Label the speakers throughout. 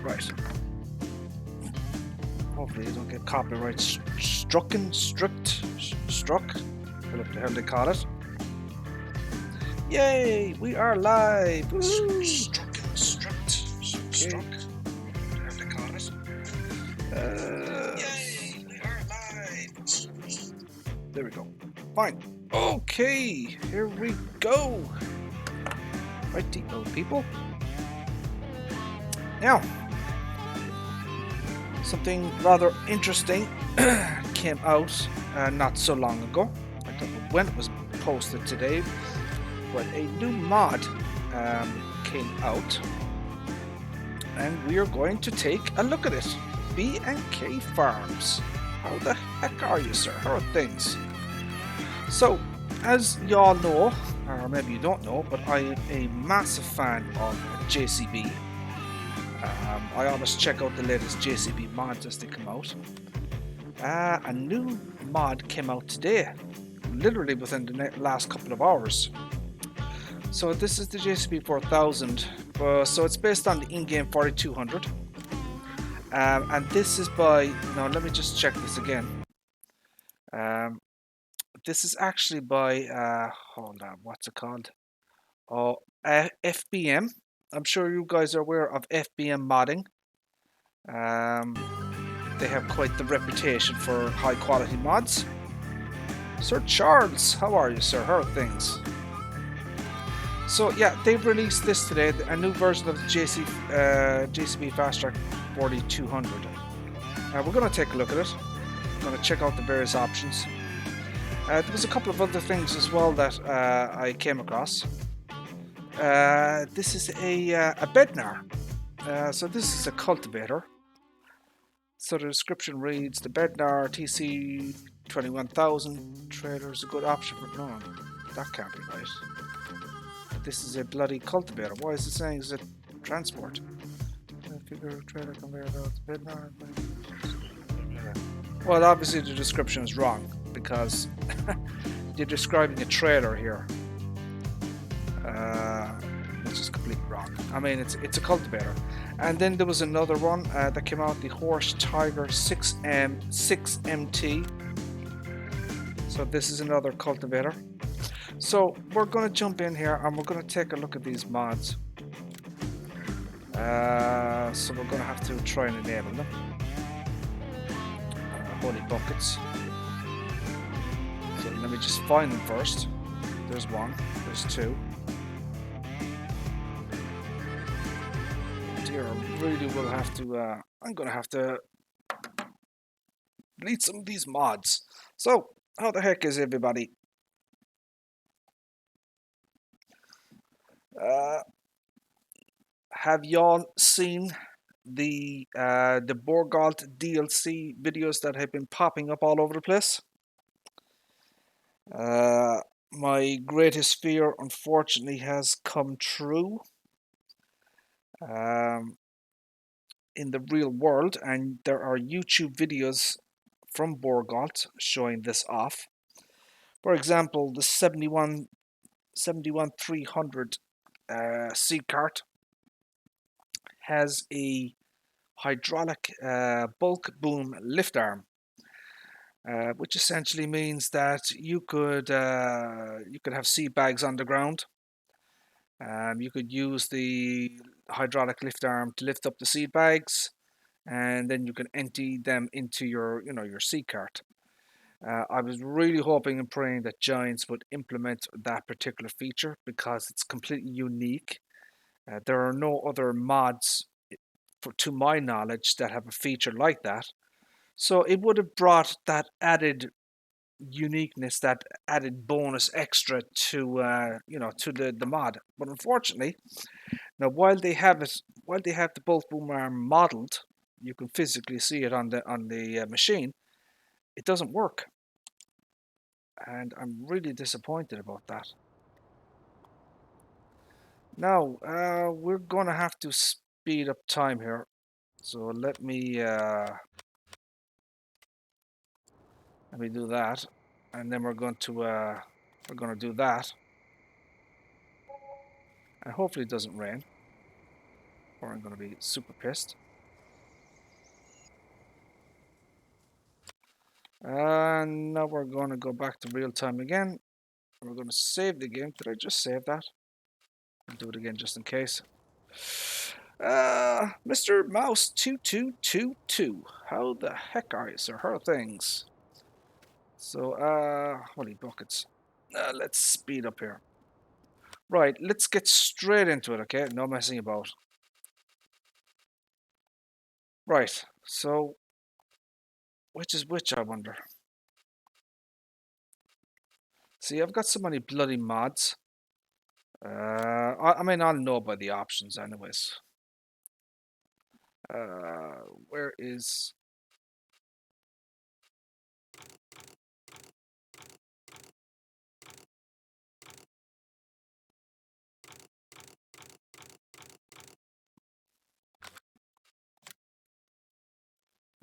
Speaker 1: Right. Hopefully you don't get copyright struck. Whatever the hell they call it. Yay! We are live! Woo! Struck. Whatever they call it. Yay! We are live! There we go. Fine. Okay, here we go. Right, depot people. Now, something rather interesting came out not so long ago. I don't know when it was posted today, but a new mod came out, and we are going to take a look at it. B&K Farms. How the heck are you, sir? How are things? So, as y'all know, or maybe you don't know, but I am a massive fan of JCB. I always check out the latest JCB mods as they come out. A new mod came out today, literally within the last couple of hours. So this is the JCB 4000. So it's based on the in-game 4200. And this is by, now let me just check this again. This is actually by, hold on, what's it called? Oh, FBM. I'm sure you guys are aware of FBM modding. They have quite the reputation for high quality mods. Sir Charles, how are you, sir? How are things? So yeah, they've released this today, a new version of the JCB Fast Track 4200. We're going to take a look at it. We're going to check out the various options. There was a couple of other things as well that I came across. This is a bednar. So this is a cultivator. So the description reads, the bednar TC 21,000 trailer is a good option for... No, that can't be right. This is a bloody cultivator. Why is it saying it's a transport? Figure trailer conveyor belt, bednar. Well, obviously the description is wrong because they're describing a trailer here. Which is completely wrong. I mean, it's a cultivator. And then there was another one that came out, the Horse Tiger 6MT. So this is another cultivator. So we're going to jump in here and we're going to take a look at these mods. So we're going to have to try and enable them. Holy buckets. So let me just find them first. There's one, there's two. Dear, I really will have to, I'm going to have to delete some of these mods. So, how the heck is everybody? Have y'all seen the Borgalt DLC videos that have been popping up all over the place? My greatest fear, unfortunately, has come true. In the real world, and there are YouTube videos from Borgalt showing this off. For example, the 71300 seed cart has a hydraulic bulk boom lift arm, which essentially means that you could have seed bags on the ground. You could use the hydraulic lift arm to lift up the seed bags, and then you can empty them into your seed cart. I was really hoping and praying that Giants would implement that particular feature because it's completely unique. There are no other mods, to my knowledge, that have a feature like that. So it would have brought that added uniqueness, that added bonus extra to the mod. But unfortunately, now while they have the bulk boom arm modeled, you can physically see it on the machine. It doesn't work, and I'm really disappointed about that. Now we're gonna have to speed up time here, so let me do that, and then we're going to do that, and hopefully it doesn't rain, or I'm going to be super pissed. And now we're going to go back to real time again. We're going to save the game. Did I just save that? I'll do it again just in case. Mr. Mouse 2222. How the heck are you, sir? How are things? So, holy buckets. Let's speed up here. Right, let's get straight into it, okay? No messing about. Right, so which is which, I wonder? See, I've got so many bloody mods. I mean, I'll know by the options anyways. Where is...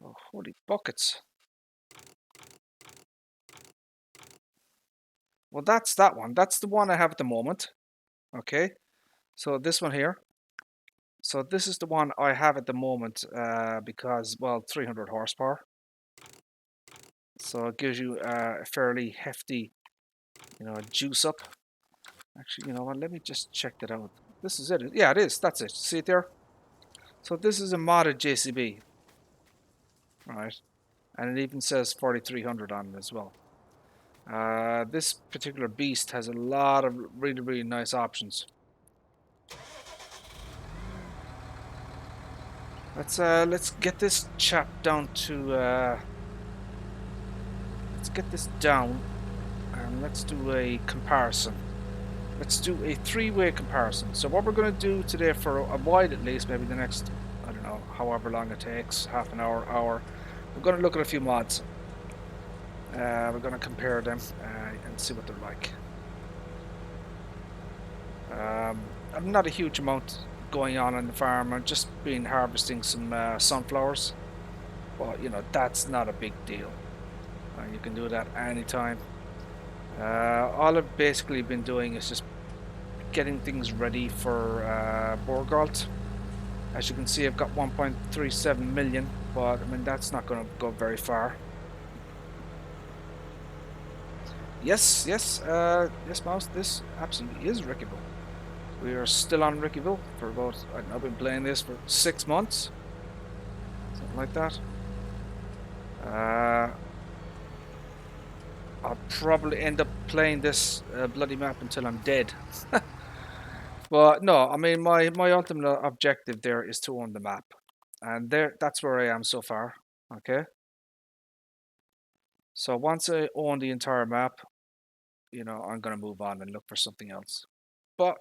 Speaker 1: Oh, holy buckets. Well, that's that one. That's the one I have at the moment. Okay, so this one here. So this is the one I have at the moment because, well, 300 horsepower. So it gives you a fairly hefty, juice up. Actually, you know what? Let me just check that out. This is it. Yeah, it is. That's it. See it there? So this is a modded JCB. All right. And it even says 4300 on it as well. This particular beast has a lot of really, really nice options. Let's get this chap down to let's get this down and let's do a comparison. Let's do a three-way comparison. So what we're going to do today for a while at least, maybe the next, I don't know, however long it takes, half an hour, hour, we're going to look at a few mods. We're going to compare them and see what they're like. I'm not a huge amount going on the farm. I've just been harvesting some sunflowers. But, that's not a big deal. You can do that anytime. All I've basically been doing is just getting things ready for Borgalt. As you can see, I've got 1.37 million, but I mean that's not going to go very far. Yes, Mouse. This absolutely is Ricciville. We are still on Ricciville for about, I don't know, I've been playing this for 6 months, something like that. I'll probably end up playing this bloody map until I'm dead. But no, I mean my ultimate objective there is to own the map, and that's where I am so far. Okay. So once I own the entire map, I'm gonna move on and look for something else. But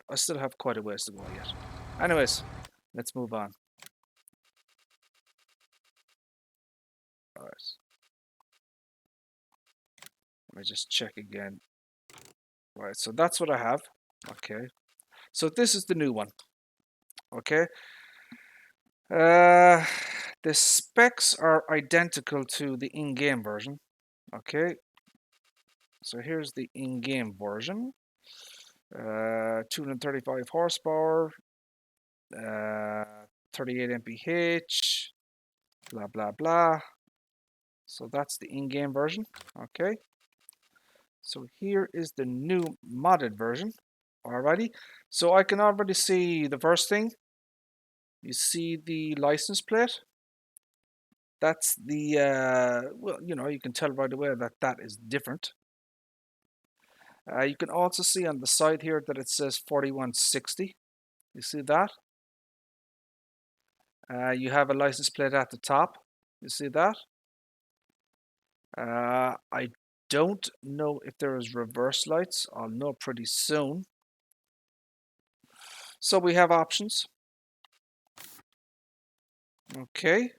Speaker 1: I still have quite a ways to go yet. Anyways, let's move on. All right. Let me just check again. Right. So that's what I have. Okay. So this is the new one. Okay. The specs are identical to the in-game version. Okay, so here's the in-game version. 235 horsepower, 38 mph, blah blah blah. So that's the in-game version. Okay. So here is the new modded version. Alrighty. So I can already see the first thing. You see the license plate. That's the well, you can tell right away that that is different. You can also see on the side here that it says 4160. You see that? You have a license plate at the top. You see that? I don't know if there is reverse lights. I'll know pretty soon. So we have options. Okay.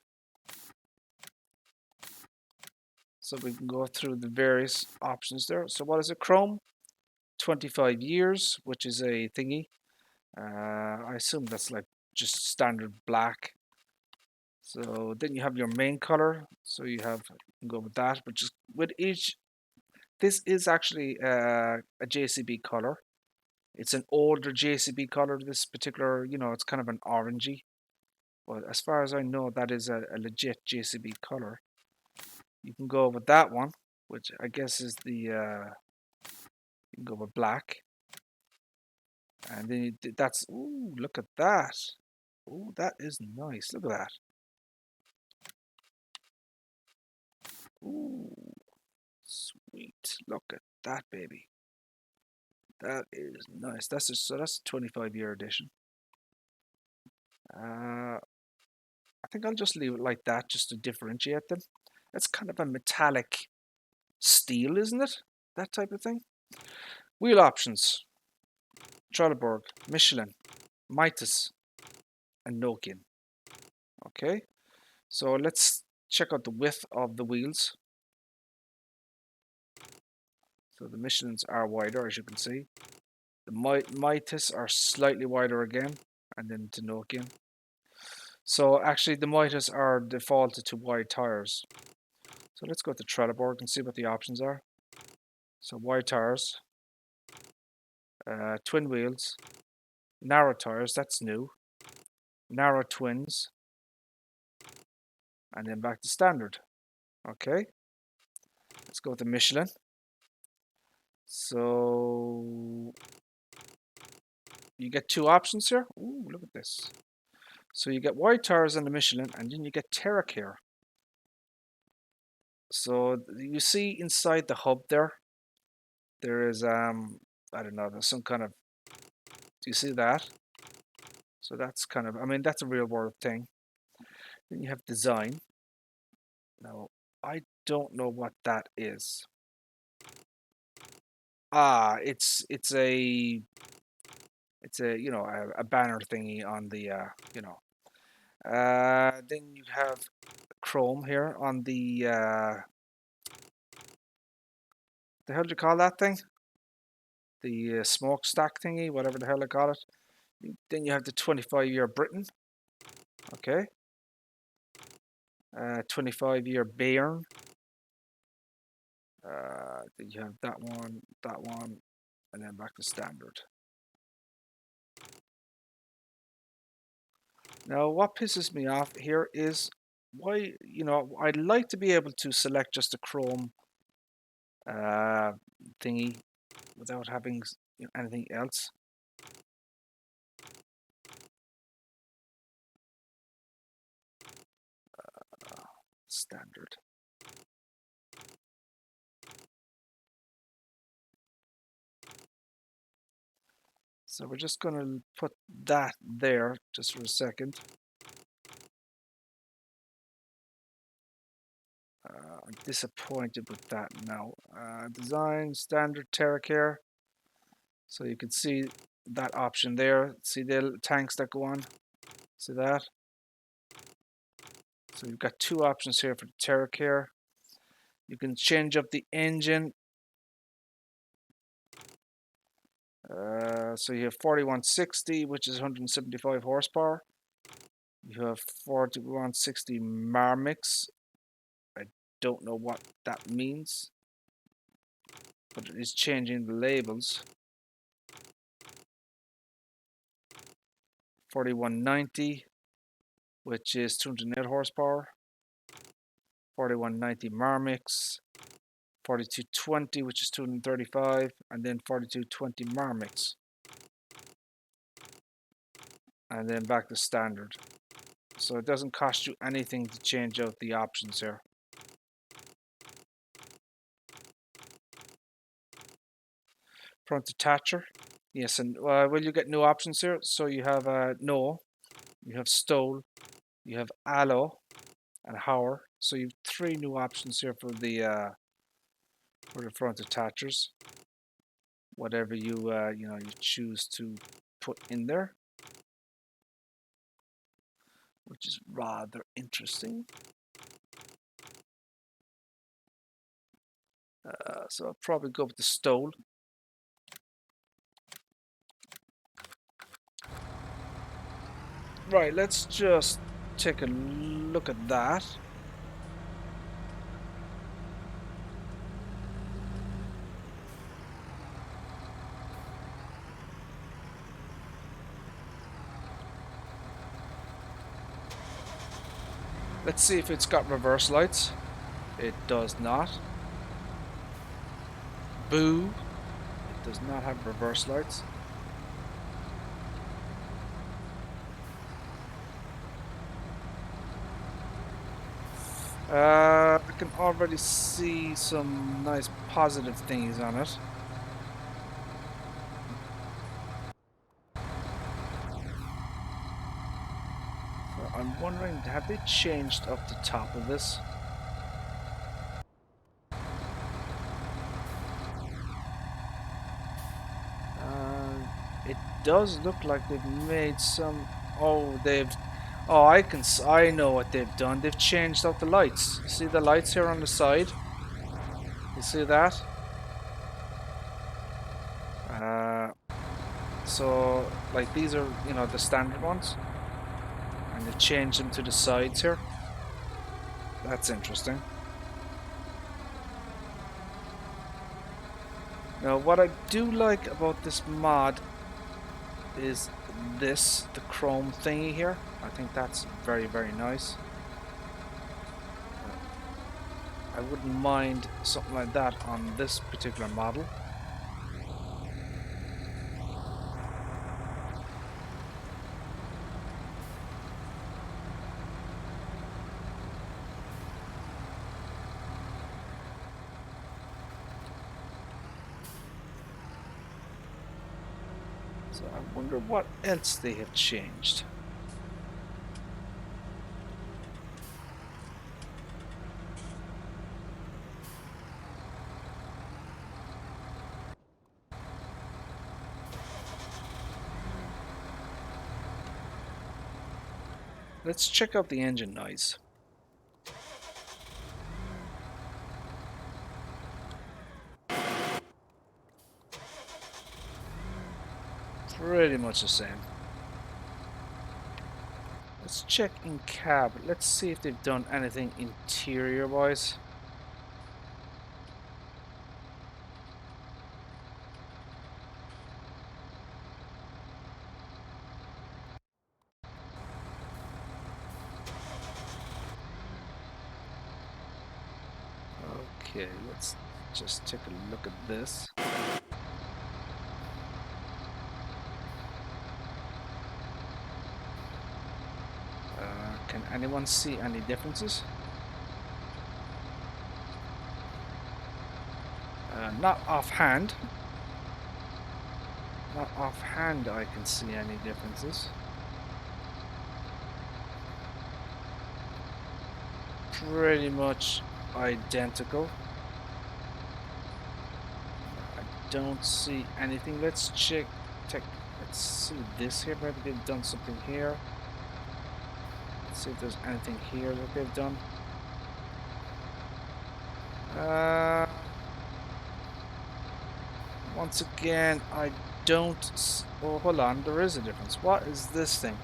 Speaker 1: So we can go through the various options there. So what is it? Chrome, 25 years, which is a thingy. I assume that's like just standard black. So then you have your main color. So you can go with that, but just with each. This is actually a JCB color. It's an older JCB color. This particular, it's kind of an orangey. But as far as I know, that is a legit JCB color. You can go with that one, which I guess is the, you can go with black. And then that's, ooh, look at that. Ooh, that is nice. Look at that. Ooh, sweet. Look at that, baby. That is nice. So that's a 25-year edition. I think I'll just leave it like that just to differentiate them. It's kind of a metallic steel, isn't it? That type of thing. Wheel options. Trelleborg, Michelin, Mitas, and Nokian. Okay, so let's check out the width of the wheels. So the Michelins are wider, as you can see. The Mitas are slightly wider again, and then the Nokian. So actually the Mitas are defaulted to wide tires. So let's go to Trelleborg and see what the options are. So wide tires, twin wheels, narrow tires, that's new, narrow twins, and then back to standard. Okay, let's go to Michelin. So you get two options here. Ooh, look at this. So you get wide tires on the Michelin, and then you get TerraCare. So you see inside the hub there is I don't know, there's some kind of, do you see that? So that's kind of, I mean, that's a real world thing. Then you have design. Now I don't know what that is. Ah, it's a you know, a banner thingy on the you know. Then you have chrome here on the hell do you call that thing? The smokestack thingy, whatever the hell I call it. Then you have the 25-year Britain. Okay. 25-year Bayern. Then you have that one, and then back to standard. Now, what pisses me off here is why, you know, I'd like to be able to select just a chrome thingy without having, you know, anything else. Standard. So we're just going to put that there just for a second. I'm disappointed with that now. Design, standard TerraCare. So you can see that option there. See the tanks that go on? See that? So you've got two options here for the TerraCare. You can change up the engine. So you have 4160, which is 175 horsepower. You have 4160 Marmix. I don't know what that means, but it is changing the labels. 4190, which is 208 horsepower. 4190 Marmix. 4220, which is 235, and then 4220 Marmix. And then back to standard. So it doesn't cost you anything to change out the options here. Front detacher. Yes, and will you get new options here? So you have no, you have Stoll, you have Allo, and Hauer. So you have three new options here for the front detachers. Whatever you you know, you choose to put in there, which is rather interesting. So I'll probably go with the Stoll. Right, let's just take a look at that. Let's see if it's got reverse lights. it does not. Boo! It does not have reverse lights. I can already see some nice positive things on it. So I'm wondering, have they changed up the top of this? It does look like they've made some. Oh, they've. Oh, I know what they've done. They've changed out the lights. See the lights here on the side? You see that? So, like, these are, you know, the standard ones. And they've changed them to the sides here. That's interesting. Now, what I do like about this mod is this, the chrome thingy here. I think that's very, very nice. I wouldn't mind something like that on this particular model. So I wonder what else they have changed. Let's check out the engine noise. Pretty much the same. Let's check in cab. Let's see if they've done anything interior wise. Okay, let's just take a look at this. Can anyone see any differences? Not offhand. Not offhand I can see any differences. Pretty much identical. I don't see anything. Let's check. Let's see this here. Maybe they've done something here. Let's see if there's anything here that they've done. Once again, I don't. Oh, hold on. There is a difference. What is this thing?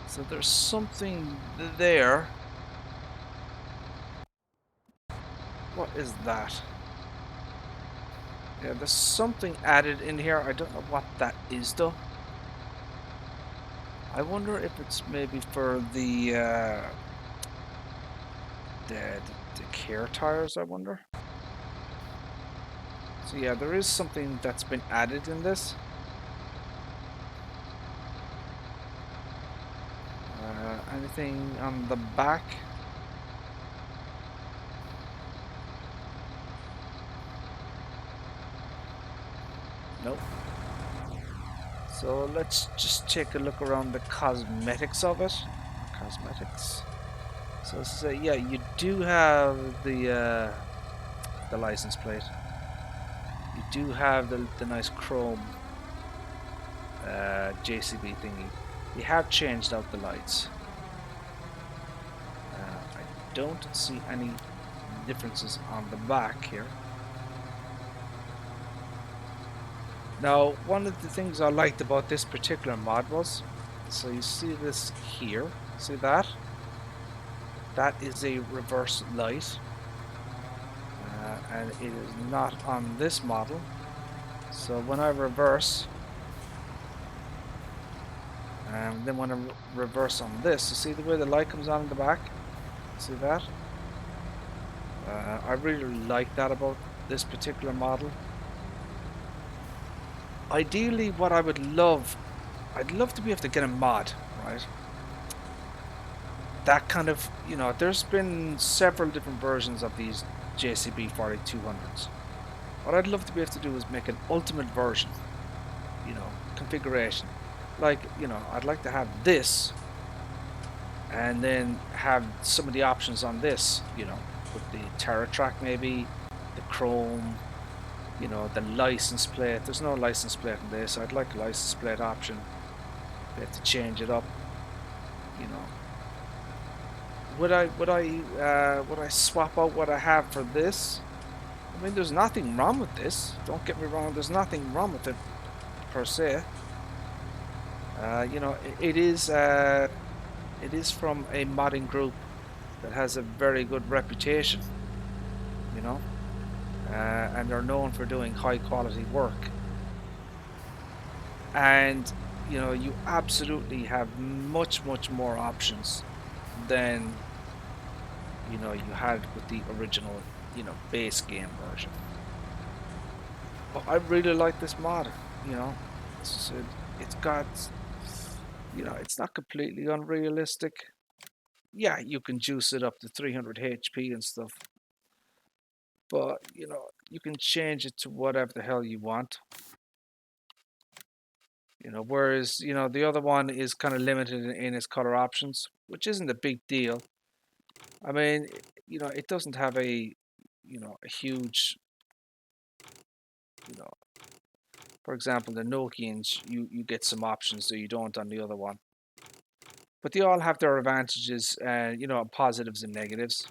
Speaker 1: So there's something there. What is that? Yeah, there's something added in here. I don't know what that is though. I wonder if it's maybe for the care tires, I wonder. So yeah, there is something that's been added in this. Anything on the back? Nope. So let's just take a look around the cosmetics of it. Cosmetics. So yeah, you do have the license plate. You do have the nice chrome JCB thingy. You have changed out the lights. I don't see any differences on the back here. Now, one of the things I liked about this particular mod was, so you see this here, see that? That is a reverse light, and it is not on this model. So when I reverse, and then when I reverse on this, you see the way the light comes on in the back? See that? I really like that about this particular model. Ideally, what I'd love to be able to get a mod, right? That kind of, there's been several different versions of these JCB 4200s. What I'd love to be able to do is make an ultimate version, configuration. Like, I'd like to have this and then have some of the options on this, with the TerraTrack maybe, the Chrome, the license plate. There's no license plate in this. I'd like a license plate option. They have to change it up, you know. Would I swap out what I have for this? I mean, there's nothing wrong with this. Don't get me wrong. There's nothing wrong with it per se. It is from a modding group that has a very good reputation, you know, and they're known for doing high quality work. And you absolutely have much more options than you had with the original base game version. But I really like this mod. You know, it's got it's not completely unrealistic. Yeah, you can juice it up to 300 HP and stuff, but you can change it to whatever the hell you want. Whereas the other one is kind of limited in its color options, which isn't a big deal. I mean, it doesn't have a a huge, for example, the Nokians, you get some options that you don't on the other one. But they all have their advantages, positives and negatives.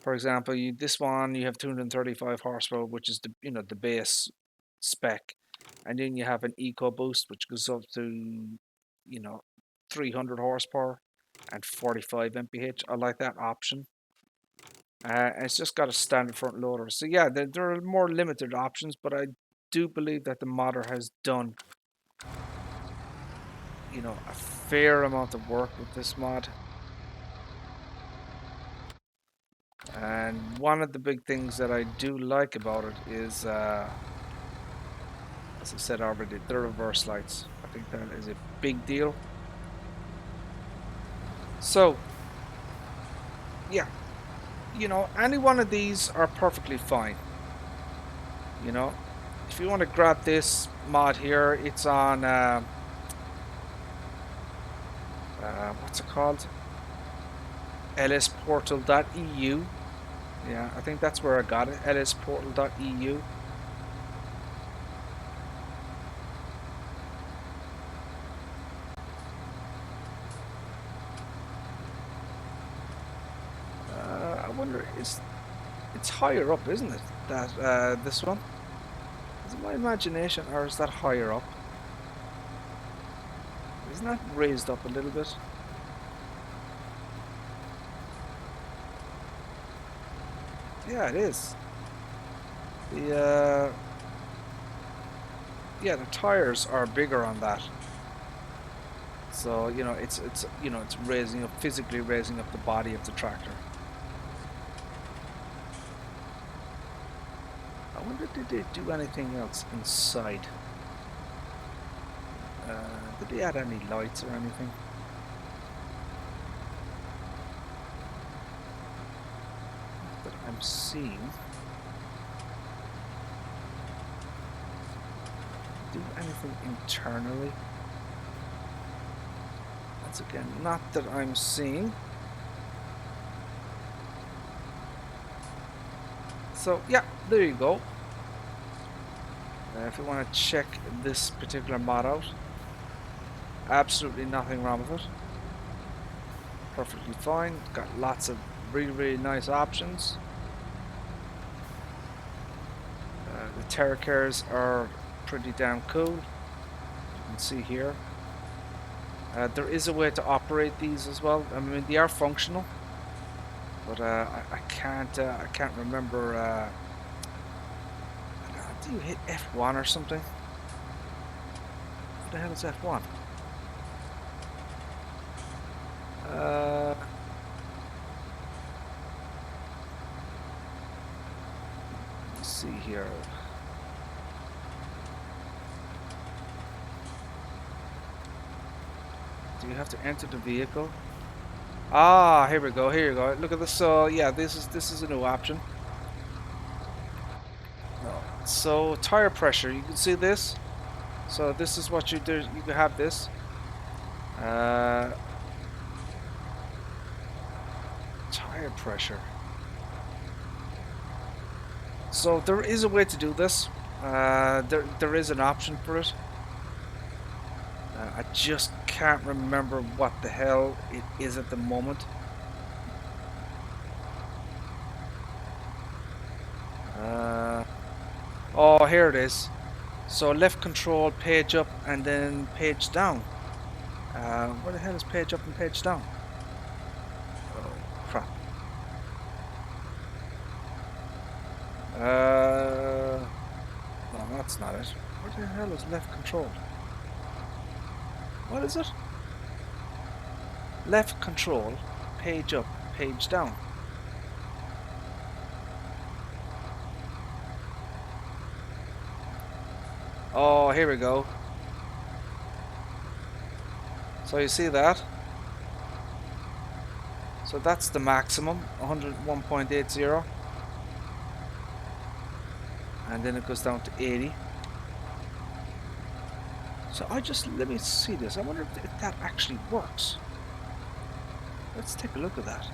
Speaker 1: For example, this one you have 235 horsepower, which is the base spec, and then you have an eco boost, which goes up to 300 horsepower and 45 mph. I like that option. And it's just got a standard front loader. So yeah, there are more limited options, but I do believe that the modder has done a fair amount of work with this mod. And one of the big things that I do like about it is, as I said already, the reverse lights. I think that is a big deal. So, yeah, any one of these are perfectly fine. If you want to grab this mod here, it's on, what's it called? lsportal.eu. Yeah, I think that's where I got it, lsportal.eu. I wonder, it's higher up, isn't it? That this one? Is it my imagination, or is that higher up? Isn't that raised up a little bit? Yeah, it is. The tires are bigger on that. So it's raising up, physically raising up the body of the tractor. I wonder, did they do anything else inside? Did they add any lights or anything? That I'm seeing. Do anything internally? Once again, not that I'm seeing. So yeah, there you go. If you want to check this particular mod out, absolutely nothing wrong with it. Perfectly fine. It's got lots of really nice options. The Terracars are pretty damn cool. You can see here. There is a way to operate these as well. I mean, they are functional, but I can't remember. Do you hit F1 or something? What the hell is F1? see here. Do you have to enter the vehicle? Ah, here we go. Here you go. Look at this. So yeah, this is a new option. So tire pressure. You can see this. So this is what you do. You can have this. Tire pressure. So there is a way to do this. There is an option for it. I just can't remember what the hell it is at the moment. Oh, here it is. So left control, page up, and then page down. Where the hell is page up and page down? Oh, crap. No, that's not it. Where the hell is left control? What is it? Left control, page up, page down. Oh, here we go. So you see that? So that's the maximum, 101.80. And then it goes down to 80. So let me see this. I wonder if that actually works. Let's take a look at that.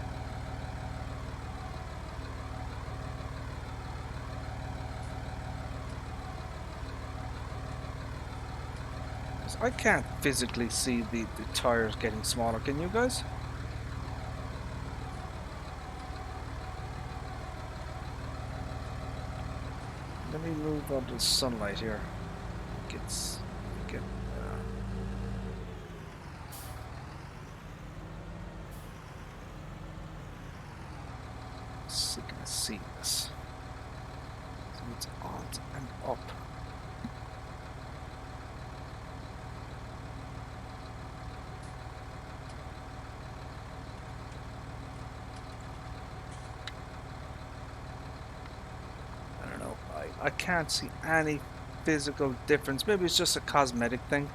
Speaker 1: Because I can't physically see the tires getting smaller. Can you guys? Let me move on to the sunlight here. So you can see this. So it's alt and up. I don't know. I can't see any physical difference. Maybe it's just a cosmetic thing.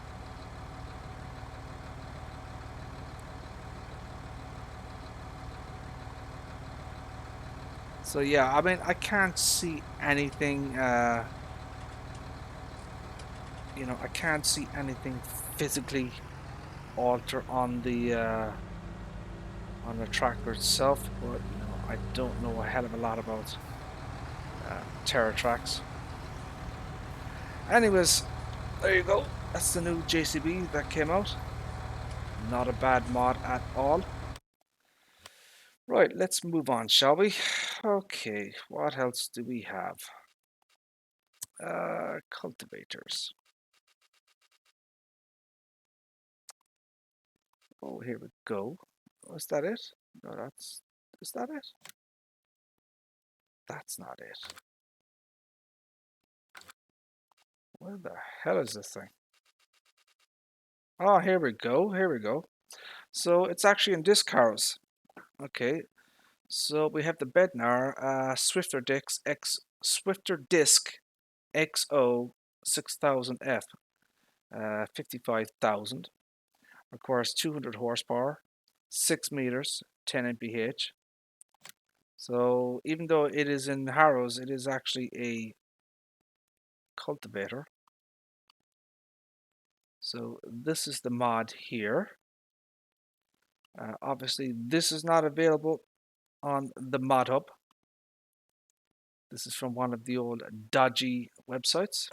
Speaker 1: So yeah, I mean, I can't see anything, you know, I can't see anything physically alter on the tracker itself, but you know, I don't know a hell of a lot about Terra tracks. Anyways, there you go. That's the new JCB that came out. Not a bad mod at all. Right, let's move on, shall we? Okay, what else do we have? Cultivators. Oh, here we go. Was that it? No, is that it? That's not it. Where the hell is this thing? Oh, here we go. Here we go. So it's actually in disc cars. Okay. So we have the Bednar Swifter Disc XO 6000F, 55,000. Requires 200 horsepower, 6 meters, 10 mph. So even though it is in Harrows, it is actually a cultivator. So this is the mod here. Obviously, this is not available on the mod hub. This is from one of the old dodgy websites.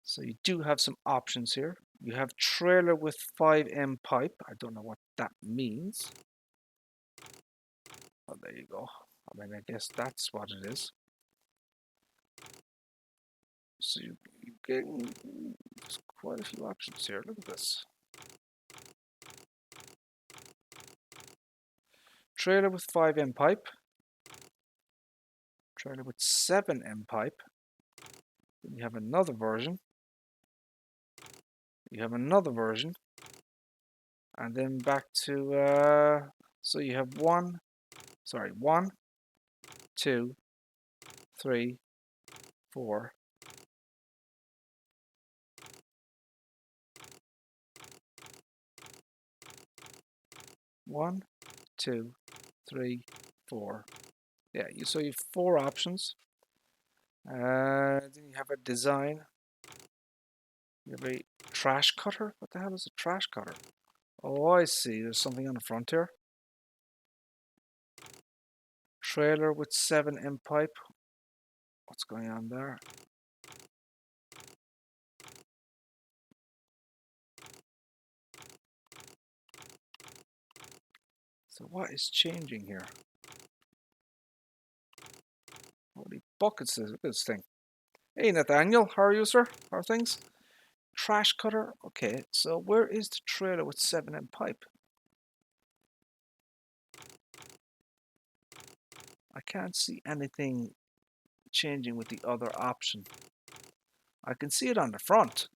Speaker 1: So you do have some options here. You have trailer with 5M pipe. I don't know what that means. Oh, there you go. I mean, I guess that's what it is. So you get there's quite a few options here. Look at this. Trailer with 5M pipe. Trailer with 7M pipe. Then you have another version. You have another version. And then back to, so you have one, 2, 3, 4. 1, 2, 3, 4. Yeah, so you have 4 options. Then you have a design. You have a trash cutter. What the hell is a trash cutter? Oh, I see. There's something on the front here. Trailer with 7 end pipe. What's going on there? So what is changing here? Holy buckets, look at this thing. Hey Nathaniel, how are you, sir? How are things? Trash cutter. Okay, so where is the trailer with 7 end pipe? I can't see anything changing with the other option. I can see it on the front,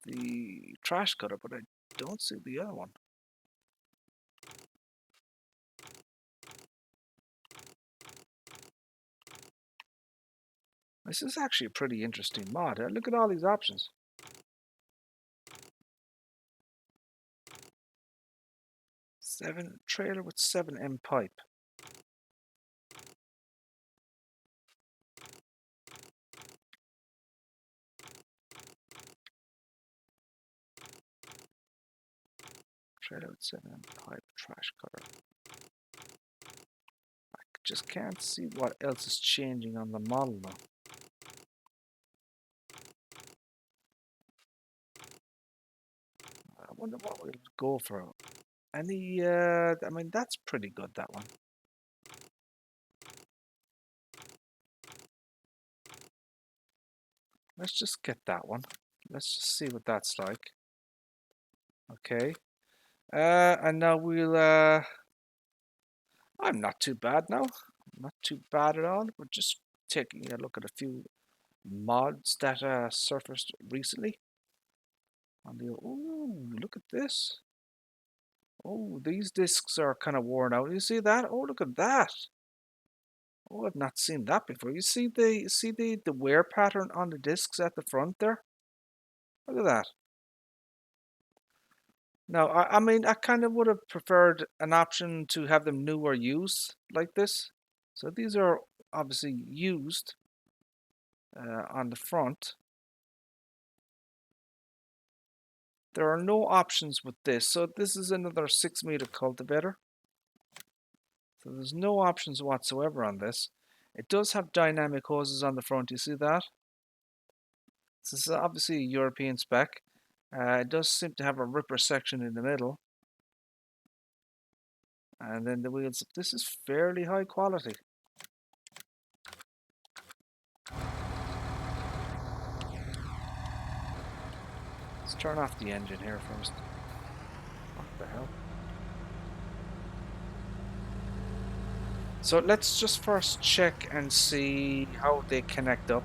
Speaker 1: the trash cutter, but I don't see the other one. This is actually a pretty interesting mod. Look at all these options. Trailer with 7 end pipe. Trailer with 7 end pipe, trash cutter. I just can't see what else is changing on the model though. I wonder what we'll go for. Any, I mean, that's pretty good, that one. Let's just get that one. Let's just see what that's like. Okay. And now we'll, I'm not too bad now. Not too bad at all. We're just taking a look at a few mods that surfaced recently. Oh, look at this. Oh, these discs are kind of worn out. You see that? Oh, look at that. Oh, I've not seen that before. You see the wear pattern on the discs at the front there? Look at that. Now, I mean, I kind of would have preferred an option to have them new or used like this. So these are obviously used on the front. There are no options with this. So this is another 6-meter cultivator. So there's no options whatsoever on this. It does have dynamic hoses on the front. You see that? This is obviously a European spec. It does seem to have a ripper section in the middle. And then the wheels. This is fairly high quality. Let's turn off the engine here first. What the hell? So let's just first check and see how they connect up.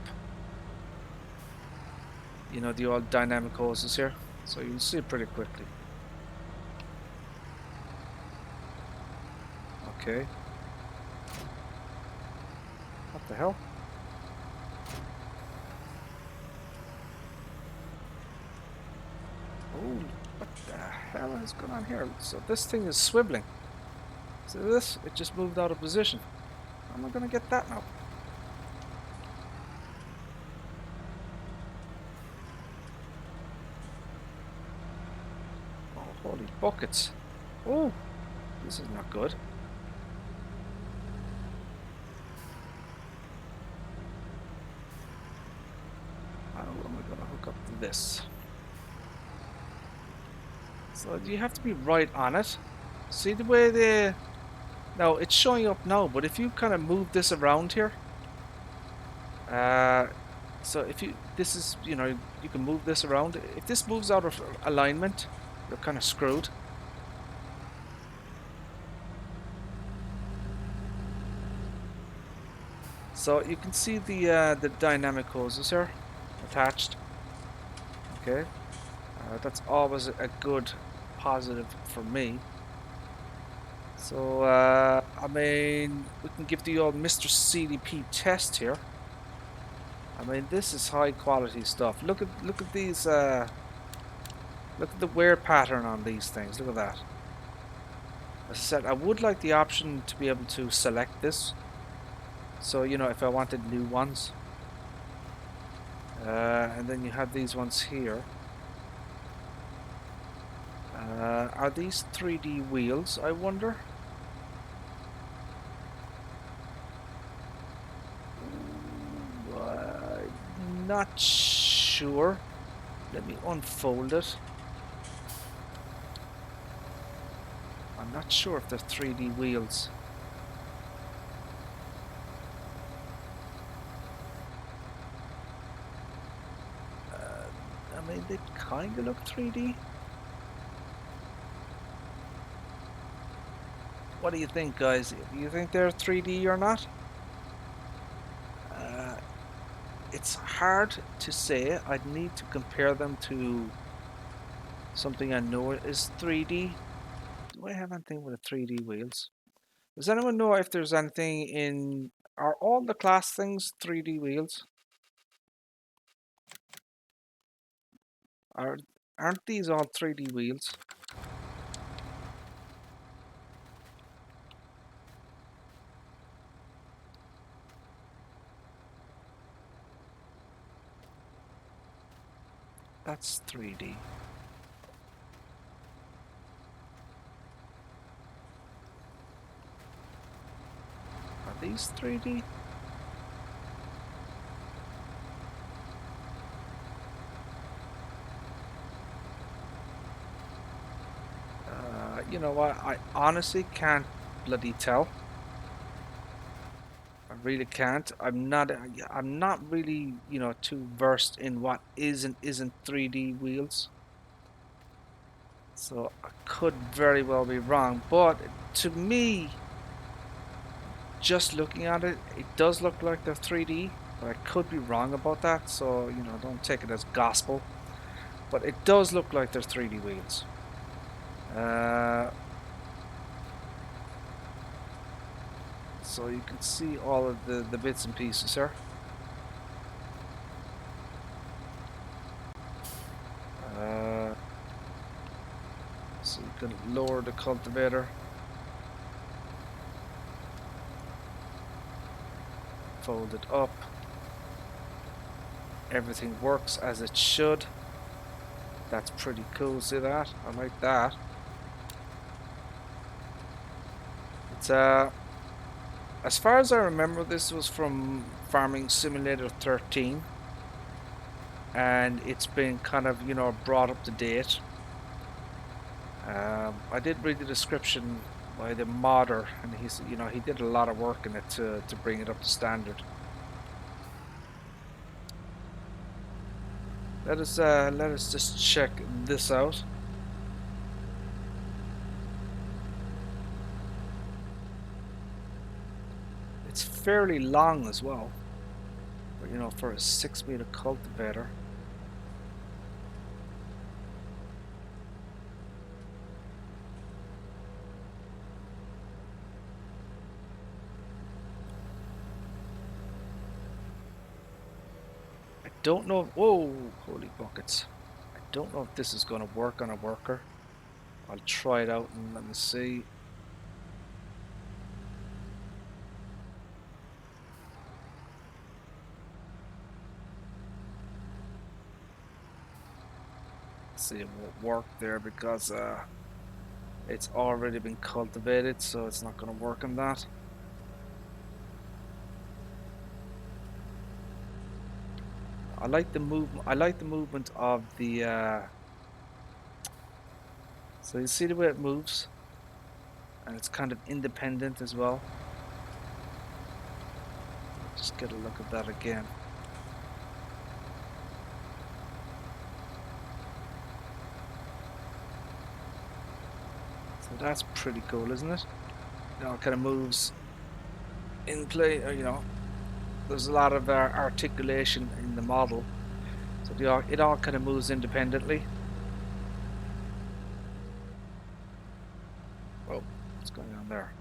Speaker 1: You know, the old dynamic hoses here. So you'll see it pretty quickly. Okay. What the hell? Oh, what the hell is going on here? So this thing is swiveling. See this? It just moved out of position. How am I going to get that now? Oh, holy buckets. Oh, this is not good. How am I going to hook up to this? So you have to be right on it. See the way the... Now, it's showing up now, but if you kind of move this around here... so if you... This is, you know, you can move this around. If this moves out of alignment, you're kind of screwed. So you can see the dynamic hoses here attached. Okay, that's always a good positive for me. So I mean, we can give the old Mr. CDP test here. I mean, this is high quality stuff. Look at these. Look at the wear pattern on these things. Look at that. As I said, I would like the option to be able to select this. So, you know, if I wanted new ones. And then you have these ones here. Are these 3D wheels, I wonder? Not sure. Let me unfold it. I'm not sure if they're 3D wheels. I mean, they kind of look 3D. What do you think, guys? Do you think they're 3D or not? It's hard to say. I'd need to compare them to something I know is 3D. Do I have anything with 3D wheels? Does anyone know if there's anything in... Are all the class things 3D wheels? Aren't these all 3D wheels? That's 3D. Are these 3D? You know what? I honestly can't bloody tell. I really can't. I'm not really, you know, too versed in what is and isn't 3D wheels. So I could very well be wrong. But to me, just looking at it, it does look like they're 3D. But I could be wrong about that. So, you know, don't take it as gospel. But it does look like they're 3D wheels. So you can see all of the bits and pieces here. So you can lower the cultivator, fold it up. Everything works as it should. That's pretty cool, see that? I like that. It's as far as I remember, this was from Farming Simulator 13. And it's been kind of, you know, brought up to date. I did read the description by the modder, and he's, you know, he did a lot of work in it to bring it up to standard. Let us just check this out. It's fairly long as well, but you know, for a 6-meter cultivator. I don't know if, whoa, holy buckets. I don't know if this is going to work on a worker. I'll try it out and let me see. See, it won't work there because it's already been cultivated, so it's not going to work on that. I like the movement. I like the movement of the. So you see the way it moves, and it's kind of independent as well. Just get a look at that again. So that's pretty cool, isn't it? You know, it kind of moves in play. You know, there's a lot of articulation in the model, so it all kind of moves independently. Oh, what's going on there?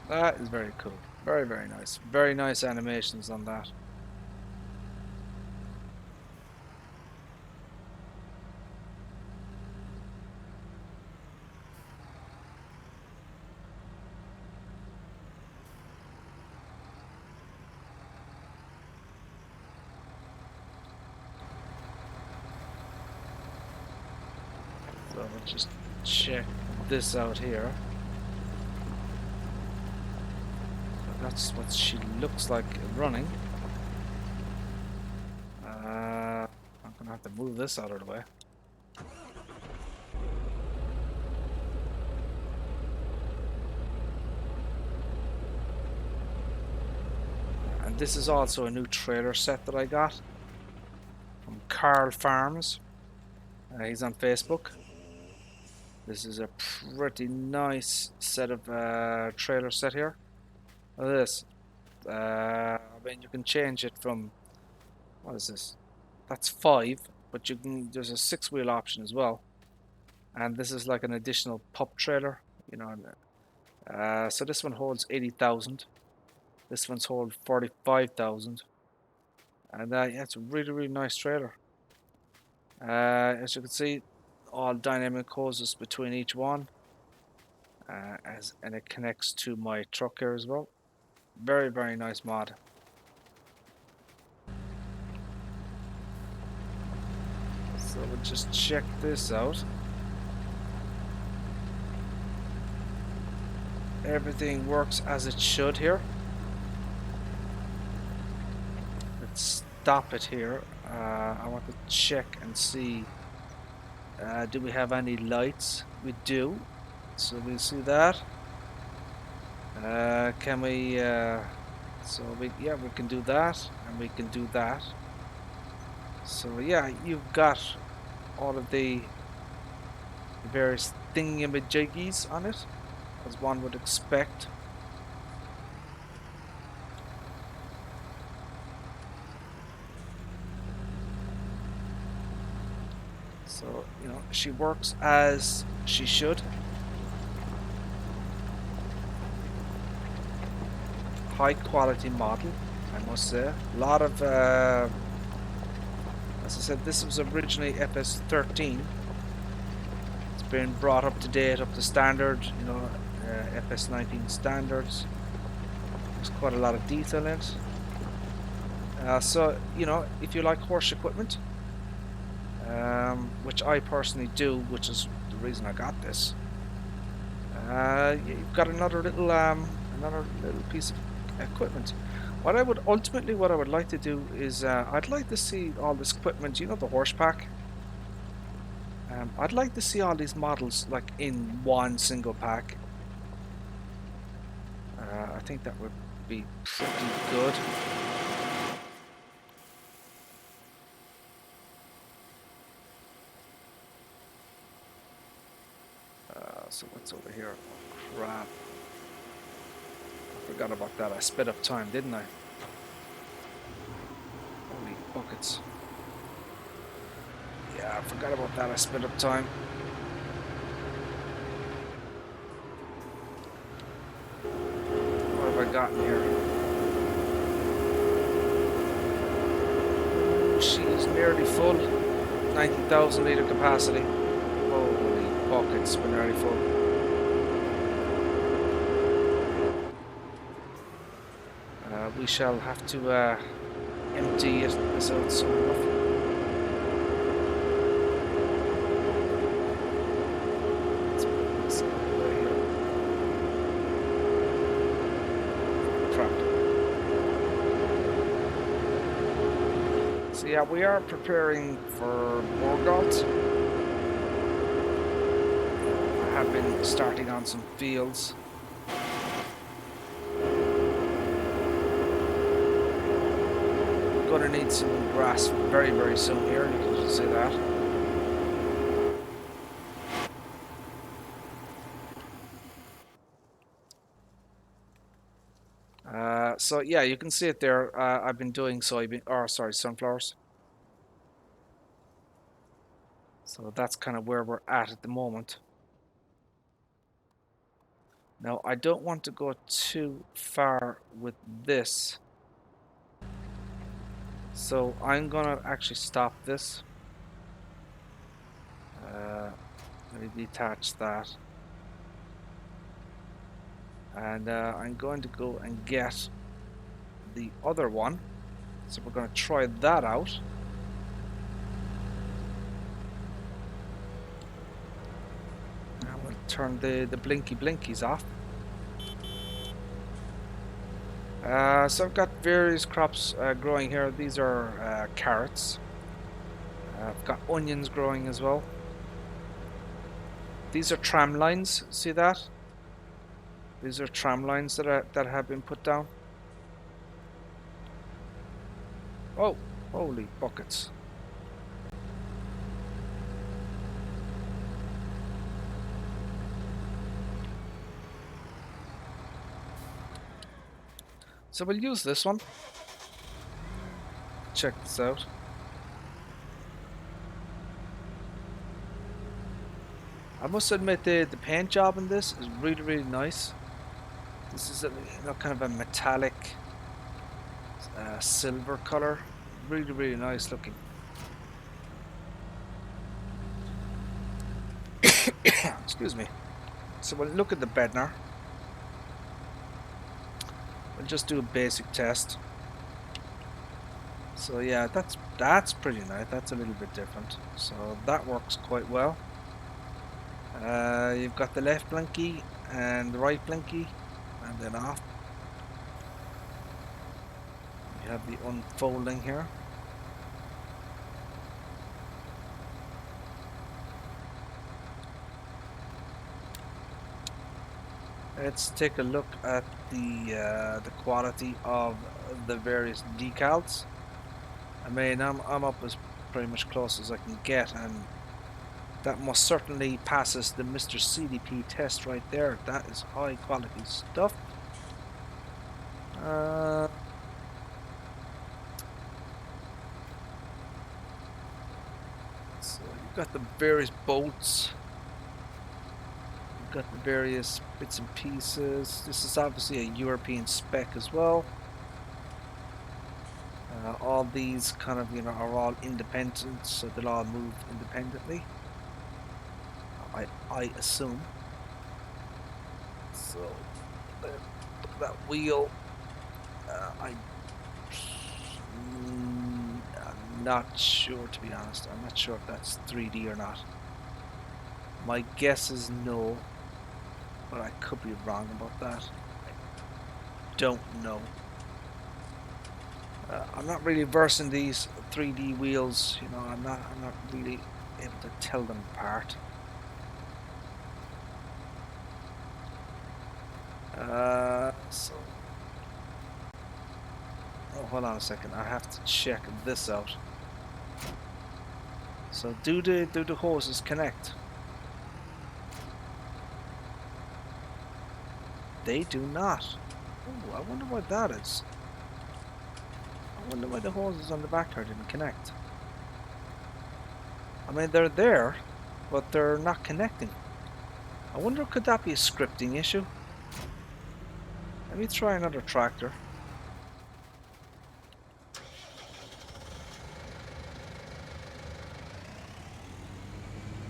Speaker 1: That is very cool. Very, very nice. Very nice animations on that. So we'll just check this out here. So that's what she looks like running. I'm gonna have to move this out of the way. And this is also a new trailer set that I got from Carl Farms. He's on Facebook. This is a pretty nice set of trailer set here. Look at this. I mean, you can change it from, what is this? That's 5, but you can. There's a 6-wheel option as well. And this is like an additional pup trailer, you know. So this one holds 80,000. This one's hold 45,000. And yeah, it's a really, really nice trailer. As you can see, all dynamic hoses between each one. And it connects to my truck here as well. Very, very nice mod. So we'll just check this out. Everything works as it should here. Let's stop it here. I want to check and see, do we have any lights? We do. So we'll see that. Can we, yeah, we can do that, and we can do that. So yeah, you've got all of the various thingamajiggies on it, as one would expect. So, you know, she works as she should. High quality model, I must say. A lot of, as I said, this was originally FS13. It's been brought up to date, up to standard, you know, FS19 standards. There's quite a lot of detail in it. So, you know, if you like horse equipment, which I personally do, which is the reason I got this, you've got another little piece of equipment. What I would like to do is I'd like to see all this equipment. You know, the horse pack. I'd like to see all these models like in one single pack. I think that would be pretty good. So what's over here? Oh, crap. I forgot about that. I sped up time, didn't I? Holy buckets. Yeah, I forgot about that. I sped up time. What have I gotten here? She's nearly full. 90,000 litre capacity. Holy buckets, we're nearly full. We shall have to empty this out soon enough. Let's put this away here. Crap. So yeah, we are preparing for Morgoth. I have been starting on some fields. Gonna need some grass very, very soon here, you can just see that. So yeah, you can see it there. I've been doing sunflowers. So that's kind of where we're at the moment. Now, I don't want to go too far with this. So I'm going to actually stop this. Let me detach that. And I'm going to go and get the other one. So we're going to try that out. I'm going to turn the blinky blinkies off. So I've got various crops growing here. These are carrots. I've got onions growing as well. These are tram lines. See that? These are tram lines that have been put down. Oh, holy buckets. So we'll use this one. Check this out. I must admit the paint job in this is really, really nice. This is a kind of a metallic silver color. Really, really nice looking. Excuse me. So we'll look at the bed now. We'll just do a basic test. So yeah, that's pretty nice. That's a little bit different. So that works quite well. You've got the left blinky and the right blinky, and then off. You have the unfolding here. Let's take a look at the quality of the various decals. I mean, I'm up as pretty much close as I can get, and that most certainly passes the Mr. CDP test right there. That is high quality stuff. So you've got the various bolts. You've got the various bits and pieces. This is obviously a European spec as well. All these kind of, are all independent, so they'll all move independently. I assume. So look at that wheel. I'm not sure, to be honest. I'm not sure if that's 3D or not. My guess is no, but I could be wrong about that. I don't know. I'm not really versed in these 3D wheels. I'm not really able to tell them apart. So, hold on a second. I have to check this out. So, do the hoses connect? They do not. Oh, I wonder what that is. I wonder why the hoses on the back here didn't connect. I mean, they're there, but they're not connecting. I wonder, could that be a scripting issue? Let me try another tractor.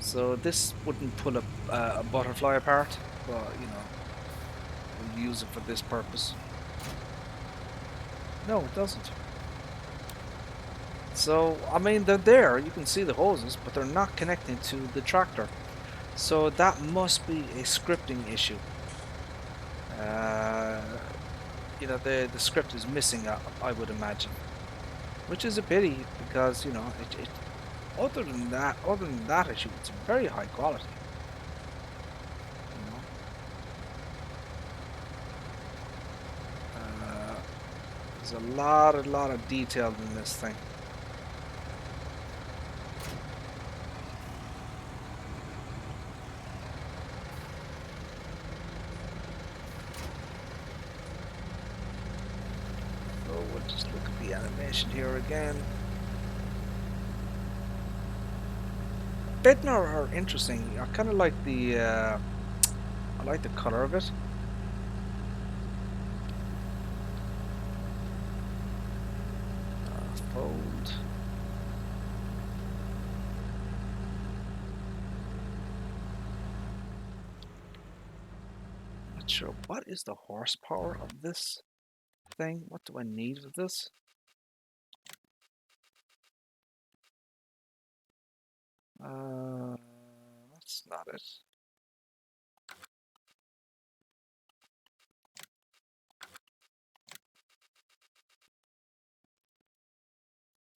Speaker 1: So this wouldn't pull a butterfly apart, but we'll use it for this purpose. No, it doesn't. So, I mean, they're there, you can see the hoses, but they're not connecting to the tractor. So that must be a scripting issue. The script is missing, I would imagine. Which is a pity, because, other than that issue, it's very high quality. There's a lot of detail in this thing. So we'll just look at the animation here again. Bednar are interesting. I kind of like the I like the color of it. not sure. What is the horsepower of this thing? What do I need for this? That's not it.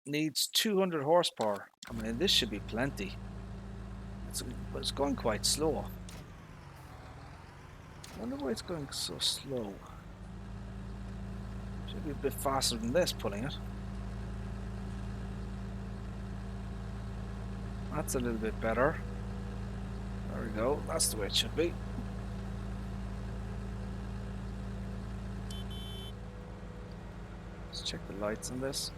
Speaker 1: Needs 200 horsepower. I mean, this should be plenty. It's going quite slow. I wonder why it's going so slow. Should be a bit faster than this, pulling it. That's a little bit better. There we go. That's the way it should be. Let's check the lights on this.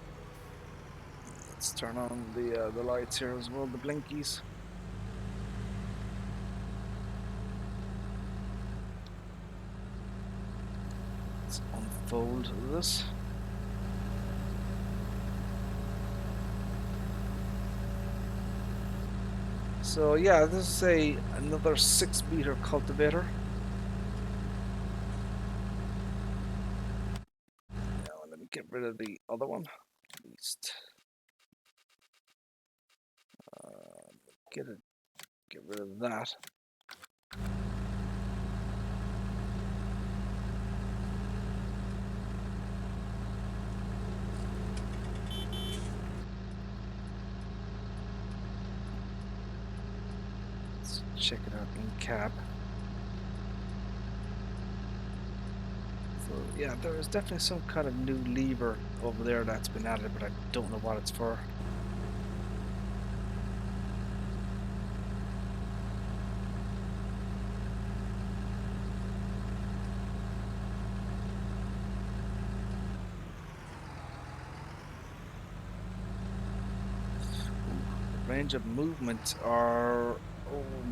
Speaker 1: Let's turn on the lights here as well, the blinkies. Let's unfold this. So yeah, this is another 6-meter cultivator. Now let me get rid of the other one. At least get rid of that. Let's check it out in cab. So yeah, there is definitely some kind of new lever over there that's been added, but I don't know what it's for. Range of movement are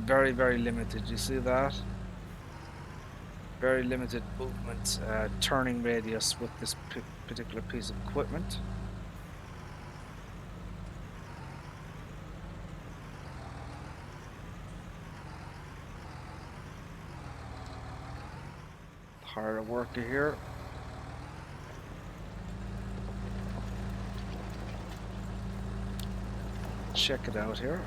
Speaker 1: very, very limited. You see that? Very limited movement, turning radius with this particular piece of equipment. Hire a worker here. Check it out here.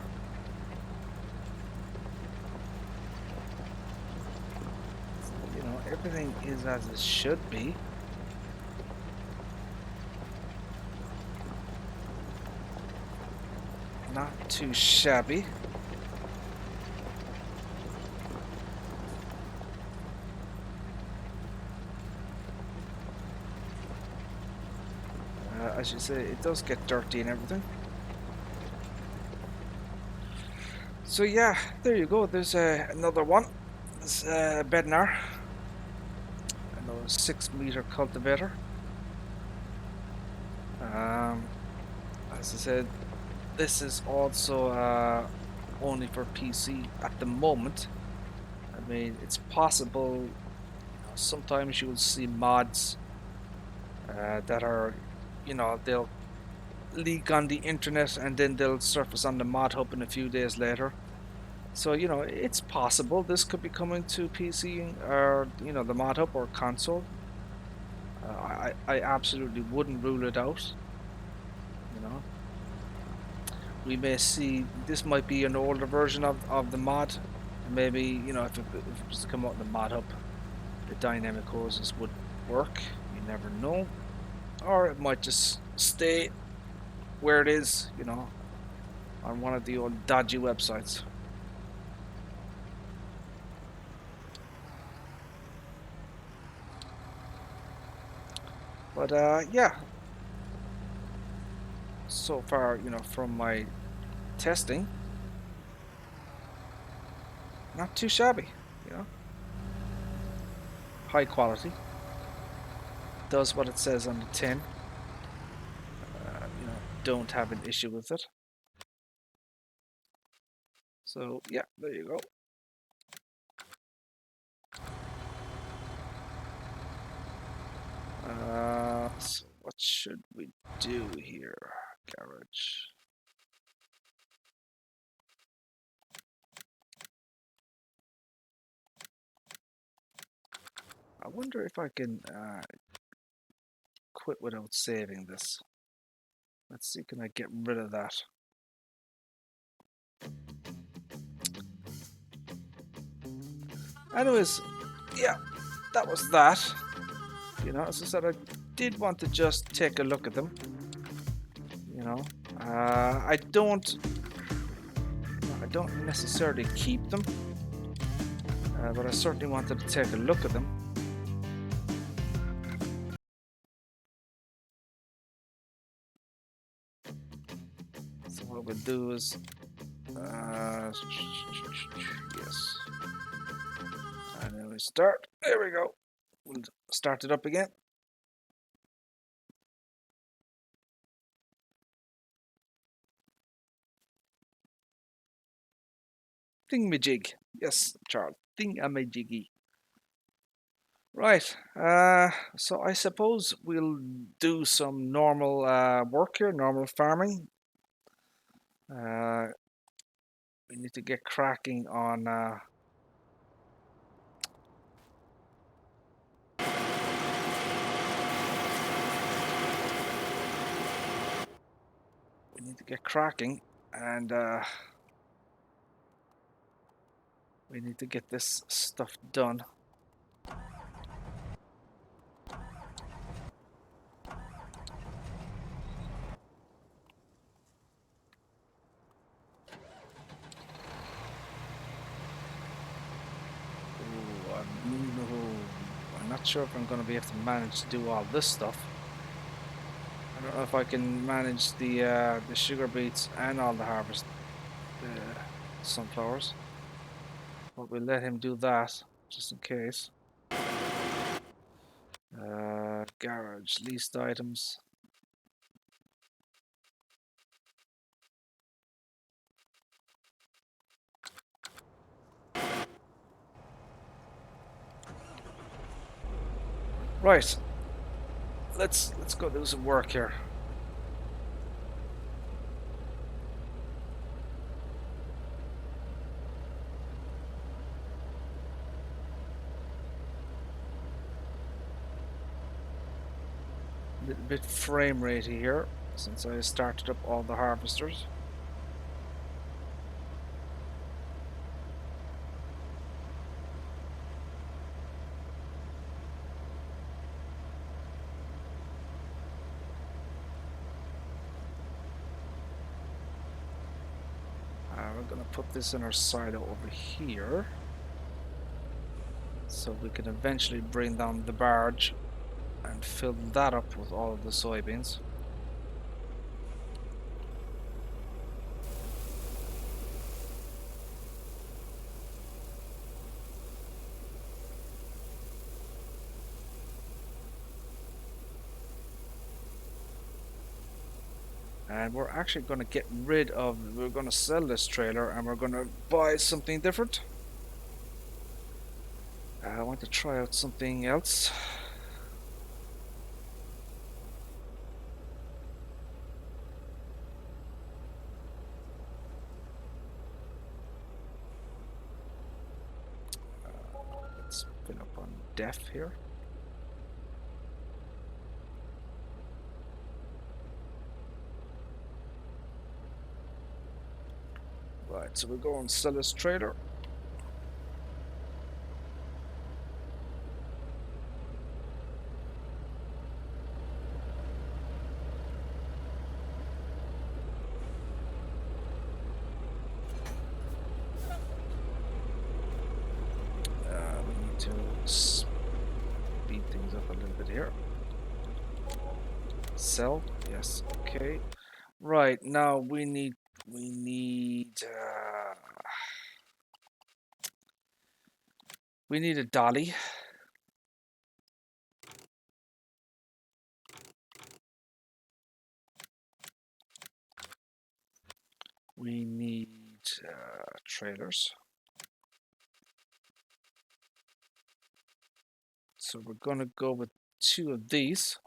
Speaker 1: You know, everything is as it should be. Not too shabby. As you say, it does get dirty and everything. So yeah, there you go. There's another one. This Bednar, another 6-meter cultivator. As I said, this is also only for PC at the moment. I mean, it's possible. You know, sometimes you'll see mods that are, you know, they'll leak on the internet and then they'll surface on the mod hub in a few days later. So, you know, it's possible this could be coming to PC or, you know, the mod hub or console. I absolutely wouldn't rule it out. You know, we may see this might be an older version of the mod. Maybe, you know, if it was to come out in the mod hub, the dynamic hoses would work. You never know. Or it might just stay where it is, you know, on one of the old dodgy websites. But yeah, so far, you know, from my testing, not too shabby, you know, high quality, does what it says on the tin. You know, don't have an issue with it. So yeah, there you go. So what should we do here? Garage. I wonder if I can quit without saving this. Let's see, can I get rid of that? Anyways, yeah, that was that. You know, as I said, I did want to just take a look at them. You know, I don't necessarily keep them, but I certainly wanted to take a look at them. So what we'll do is, yes, and then we start. There we go. We'll start it up again. Thingamajig. Yes, Charles. Thingamajiggy. Right. So I suppose we'll do some normal work here, normal farming. We need to get cracking on. We need to get cracking, and we need to get this stuff done. I'm not sure if I'm going to be able to manage to do all this stuff. I don't know if I can manage the sugar beets and all the harvest sunflowers, but we'll let him do that just in case. Garage, leased items. Right. Let's go do some work here. A little bit frame rate here since I started up all the harvesters. We're gonna put this in our silo over here, so we can eventually bring down the barge and fill that up with all of the soybeans. And we're actually going to get rid of, we're going to sell this trailer and we're going to buy something different. I want to try out something else. Let's fill up on def here. Right, so we're going to sell this trailer. We need to speed things up a little bit here. Sell, yes, okay. Right, now we need a dolly. We need trailers. So we're gonna go with 2 of these.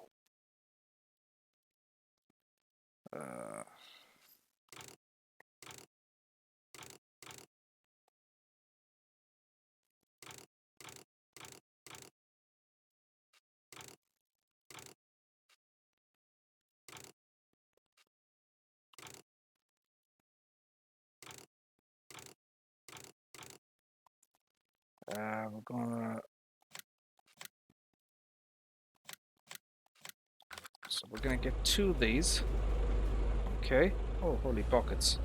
Speaker 1: We're gonna. So we're gonna get 2 of these. Okay. Oh, holy buckets.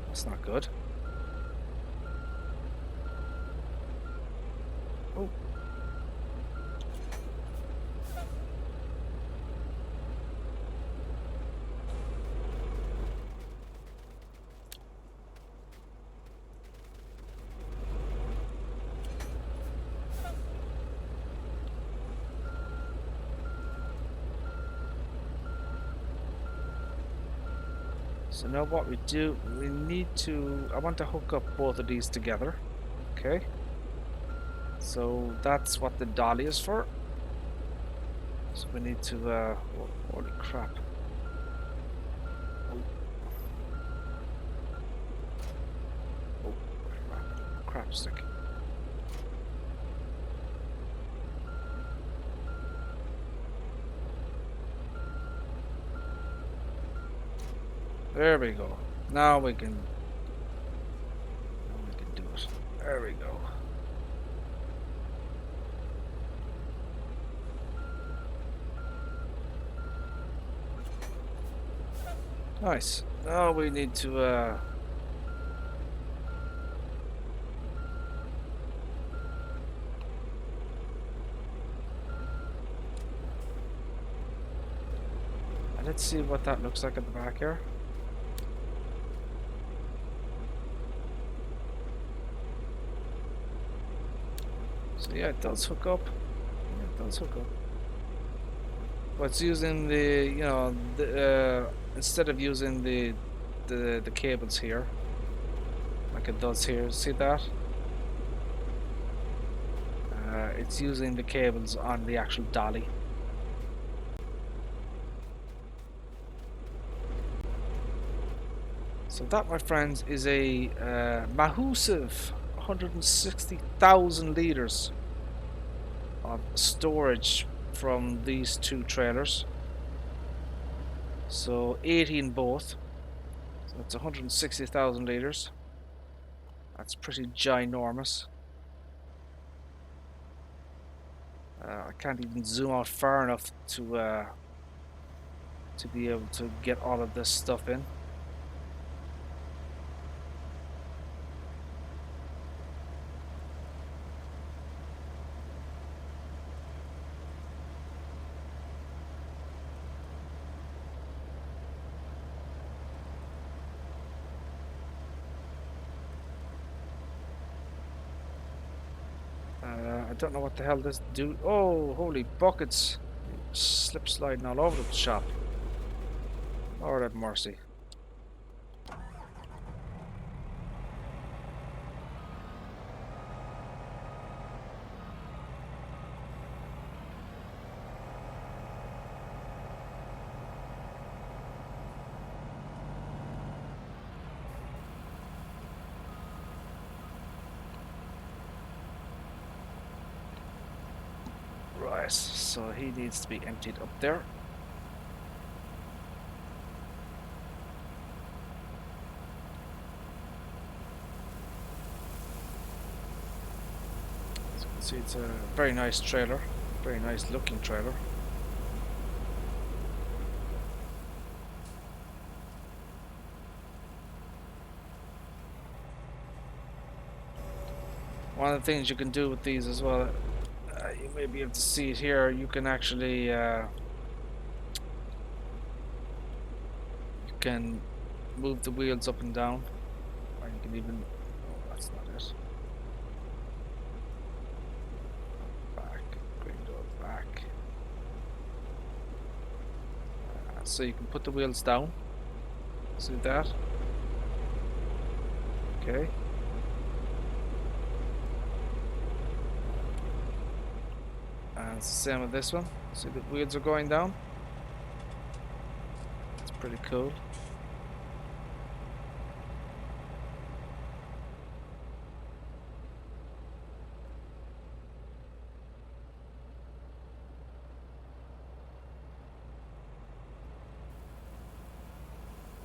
Speaker 1: That's not good. Oh. So now what we do, we need to, I want to hook up both of these together. Okay. So that's what the dolly is for. So we need to, oh, holy crap. Oh, oh crap stick. There we go. Now we can do it. There we go. Nice. Now we need to let's see what that looks like at the back here. So yeah, it does hook up. Yeah, it does hook up. But it's using the, you know, instead of using the cables here, like it does here. See that? It's using the cables on the actual dolly. So that, my friends, is a massive 160,000 liters of storage from these 2 trailers. So 18 both. So it's 160,000 liters. That's pretty ginormous. I can't even zoom out far enough to be able to get all of this stuff in. I don't know what the hell this do. Oh, holy buckets! Slip sliding all over the shop. Lord have mercy. Right, so he needs to be emptied up there. As you can see, it's a very nice trailer, very nice looking trailer. One of the things you can do with these as well, you may be able to see it here, you can actually you can move the wheels up and down, or you can even, oh, that's not it, back, green door back, so you can put the wheels down, see that, okay. And it's the same with this one. See, the wheels are going down. It's pretty cool.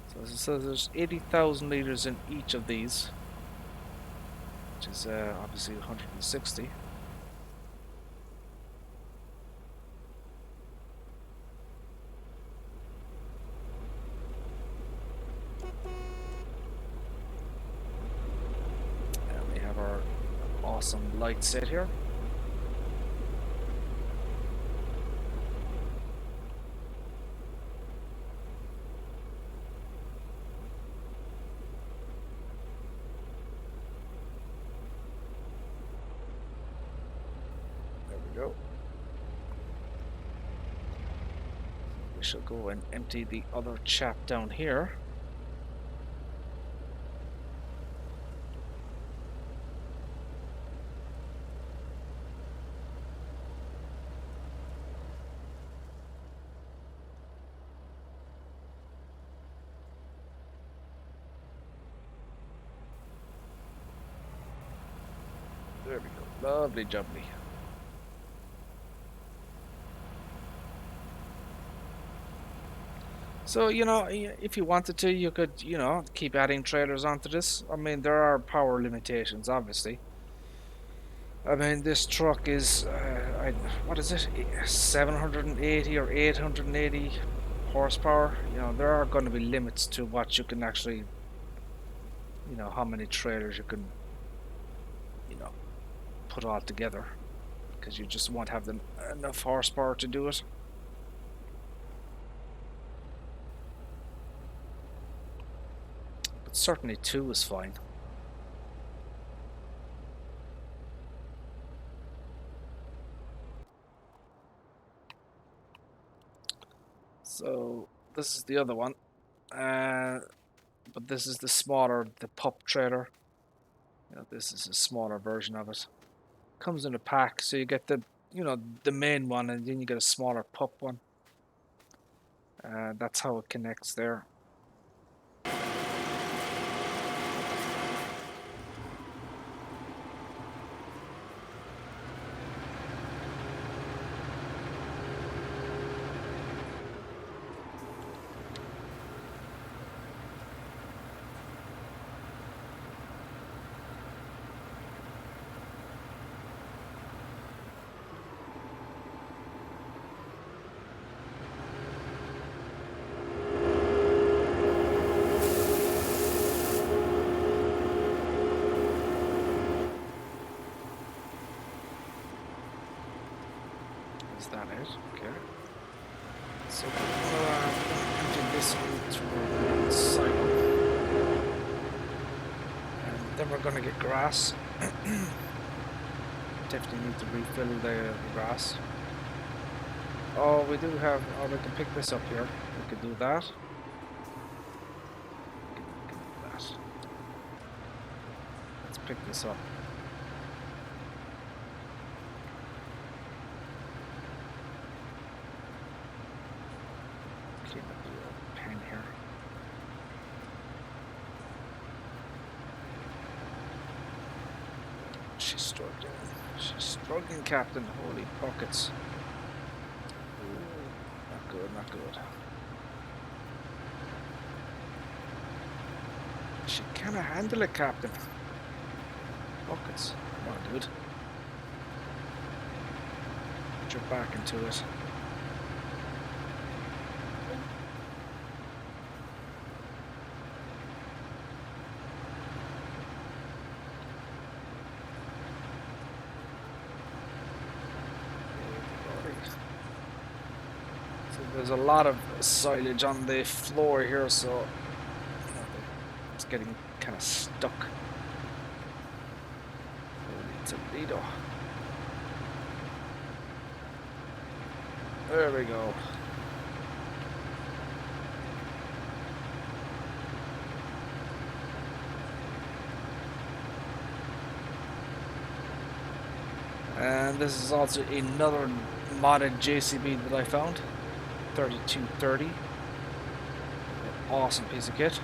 Speaker 1: So as it says, there's 80,000 liters in each of these. which is obviously 160. And we have our awesome light set here. There we go. We shall go and empty the other chap down here. There we go. Lovely jubbly. So, you know, if you wanted to, you could, you know, keep adding trailers onto this. I mean, there are power limitations, obviously. I mean, this truck is, what is it? 780 or 880 horsepower. You know, there are going to be limits to what you can actually, you know, how many trailers you can, you know, put all together. Because you just won't have enough horsepower to do it. But certainly 2 is fine. So this is the other one, but this is the smaller, the pup trailer. You know, this is a smaller version of it. Comes in a pack, so you get the, you know, the main one, and then you get a smaller pup one. That's how it connects there. Is that it? Okay. So we're going to empty this into our main silo. And then we're going to get grass. Definitely need to refill the grass. Oh, we do have, oh, we can pick this up here. We could do that. We can do that. Let's pick this up. Clean up the pen here. She's struggling. She's struggling, Captain. Holy pockets. Ooh, not good, not good. She cannot handle it, Captain. Buckets. Come on, dude. Put your back into it. So there's a lot of silage on the floor here, so you know, it's getting kind of stuck. Holy Toledo. There we go. And this is also another modded JCB that I found. 3230. Awesome piece of kit.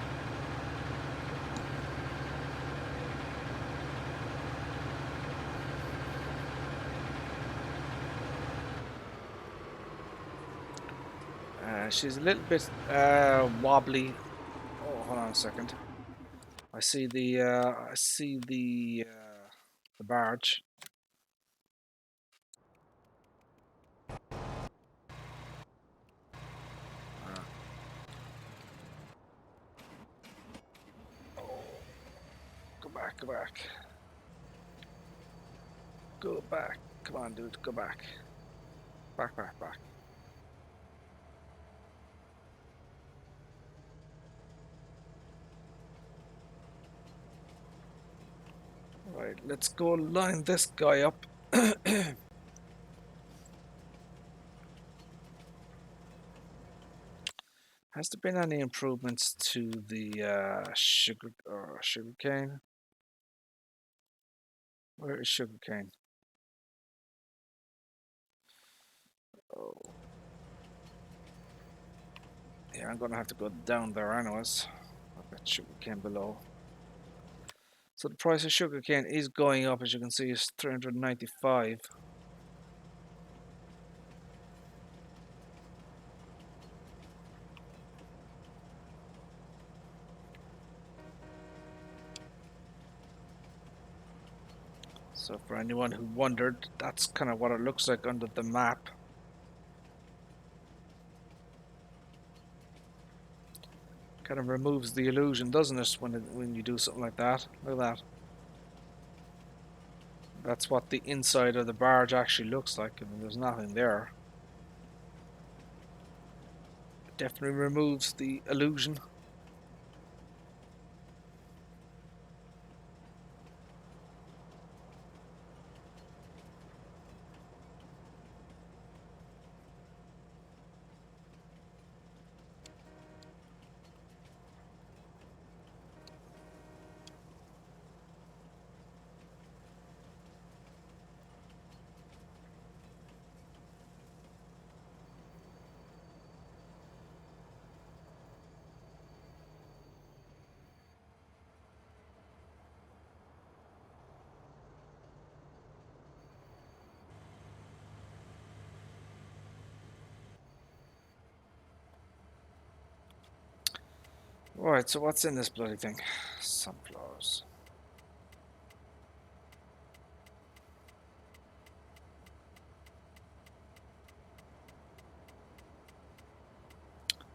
Speaker 1: She's a little bit wobbly. Oh, hold on a second. I see the the barge. Go back, go back. Go back. Come on, dude, go back. Back, back, back. Right, let's go line this guy up. Has there been any improvements to the sugar cane? Where is sugar cane? Oh, yeah, I'm gonna have to go down there anyways. I've got sugar cane below. So the price of sugar cane is going up, as you can see, it's 395. So for anyone who wondered, that's kind of what it looks like under the map. Kind of removes the illusion, doesn't it, when you do something like that? Look at that. That's what the inside of the barge actually looks like. I mean, there's nothing there. It definitely removes the illusion. Right, so what's in this bloody thing? Sunflowers.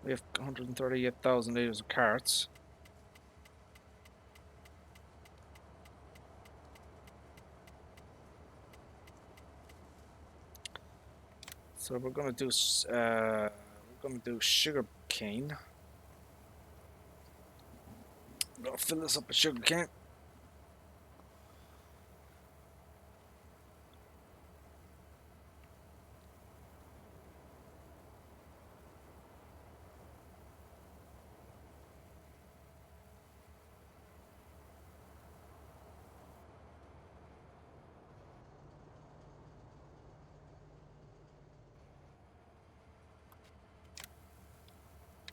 Speaker 1: We have 138,000 litres of carrots. So we're gonna do sugar cane. I'm gonna fill this up with sugar cane.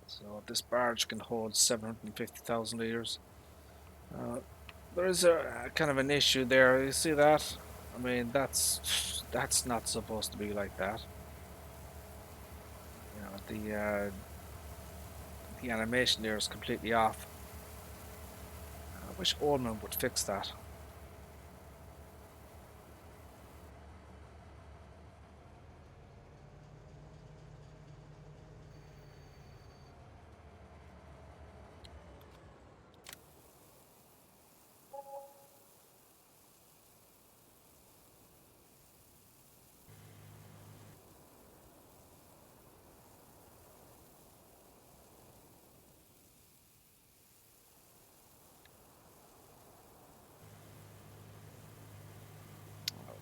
Speaker 1: So this barge can hold 750,000 litres. There is a kind of an issue there. You see that? I mean, that's not supposed to be like that. You know, the animation there is completely off. I wish Oldman would fix that.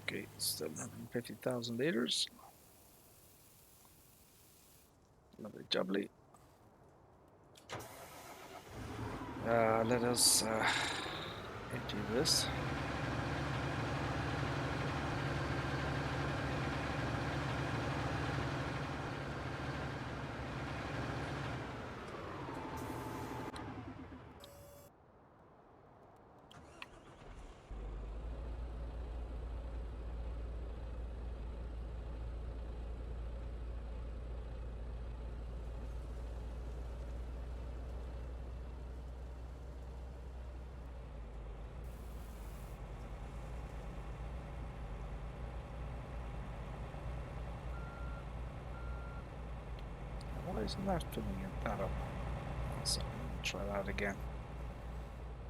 Speaker 1: Okay, 750,000 litres. Lovely jubbly. Let us empty this. Why isn't that filling that up? So try that again.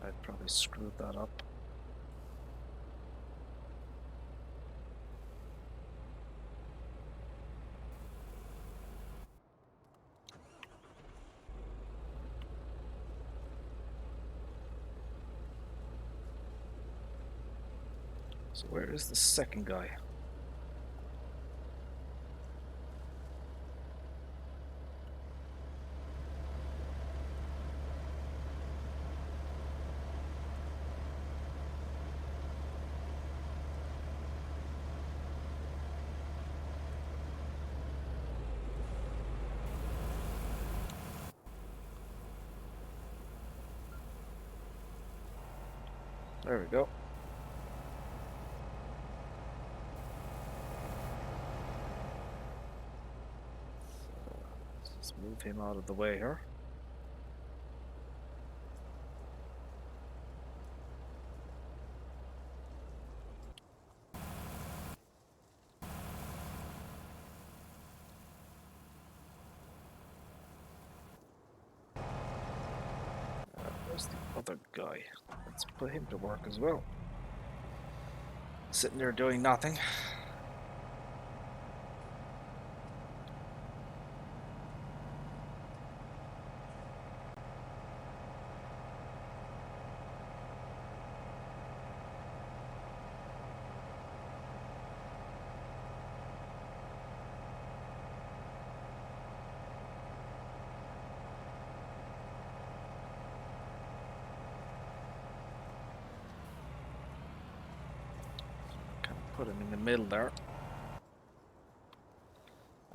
Speaker 1: I probably screwed that up. So where is the second guy? There we go. So let's move him out of the way here. Where's the other guy? Let's put him to work as well. Sitting there doing nothing. Put him in the middle there.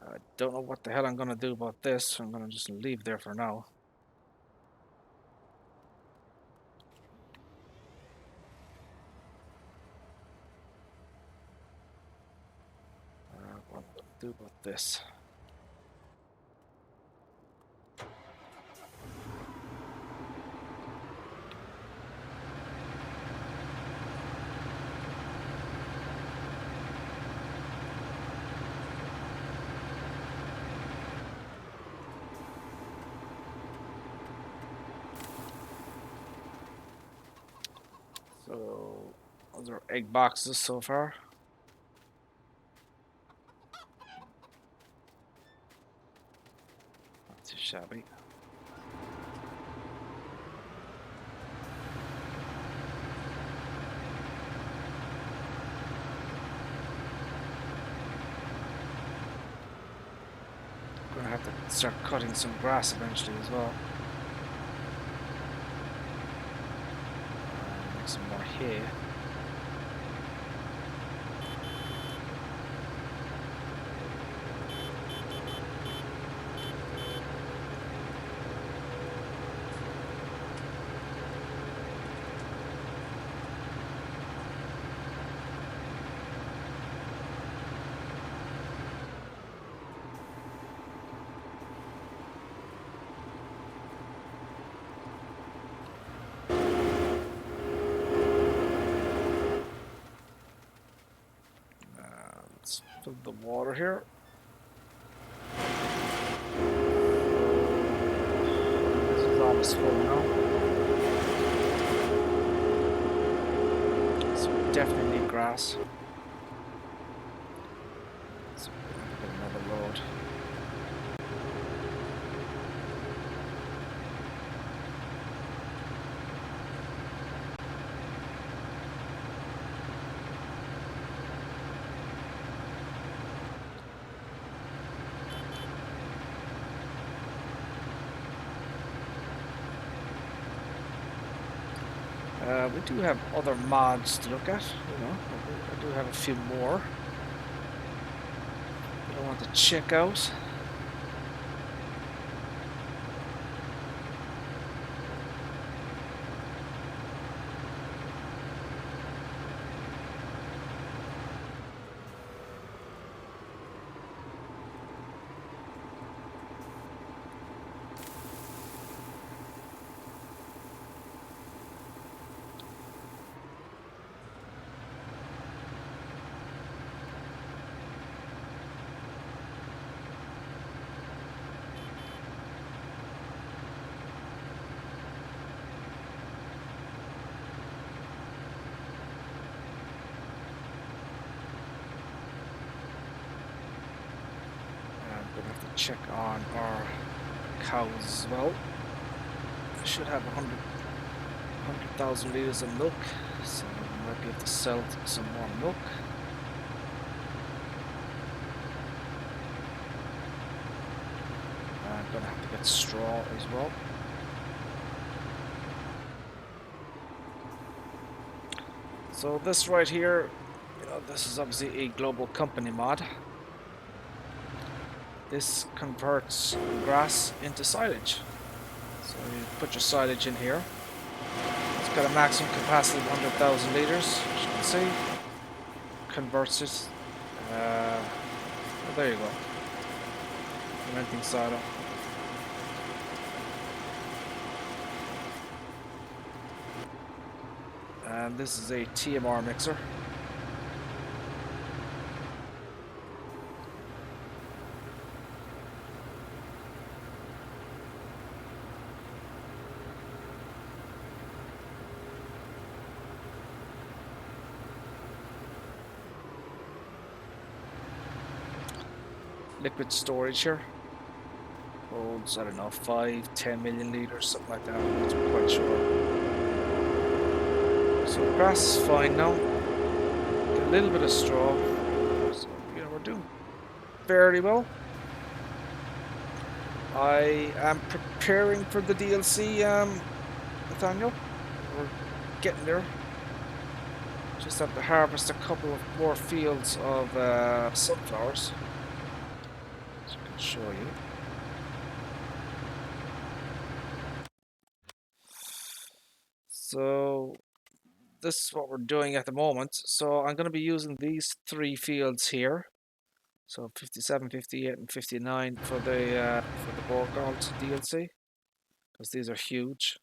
Speaker 1: I don't know what the hell I'm going to do about this. So I'm going to just leave there for now. What do I do about this? So those are egg boxes so far. Not too shabby. I'm gonna have to start cutting some grass eventually as well. Make some more hay. Let's fill the water here. This is almost full now. So we definitely need grass. So we're going to get another load. We do have other mods to look at, you know. I do have a few more that I want to check out. check on our cows as well. I should have 100,000 litres of milk, so I might be able to sell some more milk. I'm gonna have to get straw as well. So this right here, you know, this is obviously a global company mod. This converts grass into silage. So you put your silage in here. It's got a maximum capacity of 100,000 litres, as you can see. Converts it. Well, there you go. Fermenting cider. And this is a TMR mixer. Liquid storage here. Holds, I don't know, 5-10 million litres, something like that. I'm not quite sure. So the grass is fine now. Get a little bit of straw. So, you know, we're doing fairly well. I am preparing for the DLC, Nathaniel. We're getting there. Just have to harvest a couple of more fields of sunflowers. So I can show you. So this is what we're doing at the moment. So I'm going to be using these 3 fields here. So 57, 58, and 59 for the Borgalt DLC, because these are huge.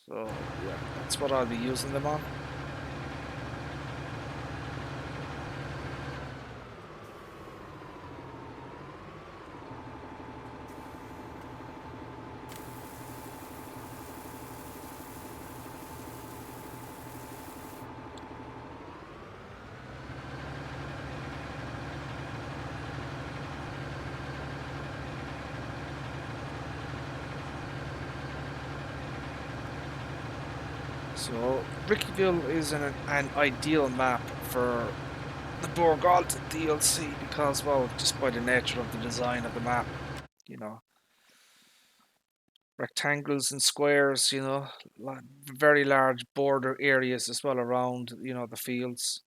Speaker 1: So yeah, that's what I'll be using them on. So Ricciville is an ideal map for the Borgalt DLC because, well, just by the nature of the design of the map, you know, rectangles and squares, you know, very large border areas as well around, you know, the fields.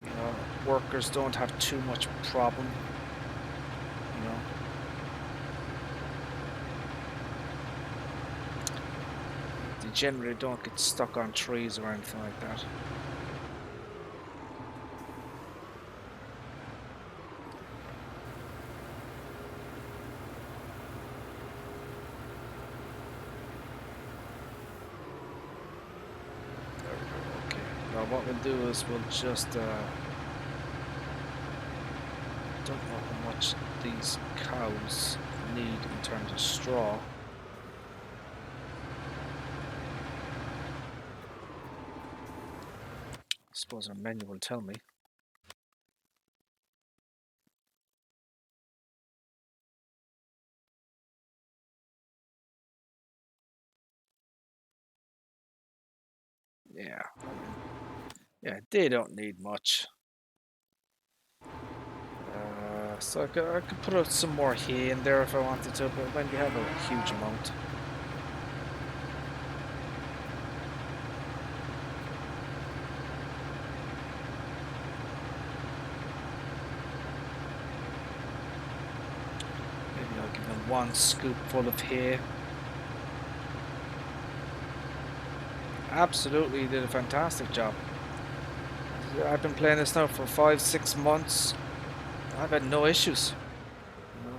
Speaker 1: You know, workers don't have too much problem, you know. They generally don't get stuck on trees or anything like that. Okay, now what we'll do is we'll just don't know how much these cows need in terms of straw. I suppose our menu will tell me. Yeah, yeah, they don't need much. So I could put out some more hay in there if I wanted to, but when you have a huge amount. Maybe I'll give them 1 scoop full of hay. Absolutely did a fantastic job. I've been playing this now for 5-6 months. I've had no issues. You know,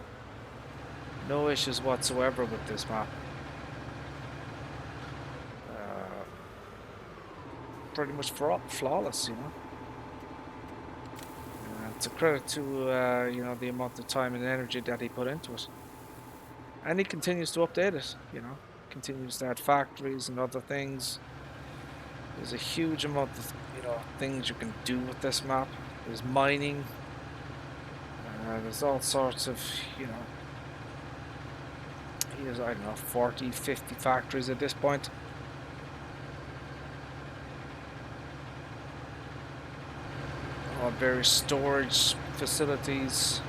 Speaker 1: no issues whatsoever with this map. Pretty much flawless, you know. It's a credit to you know, the amount of time and energy that he put into it, and he continues to update it. You know, continues to add factories and other things. There's a huge amount of, you know, things you can do with this map. There's mining. There's all sorts of, you know, here's, I don't know, 40, 50 factories at this point. All various storage facilities.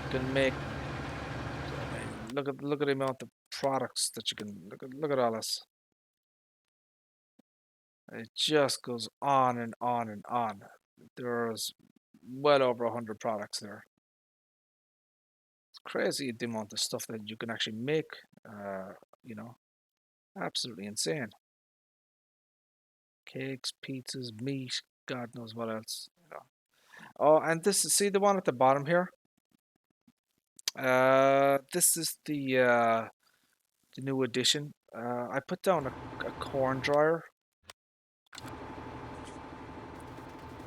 Speaker 1: You can make, I mean, look at the amount of products that you can, look at all this. It just goes on and on and on. There's well over 100 products there. It's crazy the amount of stuff that you can actually make. You know, absolutely insane. Cakes, pizzas, meat, God knows what else. You know. Oh, and this is, see the one at the bottom here. This is the new addition. I put down a corn dryer.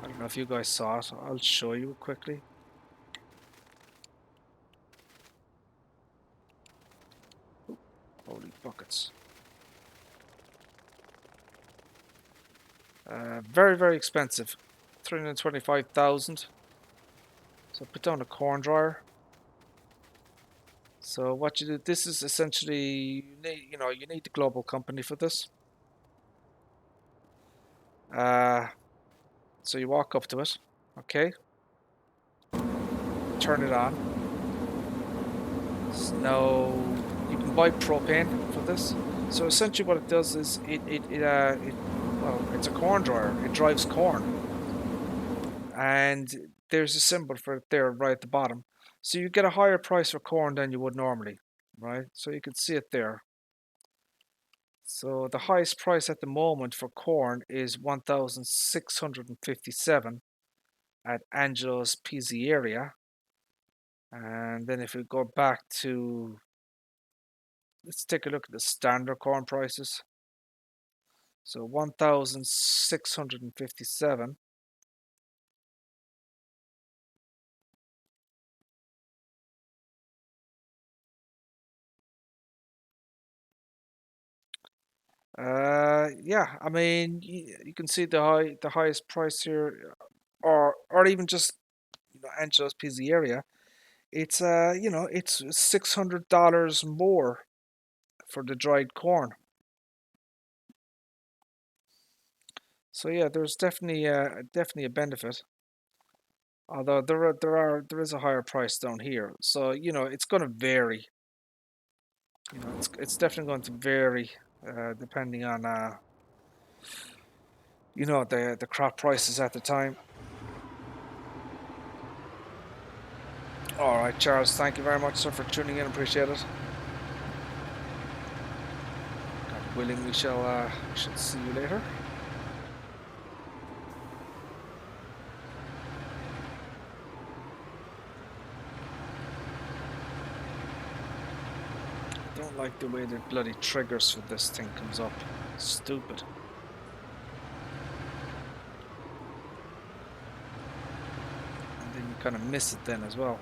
Speaker 1: I don't know if you guys saw it. I'll show you quickly. Ooh, holy buckets. Very, very expensive. 325,000. So put down a corn dryer. So what you do, this is essentially, you need the global company for this. So you walk up to it, okay? Turn it on. Now you can buy propane for this. So essentially, what it does is well, it's a corn dryer. It drives corn, and there's a symbol for it there right at the bottom. So you get a higher price for corn than you would normally, right? So you can see it there. So the highest price at the moment for corn is 1,657 at Angelo's Pizzeria. And then if we go back to, let's take a look at the standard corn prices. So 1,657. Yeah, I mean, you can see the highest price here, or even just, Angelo's Pizzeria. It's it's $600 more for the dried corn. So yeah, there's definitely a benefit. Although there is a higher price down here. So, it's going to vary. It's definitely going to vary depending on the crop prices at the time. All right, Charles, thank you very much, sir, for tuning in. Appreciate it. God willing, we shall see you later. I don't like the way the bloody triggers for this thing comes up. Stupid. And then you kind of miss it then as well.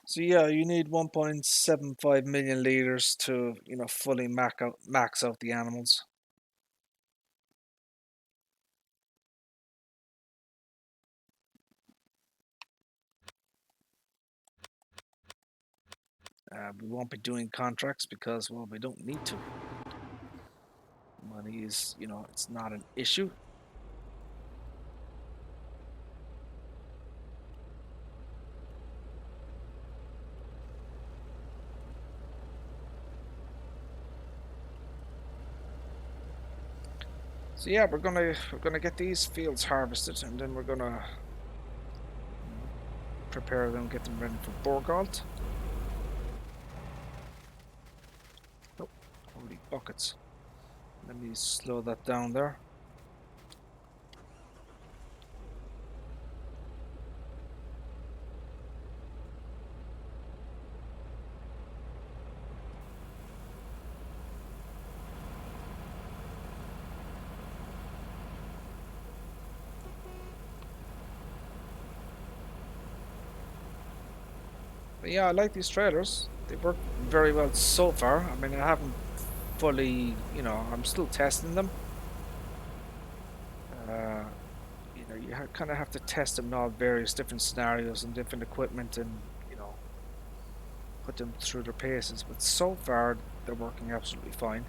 Speaker 1: So yeah, you need 1.75 million liters to, fully max out the animals. We won't be doing contracts because, well, we don't need to. Money is, it's not an issue. So yeah, we're gonna get these fields harvested, and then we're gonna prepare them, get them ready for Borgalt. Oh, holy buckets! Let me slow that down there. But yeah, I like these trailers. They work very well so far. I mean, I haven't fully, I'm still testing them. Uh, you kind of have to test them in all various different scenarios and different equipment, and put them through their paces. But so far, they're working absolutely fine.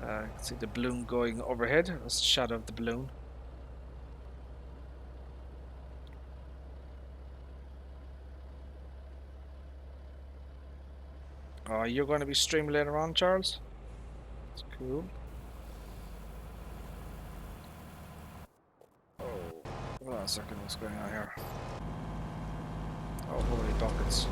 Speaker 1: You can see the balloon going overhead. That's the shadow of the balloon. You're going to be streaming later on, Charles? That's cool. Oh, hold on a second. What's going on here? Oh, holy buckets.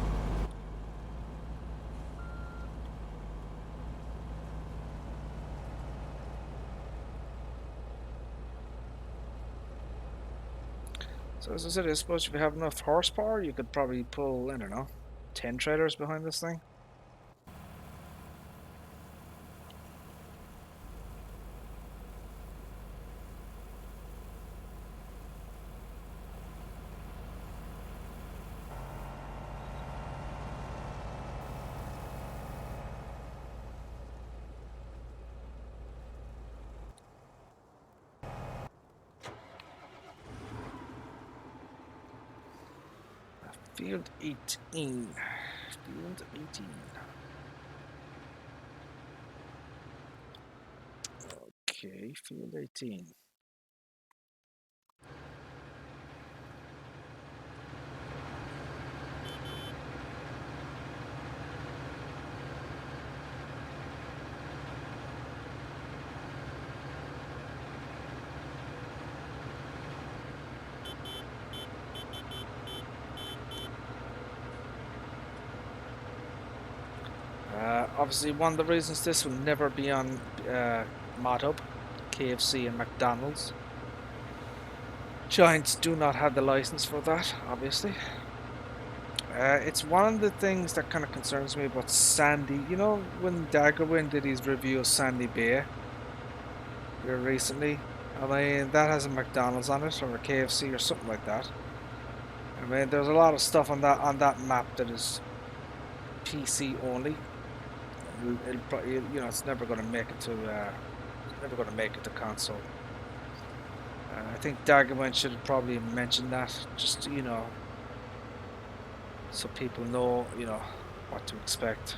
Speaker 1: So as I said, I suppose if you have enough horsepower, you could probably pull, I don't know, 10 trailers behind this thing. Field 18. Field 18. Okay, field 18. Obviously, one of the reasons this will never be on Mod Hub, KFC and McDonald's. Giants do not have the license for that, obviously. It's one of the things that kind of concerns me about Sandy. You know, when Daggerwin did his review of Sandy Bay here recently, I mean, that has a McDonald's on it or a KFC or something like that. I mean, there's a lot of stuff on that map that is PC only. It's never going to make it to console. I think Daggerman should have probably mentioned that, just so people know, what to expect.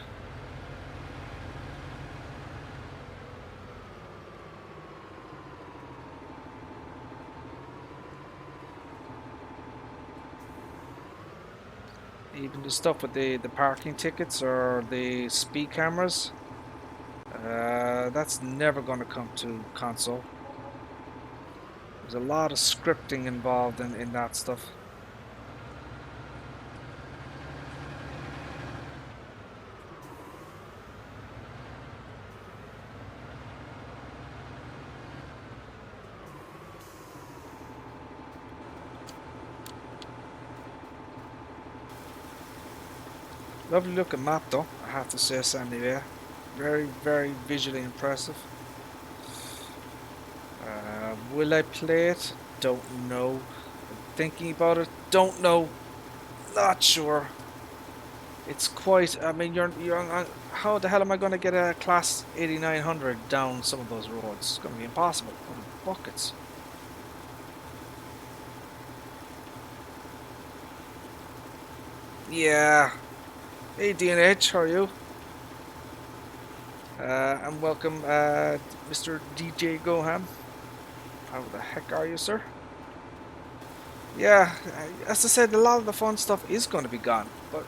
Speaker 1: Even the stuff with the parking tickets or the speed cameras, that's never going to come to console. There's a lot of scripting involved in that stuff. Lovely looking map though, I have to say, Sandy Bay. Very, very visually impressive. Will I play it? Don't know. Thinking about it? Don't know. Not sure. It's quite. I mean, you're on. How the hell am I going to get a class 8900 down some of those roads? It's going to be impossible. Buckets. Yeah. Hey DNH, how are you? And welcome, Mr. DJ Goham. How the heck are you, sir? Yeah, as I said, a lot of the fun stuff is going to be gone. But,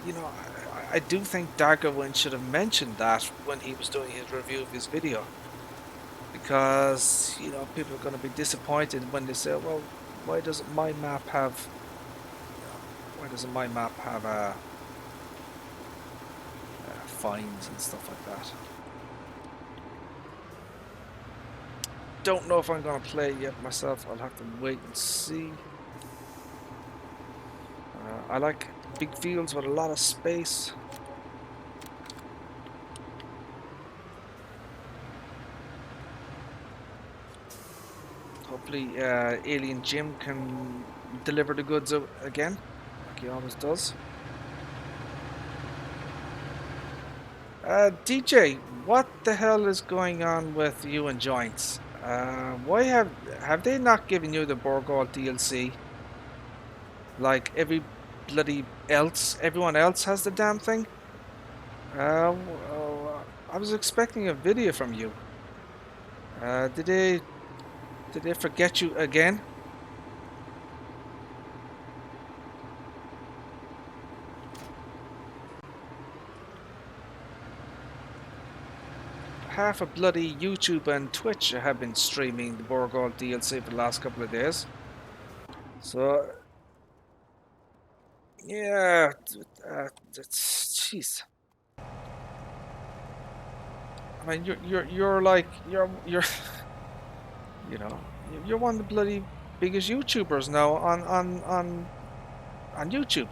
Speaker 1: I do think Darkwind should have mentioned that when he was doing his review of his video. Because, people are going to be disappointed when they say, well, why doesn't my map have... fines and stuff like that? Don't know if I'm going to play it yet myself. I'll have to wait and see. I like big fields with a lot of space. Hopefully, Alien Jim can deliver the goods again, like he always does. DJ, what the hell is going on with you and Joints? Why have they not given you the Borgall DLC? Like everyone else has the damn thing. I was expecting a video from you. Did they forget you again? Half of bloody YouTube and Twitch have been streaming the Borgall DLC for the last couple of days. So yeah, jeez. I mean, you're like you're you know you're one of the bloody biggest YouTubers now on YouTube.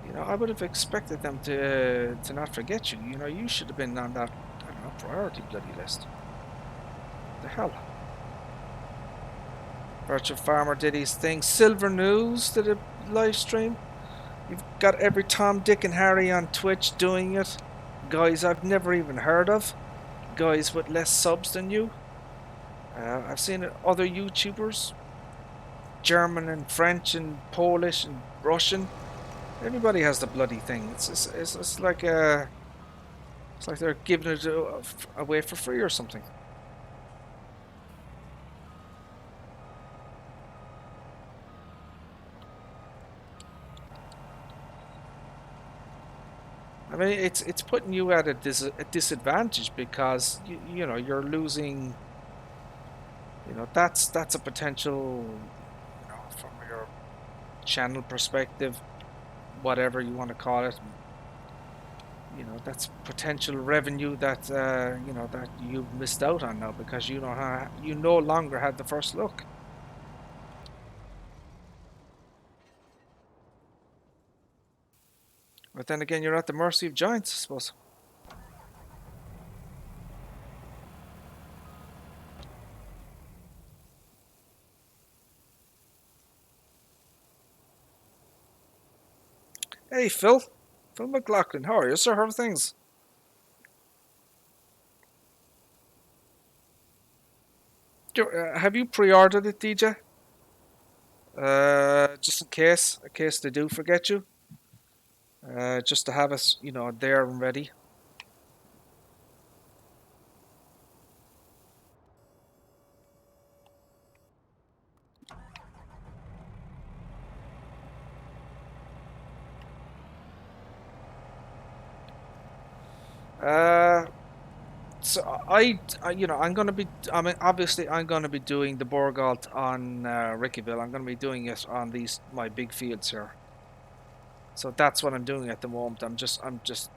Speaker 1: You know, I would have expected them to not forget you. You know, you should have been on that, I don't know, priority bloody list. The hell. Virtual Farmer did his thing. Silver News did a live stream. You've got every Tom, Dick, and Harry on Twitch doing it. Guys I've never even heard of. Guys with less subs than you. I've seen other YouTubers, German and French and Polish and Russian. Everybody has the bloody thing. It's like it's like they're giving it away for free or something. I mean, it's putting you at a disadvantage because you know you're losing. You know that's a potential. You know, from your channel perspective, whatever you want to call it. You know, that's potential revenue that you know that you've missed out on now because you no longer had the first look. But then again, you're at the mercy of giants, I suppose. Hey, Phil McLaughlin, how are you, sir? How are things? Have you pre-ordered it, DJ? Just in case they do forget you. Just to have us, you know, there and ready. Uh, so you know, I'm gonna be. I mean, obviously, I'm gonna be doing the Borgalt on Ricciville. I'm gonna be doing it on these my big fields here. So that's what I'm doing at the moment. I'm just,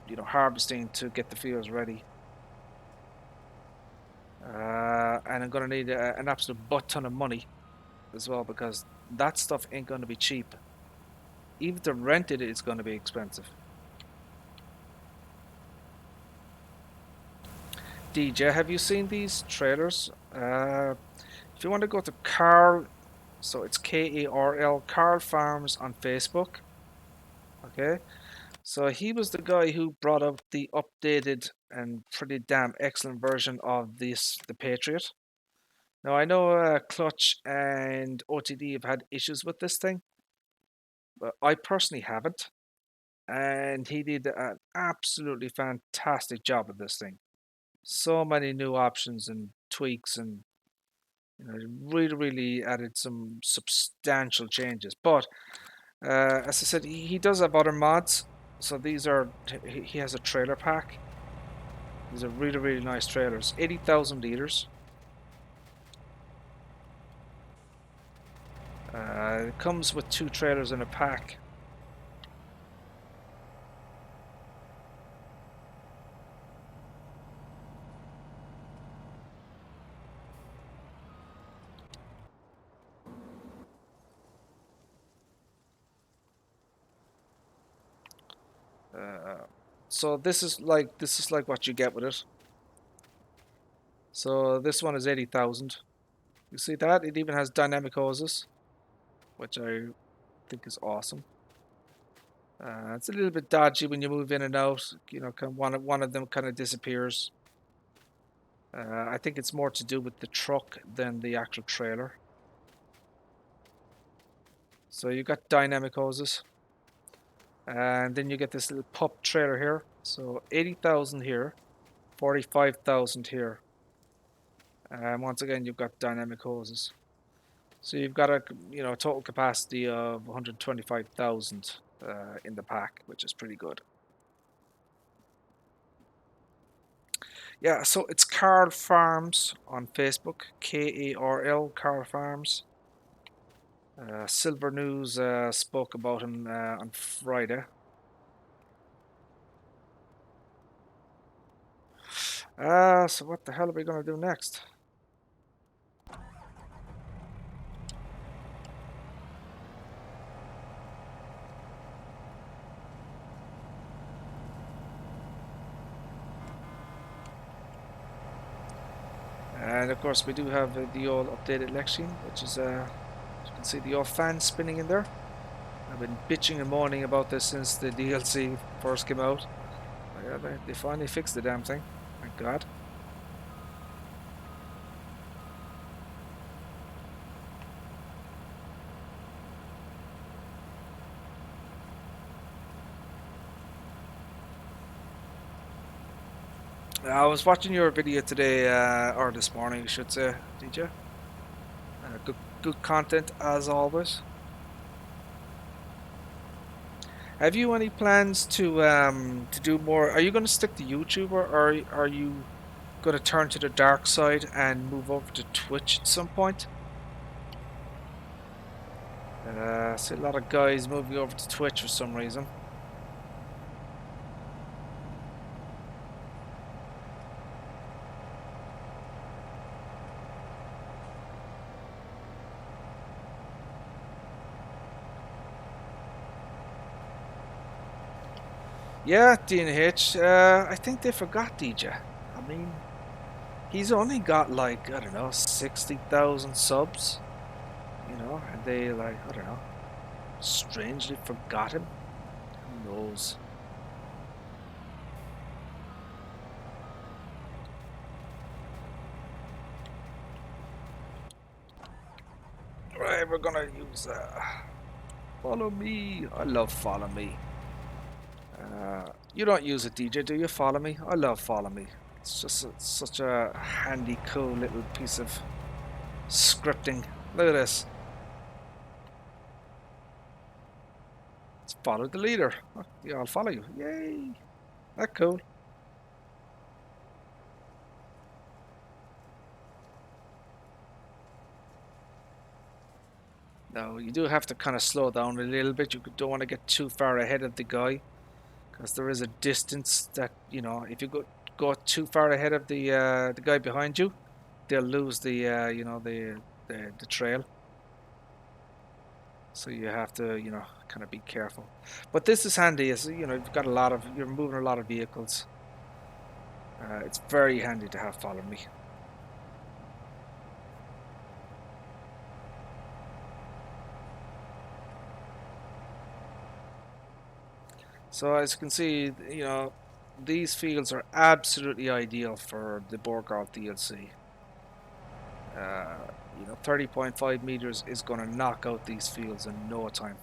Speaker 1: you know, harvesting to get the fields ready. And I'm gonna need an absolute butt ton of money as well because that stuff ain't gonna be cheap. Even to rent it is gonna be expensive. DJ, have you seen these trailers? If you want to go to Carl, so it's Karl, Carl Farms on Facebook. Okay, so he was the guy who brought out the updated and pretty damn excellent version of the Patriot. Now I know Clutch and OTD have had issues with this thing, but I personally haven't. And he did an absolutely fantastic job with this thing. So many new options and tweaks, and you know, really added some substantial changes. But as I said, he does have other mods. So these are he has a trailer pack. These are really nice trailers. 80,000 liters. It comes with 2 trailers in a pack. So this is like what you get with it. So this one is 80,000 You see that? It even has dynamic hoses, which I think is awesome. It's a little bit dodgy when you move in and out. You know, one of them kind of disappears. I think it's more to do with the truck than the actual trailer. So you got dynamic hoses, and then you get this little pup trailer here. So 80,000 here, 45,000 here. And once again, you've got dynamic hoses. So you've got a total capacity of 125,000 in the pack, which is pretty good. Yeah, so it's Carl Farms on Facebook, Karl Carl Farms. Silver News spoke about him on Friday. So what the hell are we going to do next? And of course we do have the old updated Lexion, which is, you can see the old fan spinning in there. I've been bitching and moaning about this since the DLC first came out. Yeah, they finally fixed the damn thing. Thank God. I was watching your video today, or this morning, I should say, DJ. Good content as always. Have you any plans to do more? Are you going to stick to YouTube, or are you going to turn to the dark side and move over to Twitch at some point? I see a lot of guys moving over to Twitch for some reason. Yeah, DNH. I think they forgot DJ. I mean, he's only got like, I don't know, 60,000 subs. You know, and they like, I don't know, strangely forgot him. Who knows? Right, we're gonna use follow me. I love follow me. You don't use it, DJ, do you? Follow me. I love follow me. It's just such a handy, cool little piece of scripting. Look at this. Let's follow the leader. Yeah, I'll follow you. Yay! That's cool. Now, you do have to kind of slow down a little bit. You don't want to get too far ahead of the guy, because there is a distance that, you know, if you go too far ahead of the guy behind you, they'll lose the the trail. So you have to, you know, kind of be careful. But this is handy, as you know, you're moving a lot of vehicles. It's very handy to have follow me. So as you can see, you know, these fields are absolutely ideal for the Borgard DLC. You know, 30.5 meters is going to knock out these fields in no time.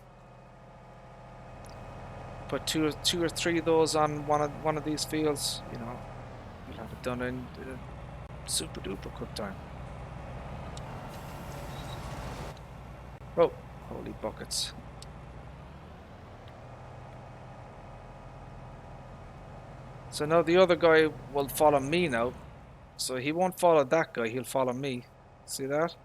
Speaker 1: Put two or three of those on one of these fields, you know, you'll have it done in super duper quick time. Oh, holy buckets. So now the other guy will follow me now. So he won't follow that guy, he'll follow me. See that?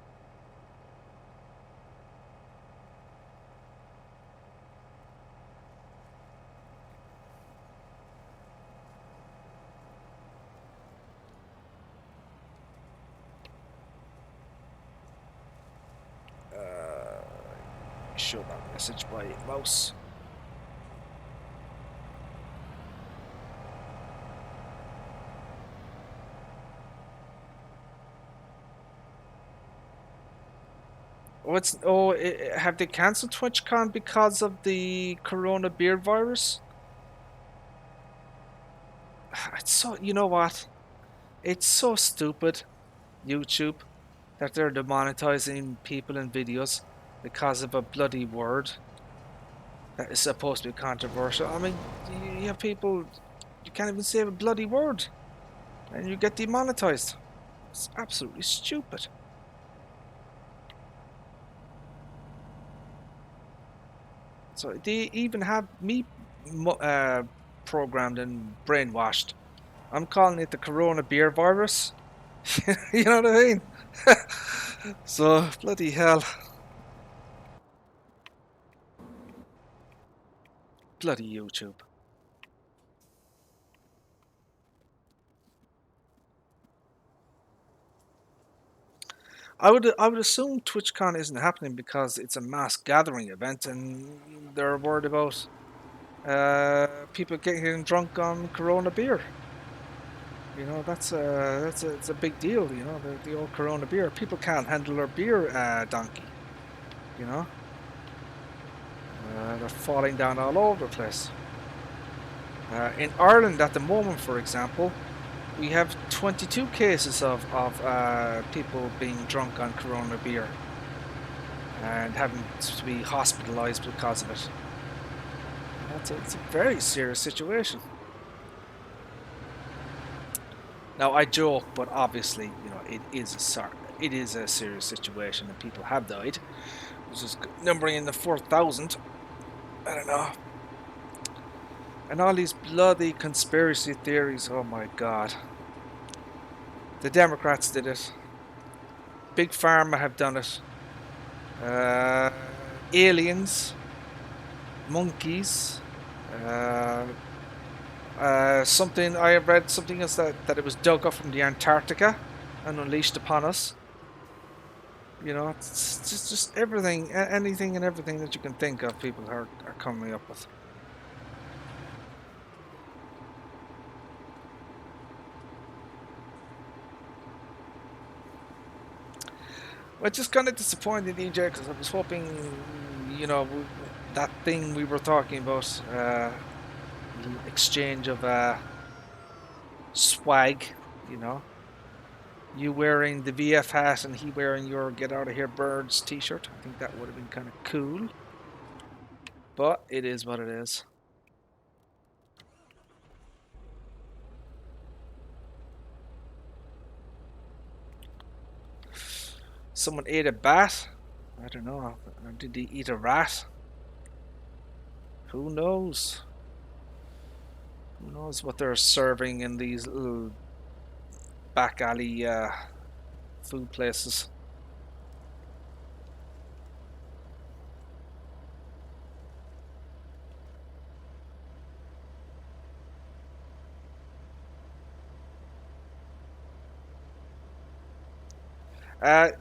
Speaker 1: Show that message by mouse. Have they cancelled TwitchCon because of the Corona beer virus? It's so, you know what? It's so stupid, YouTube, that they're demonetizing people and videos because of a bloody word that is supposed to be controversial. I mean, you have people, you can't even say a bloody word, and you get demonetized. It's absolutely stupid. So they even have me programmed and brainwashed. I'm calling it the Corona beer virus. You know what I mean? So bloody hell, bloody YouTube. I would assume TwitchCon isn't happening because it's a mass gathering event and they're worried about people getting drunk on Corona beer. You know, it's a big deal. You know, the old Corona beer. People can't handle their beer, donkey. You know, they're falling down all over the place. In Ireland at the moment, for example, we have 22 cases of people being drunk on Corona beer and having to be hospitalised because of it. It's a very serious situation. Now I joke, but obviously, you know, it is a serious situation, and people have died. It's just numbering in the 4,000. I don't know. And all these bloody conspiracy theories. Oh my god. The Democrats did it. Big Pharma have done it. Uh, aliens, monkeys. Uh, something I have read something else that it was dug up from the Antarctica and unleashed upon us. You know, it's just everything, anything and everything that you can think of. People are coming up with. Well, just kind of disappointed, EJ, because I was hoping, you know, that thing we were talking about, exchange of swag, you know, you wearing the VF hat and he wearing your Get Out of Here Birds t-shirt. I think that would have been kind of cool, but it is what it is. Someone ate a bat. I don't know. Did he eat a rat? Who knows? Who knows what they're serving in these little back alley food places?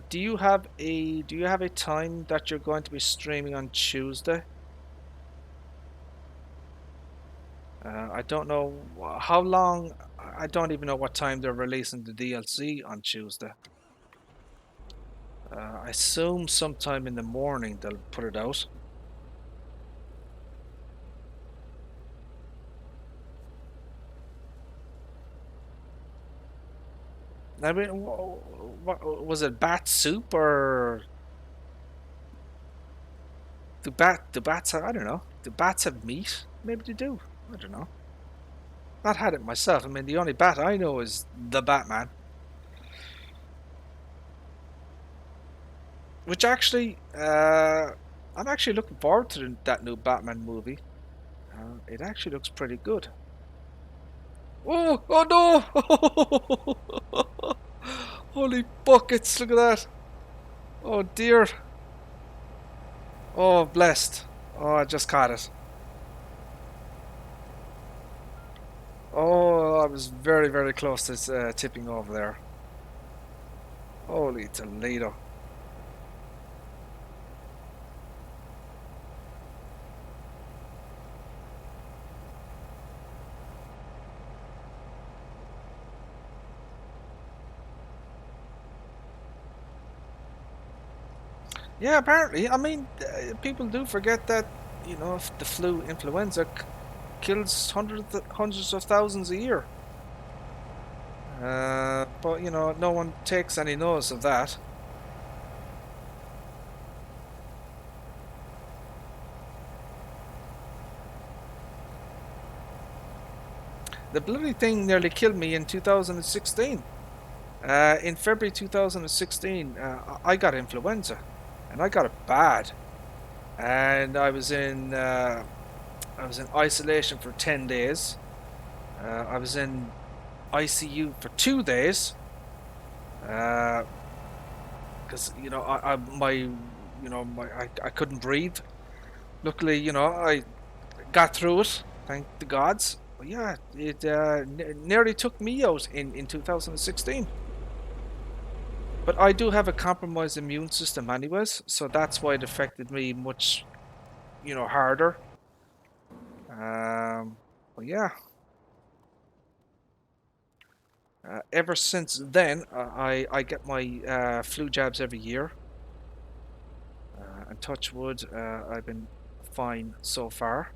Speaker 1: Do you have a time that you're going to be streaming on Tuesday? I don't know how long. I don't even know what time they're releasing the DLC on Tuesday. I assume sometime in the morning they'll put it out. I mean, what was it? Bat soup or do bats have, I don't know. Do bats have meat? Maybe they do. I don't know. Not had it myself. I mean, the only bat I know is the Batman. Which actually, I'm actually looking forward to that new Batman movie. It actually looks pretty good. Oh, oh no! Holy buckets, look at that. Oh dear. Oh, blessed. Oh, I just caught it. Oh, I was very, very close to tipping over there. Holy Toledo. Yeah, apparently. I mean, people do forget that, the flu, influenza, kills hundreds of thousands a year. But no one takes any notice of that. The bloody thing nearly killed me in 2016. In February 2016, I got influenza, and I got it bad. And I was in isolation for 10 days. I was in ICU for 2 days because I couldn't breathe. Luckily, I got through it. Thank the gods. But yeah, it nearly took me out in 2016. But I do have a compromised immune system, anyways, so that's why it affected me much, harder. Um, but yeah, ever since then, I get my flu jabs every year, and touch wood, I've been fine so far.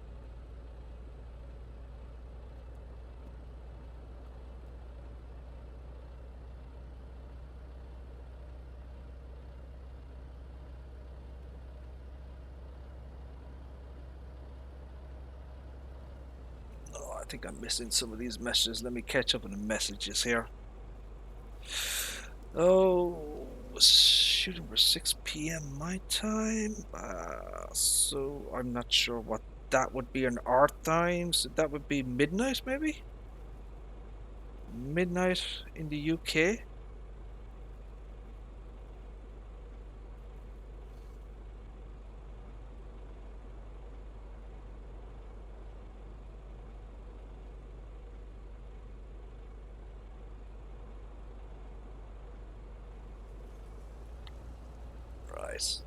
Speaker 1: Oh, I think I'm missing some of these messages. Let me catch up on the messages here. Oh, shooting for 6 p.m. my time. So I'm not sure what that would be in our time. So that would be midnight, maybe? Midnight in the UK. Right.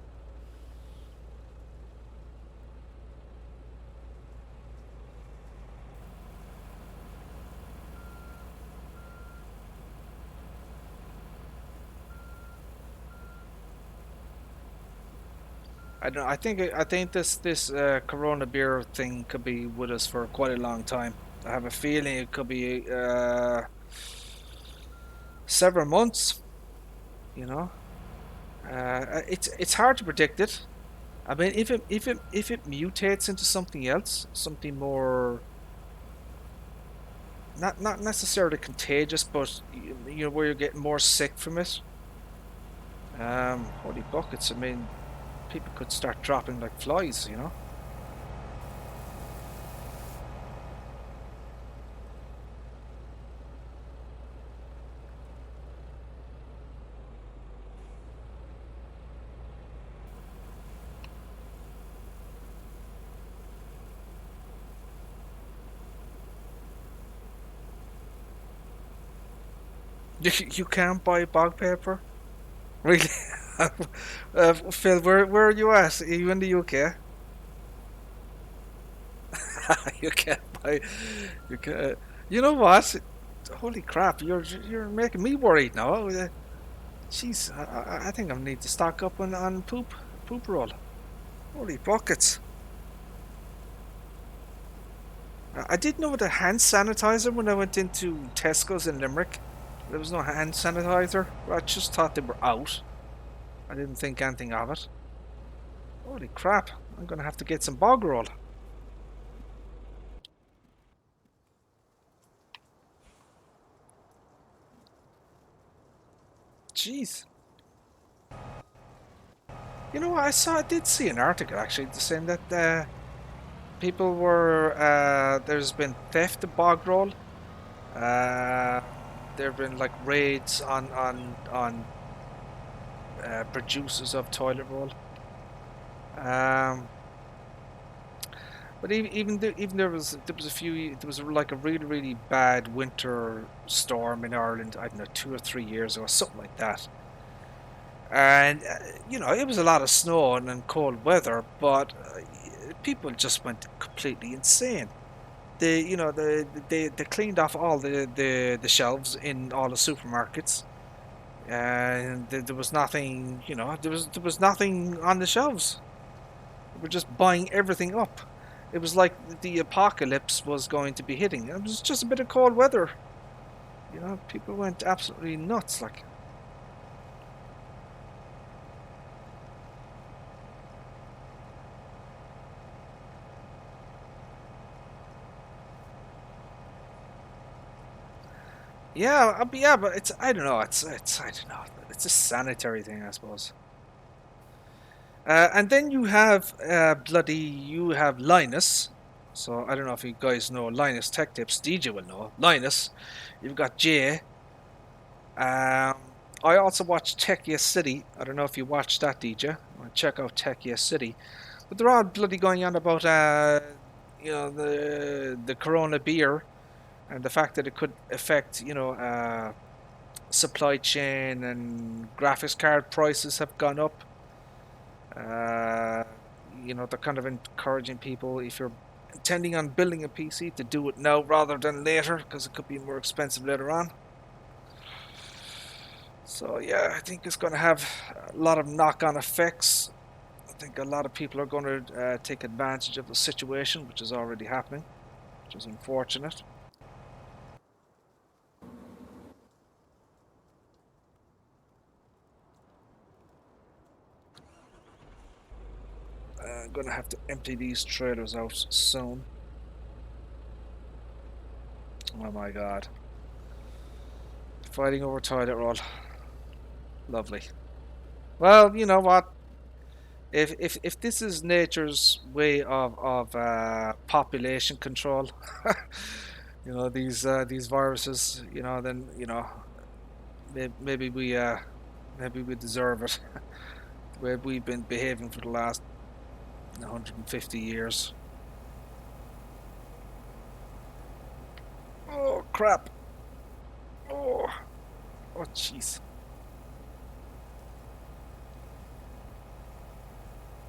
Speaker 1: I don't know. I think this Corona beer thing could be with us for quite a long time. I have a feeling it could be several months. You know, it's hard to predict it. I mean, if it mutates into something else, something more not necessarily contagious, but where you're getting more sick from it. Holy buckets! I mean, people could start dropping like flies. You can't buy bog paper, really. Phil, where are you at? Are you in the UK? You can't buy. You can. You know what? Holy crap! You're making me worried now. Jeez, I think I need to stock up on poop roll. Holy buckets! I did know the hand sanitizer when I went into Tesco's in Limerick. There was no hand sanitizer. I just thought they were out. I didn't think anything of it. Holy crap! I'm gonna have to get some bog roll. Jeez. You know what? I did see an article actually saying that people were there's been theft of bog roll. Uh, there have been like raids on producers of toilet roll. Um, but even there was like a really bad winter storm in Ireland. I don't know, 2 or 3 years ago, something like that. And it was a lot of snow and cold weather, but people just went completely insane. They cleaned off all the shelves in all the supermarkets. and there was nothing, you know, there was nothing on the shelves. We were just buying everything up. It was like the apocalypse was going to be hitting. It was just a bit of cold weather. You know, people went absolutely nuts. Like, yeah, yeah, but it's I don't know. It's I don't know. It's a sanitary thing, I suppose. And then you have you have Linus. So I don't know if you guys know Linus Tech Tips. DJ will know Linus. You've got Jay. Um, I also watched Tech Yes City. I don't know if you watched that, DJ. Check out Tech Yes City. But they're all bloody going on about you know, the Corona beer and the fact that it could affect, you know, supply chain, and graphics card prices have gone up. Uh, you know, they're kind of encouraging people, if you're intending on building a PC, to do it now rather than later, because it could be more expensive later on. So yeah, I think it's going to have a lot of knock-on effects. I think a lot of people are going to take advantage of the situation, which is already happening, which is unfortunate. I'm going to have to empty these trailers out soon. Oh my god. Fighting over toilet roll. Lovely. Well, you know what? If this is nature's way of population control, you know, these viruses, you know, then, you know, maybe we deserve it. The way we've been behaving for the last 150 years. Oh crap! Oh, oh jeez.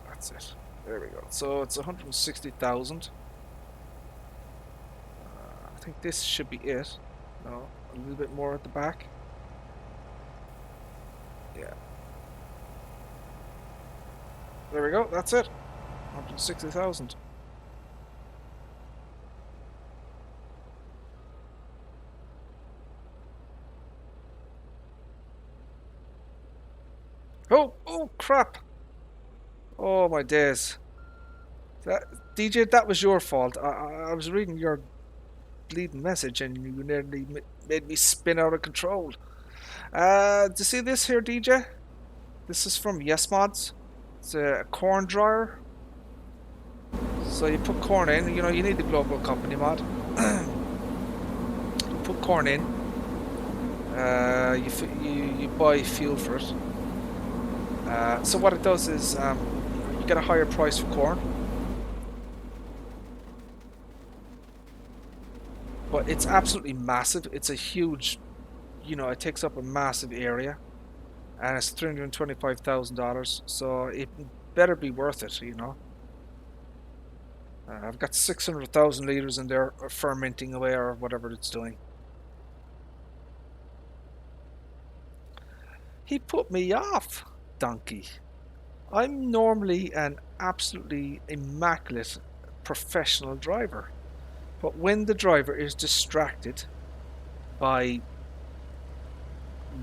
Speaker 1: That's it. There we go. So it's 160,000. I think this should be it. No, a little bit more at the back. Yeah. There we go. That's it. 160,000. Oh, oh crap! Oh my days. That DJ, that was your fault. I was reading your bleeding message, and you nearly made me spin out of control. Do you see this here, DJ? This is from Yes Mods. It's a corn dryer. So you put corn in. You know, you need the global company mod. You put corn in. You buy fuel for it. So what it does is you get a higher price for corn, but it's absolutely massive. It's a huge, you know, it takes up a massive area, and it's $325,000. So it better be worth it, you know. I've got 600,000 liters in there fermenting away, or whatever it's doing. He put me off, donkey. I'm normally an absolutely immaculate professional driver. But when the driver is distracted by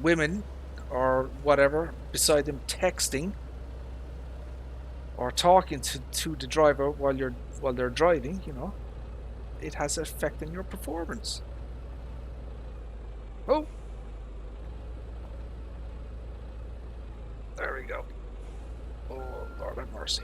Speaker 1: women or whatever beside them texting or talking to the driver while they're driving, you know, it has an effect on your performance. Oh, there we go. Oh, Lord have mercy.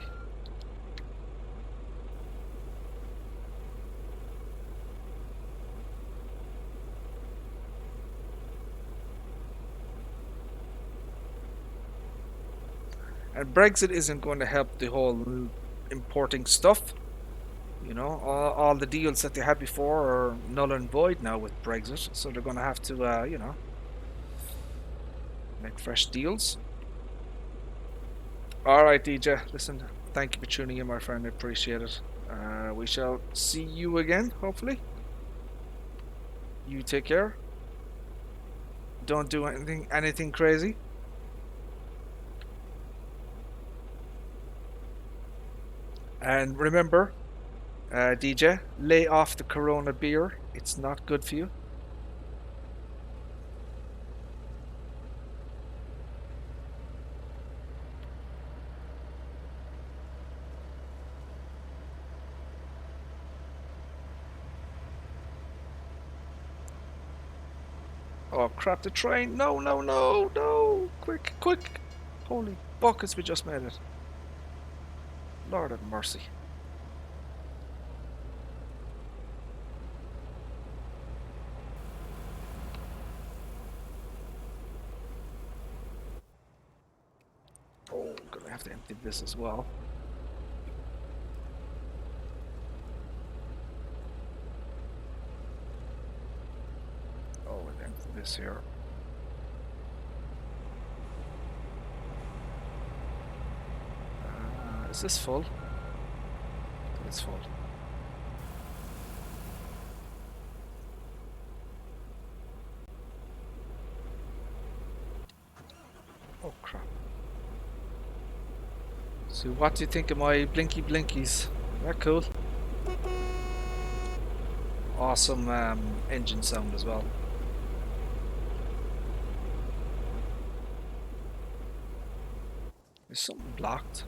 Speaker 1: And Brexit isn't going to help the whole importing stuff. You know, all the deals that they had before are null and void now with Brexit. So they're going to have to, you know, make fresh deals. All right, DJ. Listen, thank you for tuning in, my friend. I appreciate it. We shall see you again, hopefully. You take care. Don't do anything crazy. And remember, DJ, lay off the Corona beer. It's not good for you. Oh crap, the train. No, no, no, no. Quick, quick. Holy buckets, we just made it. Lord have mercy. Oh, I'm gonna have to empty this as well. Oh, and empty this here. Is this full? It's full. Oh crap. So what do you think of my blinky blinkies? Is that cool? Awesome engine sound as well. There's something blocked.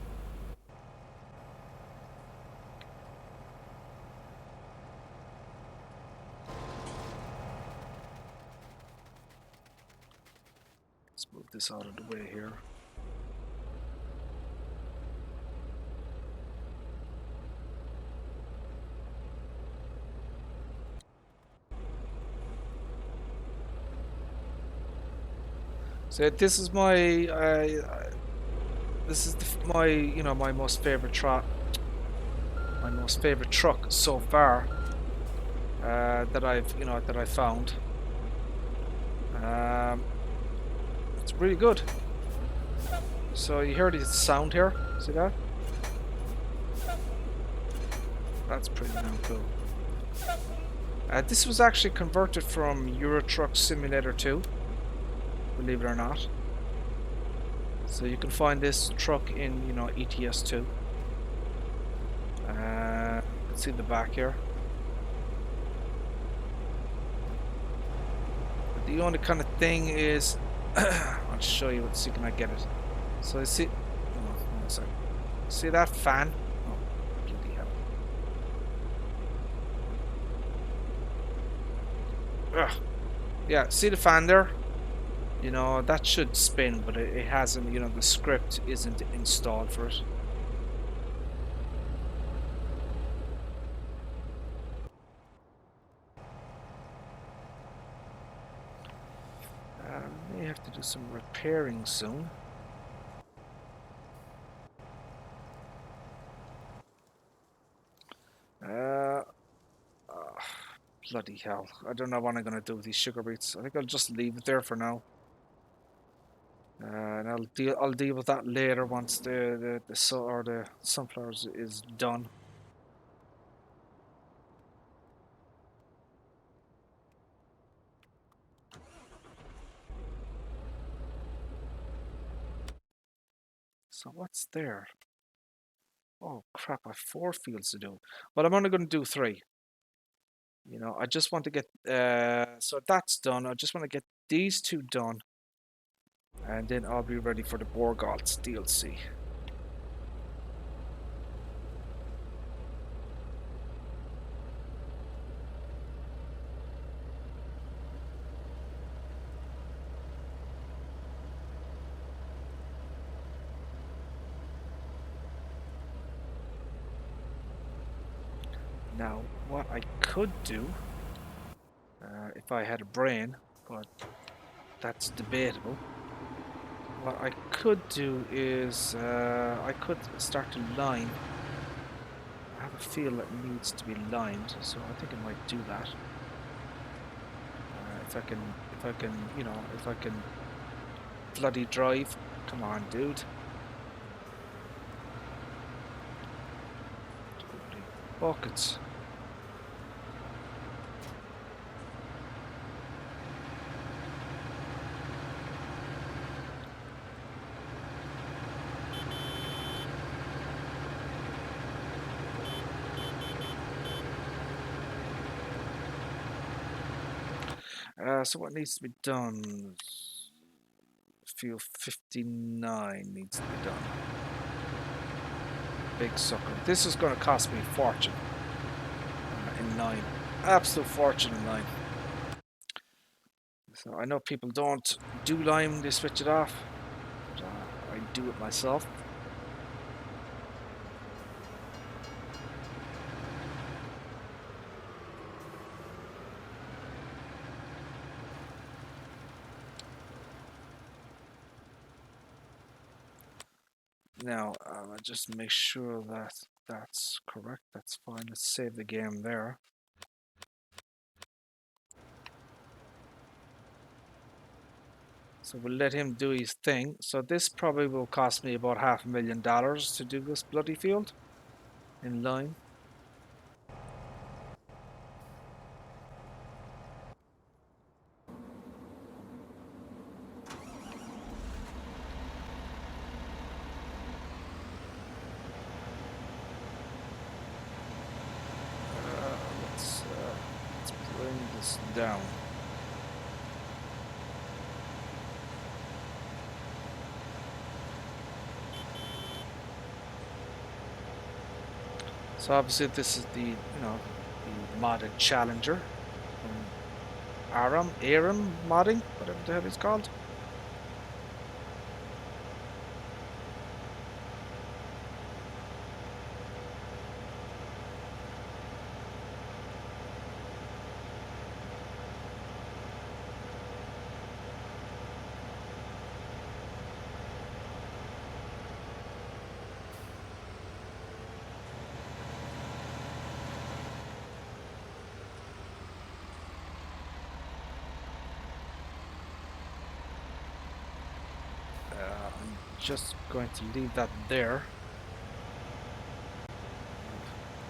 Speaker 1: Let's move this out of the way here. So this is my my most favorite truck so far that I've found. It's really good. So you hear the sound here? See that? That's pretty damn cool. This was actually converted from Euro Truck Simulator 2, believe it or not. So you can find this truck in, ETS 2. You can see the back here. But the only kind of thing is, I'll show you. See, can I get it? So you see, one second. See that fan? Oh, bloody hell! Ugh. Yeah, see the fan there? That should spin, but it hasn't. The script isn't installed for it. May have to do some repairing soon. Bloody hell! I don't know what I'm gonna do with these sugar beets. I think I'll just leave it there for now. And I'll deal with that later once the sunflowers is done. So what's there? Oh crap! I have 4 fields to do. Well, I'm only going to do 3. I just want to get so that's done. I just want to get these 2 done, and then I'll be ready for the Borgalt's DLC. Now, what I could do, if I had a brain, but that's debatable. What I could do is I could start to line. I have a feel that needs to be lined, so I think I might do that. If I can bloody drive. Come on, dude. Buckets. So what needs to be done? Field 59 needs to be done. Big sucker. This is going to cost me a fortune in 9. Absolute fortune in 9. So I know people don't do lime, they switch it off. But I do it myself. Now, I'll just make sure that that's correct. That's fine. Let's save the game there. So we'll let him do his thing. So this probably will cost me about $500,000 to do this bloody field in line. Let's bring this down. So obviously this is the the modded Challenger from Aram modding, whatever the hell it's called. I'm just going to leave that there.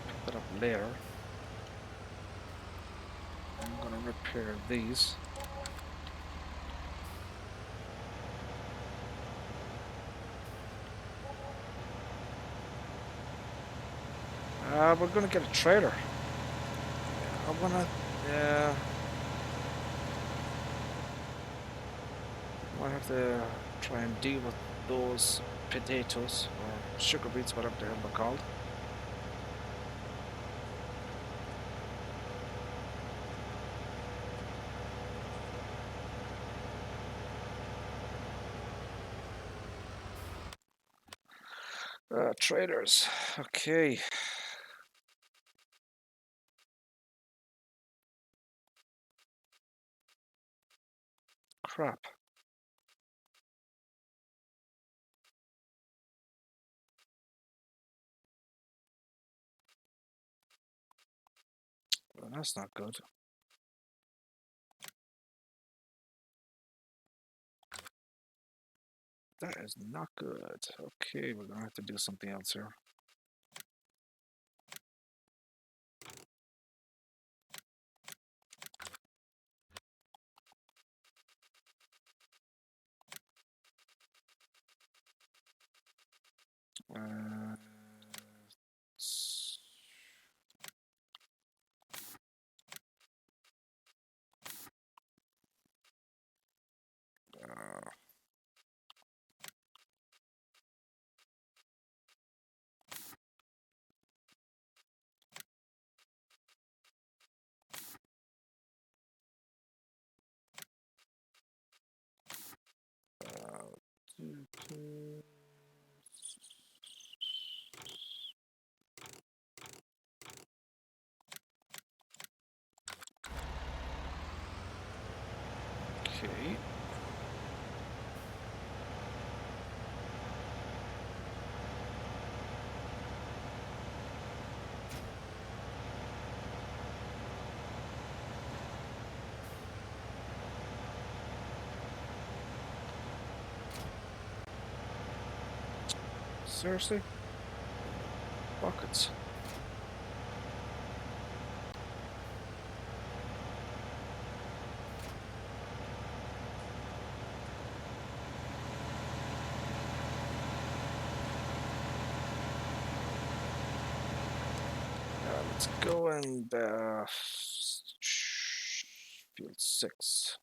Speaker 1: Pick that up later. I'm going to repair these. We're going to get a trailer. I want to... I have to try and deal with those potatoes or sugar beets, whatever the hell they're called. Traders. Okay. Crap. Well, that's not good. That is not good. Okay, we're gonna have to do something else here. Uh, okay. Seriously? Buckets. Let's go and Field 6.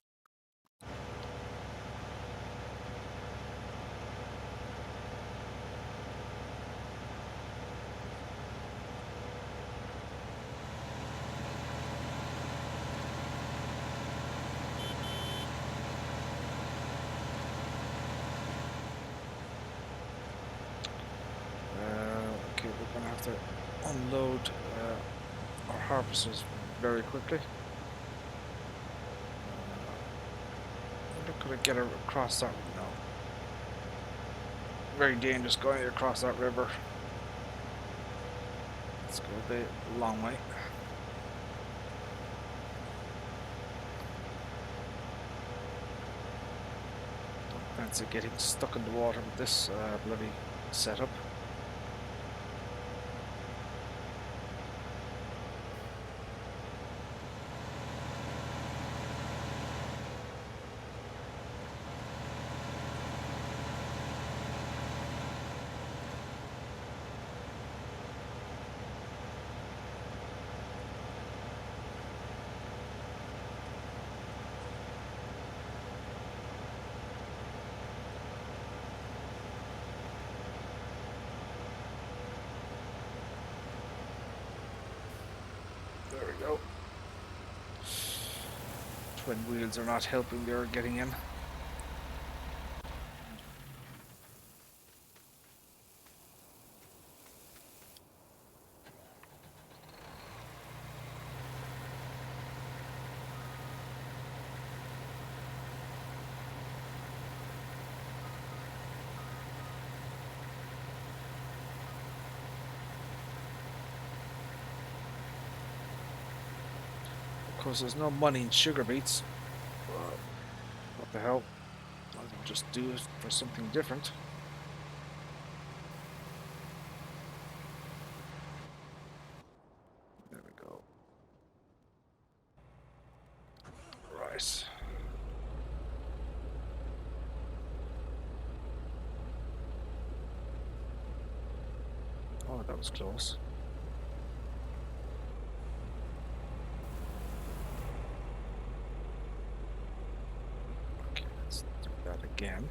Speaker 1: Okay, we're gonna have to unload our harvesters very quickly. We're not gonna get her across that. No. Very dangerous going across that river. Let's go the long way. Don't fancy getting stuck in the water with this bloody setup. There we go. Twin wheels are not helping, they're getting in. Of course, there's no money in sugar beets. What the hell? I'll just do it for something different. There we go. Right. Oh, that was close. Okay, let's do that again.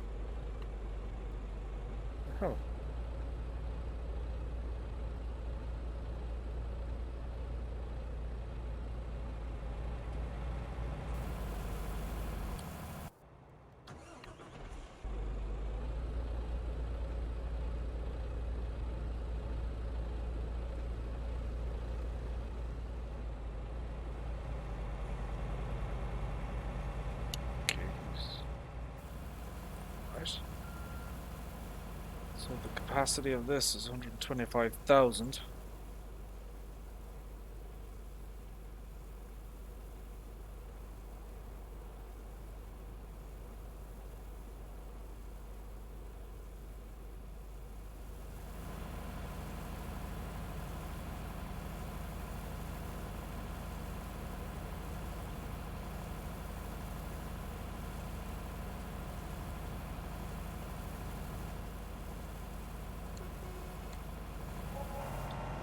Speaker 1: Oh. So the capacity of this is 125,000.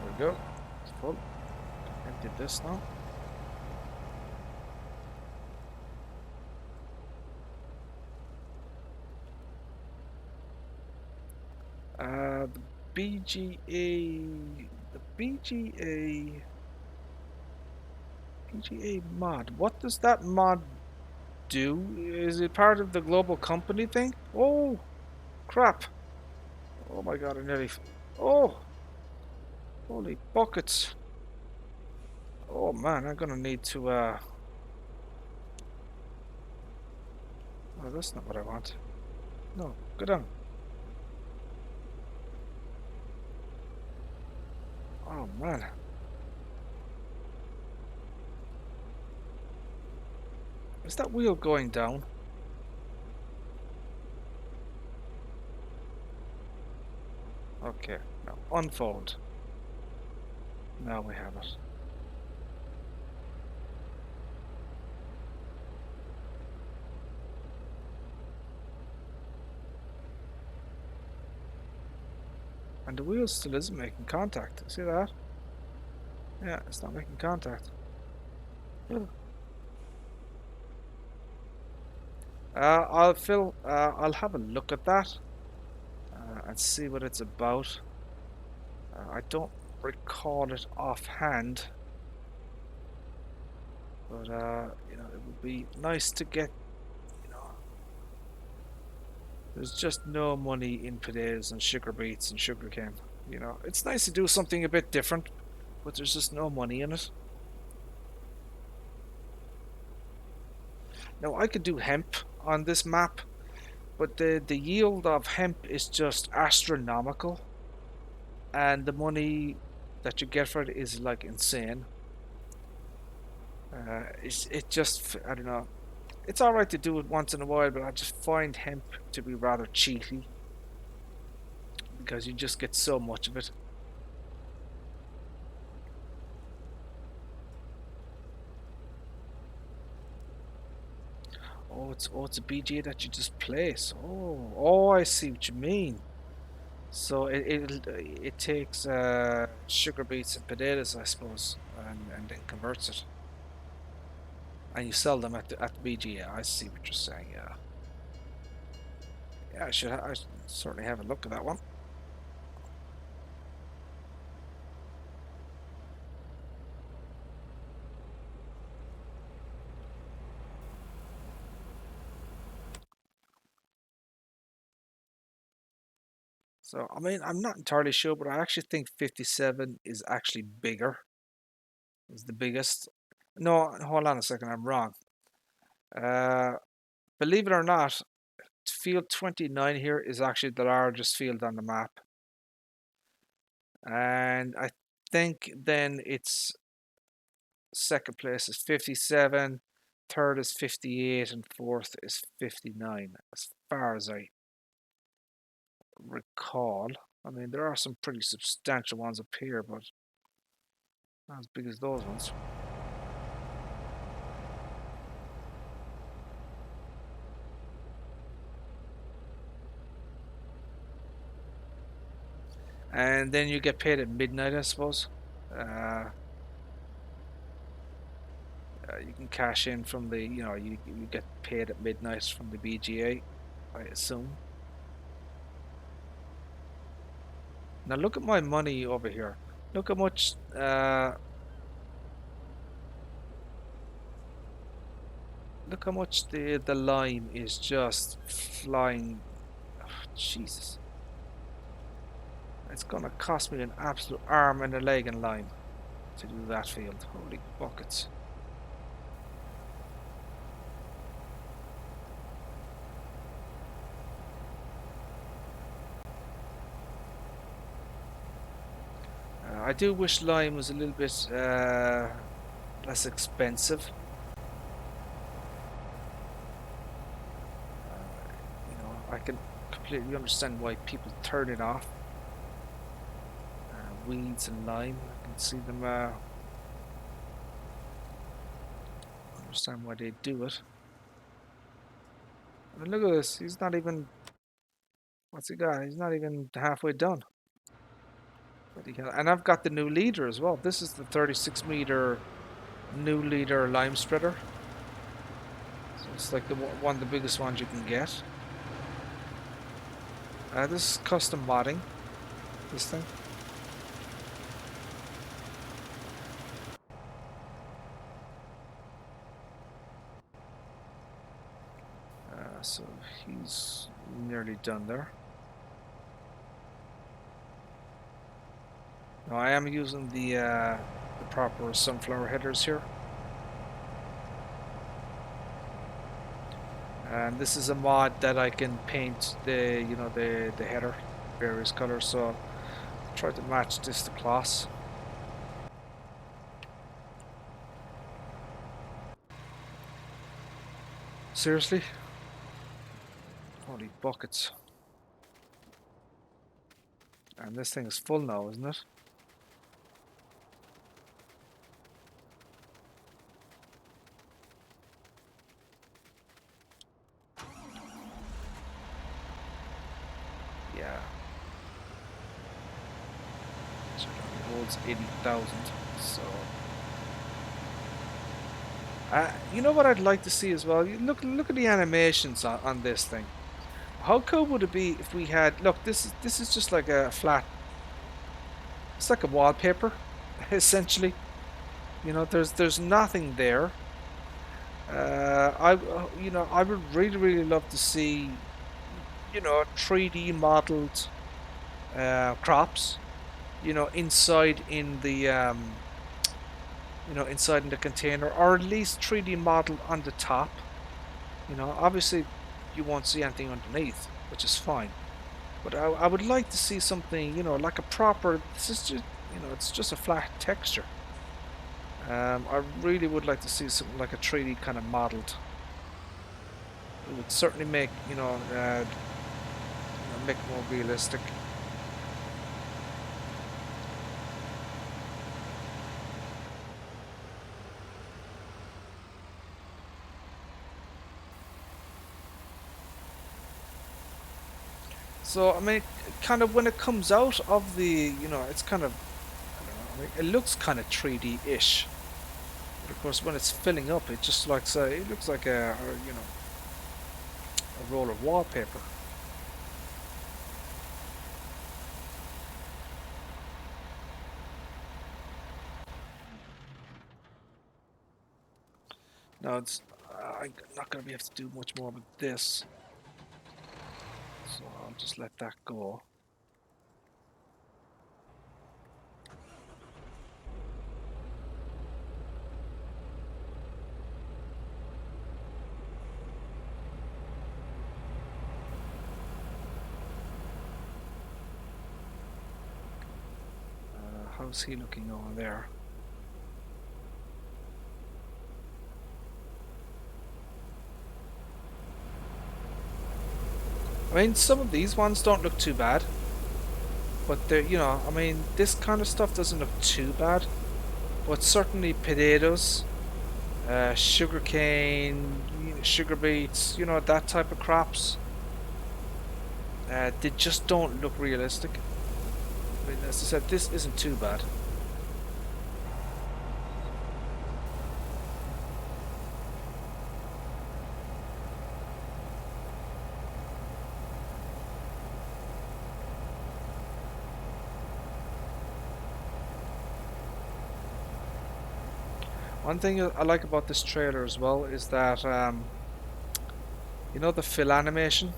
Speaker 1: There we go. It's full. Empty this now. The BGA mod. What does that mod do? Is it part of the global company thing? Oh, crap. Oh my god, I nearly... Oh, holy buckets. Oh man, I'm gonna need to, Oh, that's not what I want. No, go down. Oh man. Is that wheel going down? Okay, now unfold. Now we have it. And the wheel still isn't making contact. See that? Yeah, it's not making contact. I'll have a look at that and see what it's about. I don't recall it offhand, but it would be nice to get. You know, there's just no money in potatoes and sugar beets and sugarcane. It's nice to do something a bit different, but there's just no money in it. Now I could do hemp on this map, but the yield of hemp is just astronomical, and the money that you get for it is like insane. It just, I don't know. It's all right to do it once in a while, but I just find hemp to be rather cheaty because you just get so much of it. Oh, it's a BGA that you just place. Oh, I see what you mean. So it takes sugar beets and potatoes, I suppose, and then converts it, and you sell them at the BGA. I see what you're saying. Yeah, yeah. I should certainly have a look at that one. So I mean, I'm not entirely sure, but I actually think 57 is actually bigger. Is the biggest. No, hold on a second. I'm wrong. Uh, Believe it or not, field 29 here is actually the largest field on the map. And I think then it's second place is 57, third is 58, and fourth is 59, as far as I recall. I mean, there are some pretty substantial ones up here, but not as big as those ones. And then you get paid at midnight, I suppose. You can cash in from you get paid at midnight from the BGA, I assume. Now look at my money over here. Look how much. Look how much the lime is just flying. Oh, Jesus. It's gonna cost me an absolute arm and a leg in lime to do that field. Holy buckets. I do wish lime was a little bit less expensive. I can completely understand why people turn it off. Weeds and lime, I can see them. Understand why they do it. I mean, look at this. He's not even. What's he got? He's not even halfway done. And I've got the new leader as well. This is the 36-meter new leader lime spreader. So it's like one of the biggest ones you can get. This is custom modding. This thing. So he's nearly done there. Now I am using the proper sunflower headers here. And this is a mod that I can paint the header various colors. So I'll try to match this to class. Seriously? Holy buckets. And this thing is full now, isn't it? Yeah. So it only holds 80,000. So You know what I'd like to see as well? Look at the animations on this thing. How cool would it be if we had, look, this is just like a flat, it's like a wallpaper, essentially. You know, there's nothing there. I would really love to see, 3D modeled crops, inside in the inside in the container, or at least 3D modeled on the top. Obviously you won't see anything underneath, which is fine. But I would like to see something, like a proper. This is just, it's just a flat texture. I really would like to see something like a 3D kind of modeled. It would certainly make, make it more realistic. So I mean, kind of when it comes out of the, it's kind of, I don't know. I mean, it looks kind of 3D-ish, but of course when it's filling up, it just looks, it looks like a roll of wallpaper. Now I'm not going to be able to do much more with this, so I'll just let that go. How's he looking over there? I mean, some of these ones don't look too bad, but they're, I mean, this kind of stuff doesn't look too bad, but certainly potatoes, sugarcane, sugar beets, that type of crops, they just don't look realistic. I mean, as I said, this isn't too bad. One thing I like about this trailer as well is that, the fill animation.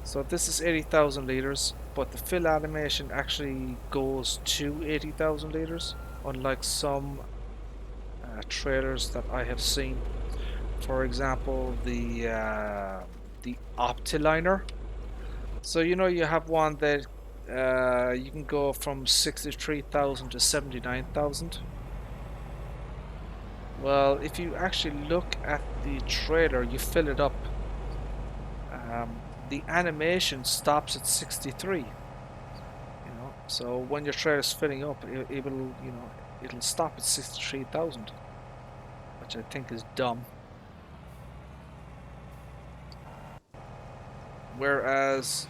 Speaker 1: So this is 80,000 liters, but the fill animation actually goes to 80,000 liters, unlike some trailers that I have seen. For example, the Optiliner. So you have one that you can go from 63,000 to 79,000. Well, if you actually look at the trailer, you fill it up. The animation stops at 63. So when your trailer is filling up, it will, it'll stop at 63,000, which I think is dumb. Whereas,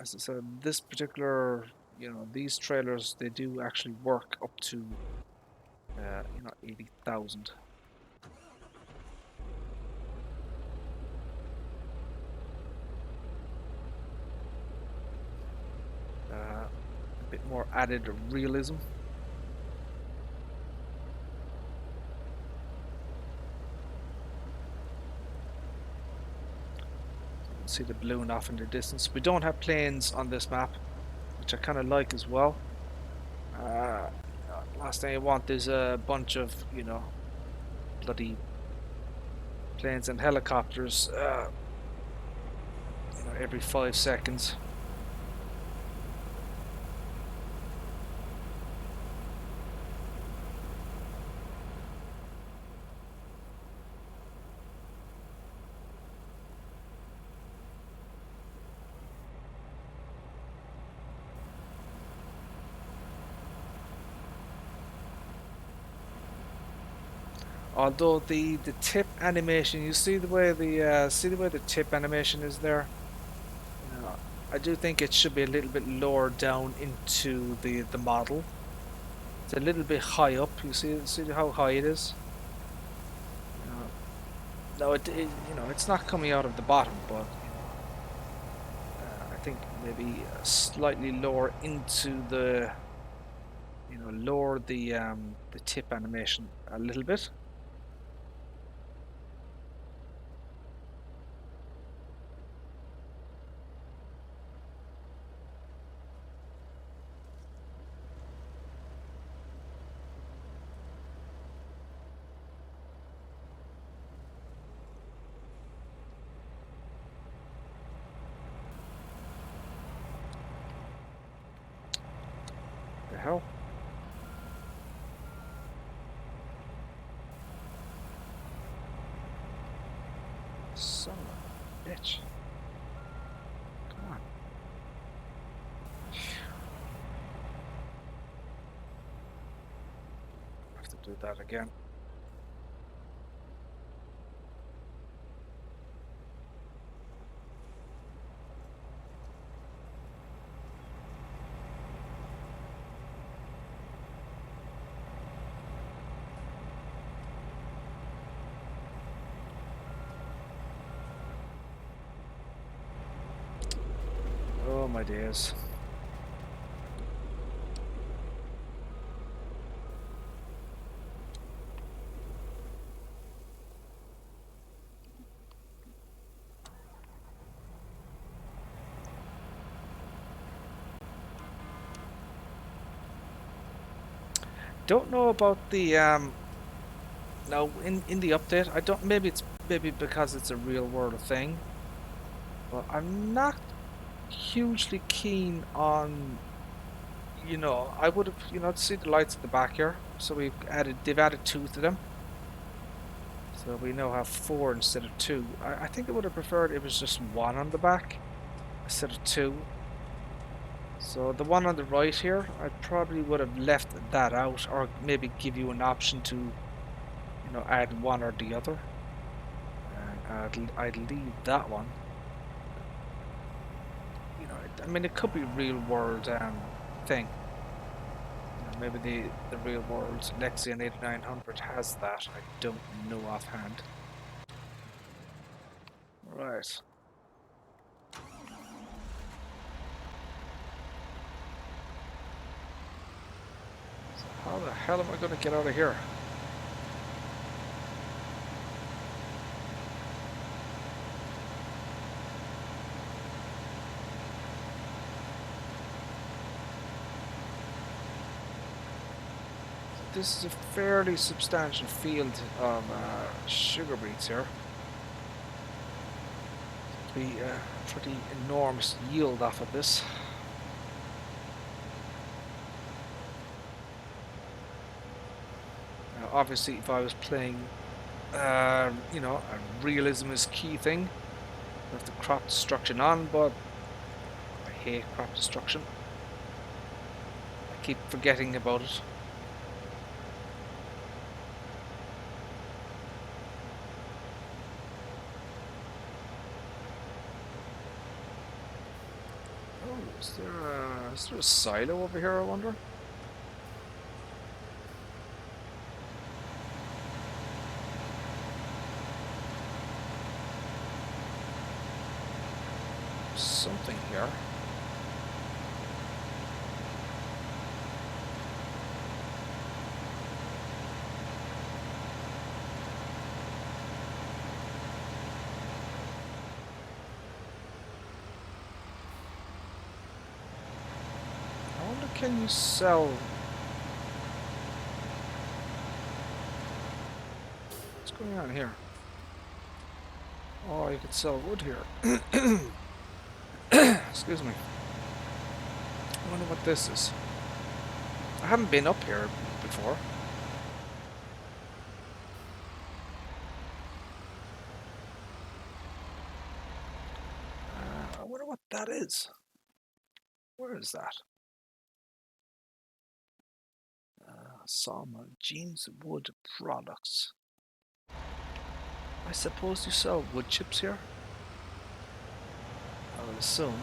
Speaker 1: as I said, this particular, these trailers, they do actually work up to, 80,000. A bit more added realism. You can see the balloon off in the distance. We don't have planes on this map, which I kind of like as well. Last thing I want is a bunch of, bloody planes and helicopters, every 5 seconds. Although the tip animation, you see the way the tip animation is there. I do think it should be a little bit lower down into the model. It's a little bit high up. You see how high it is. No, you know, it's not coming out of the bottom, but I think maybe slightly lower into the, you know, lower the tip animation a little bit. The hell? Son of a bitch. Come on. I have to do that again. Oh my days. Don't know about the now in the update. I don't. Maybe because it's a real world thing. But I'm not hugely keen on. You know, I would have. You know, see the lights at the back here. So they've added two to them. So we now have four instead of two. I think I would have preferred it was just one on the back instead of two. So the one on the right here, I probably would have left that out, or maybe give you an option to, you know, add one or the other. And I'd leave that one. You know, I mean, it could be real world thing. You know, maybe the real world Lexion 8900 has that. I don't know offhand. Right. So how the hell am I going to get out of here? This is a fairly substantial field of sugar beets here. Be a pretty enormous yield off of this. Now, obviously, if I was playing, you know, a realism is key thing, I have the crop destruction on, but I hate crop destruction. I keep forgetting about it. Oh, is there a silo over here, I wonder? Something here. I wonder, can you sell? What's going on here? Oh, you could sell wood here. Excuse me. I wonder what this is. I haven't been up here before. I wonder what that is. Where is that? Sawmill, Jeans Wood Products. I suppose you sell wood chips here? I would assume.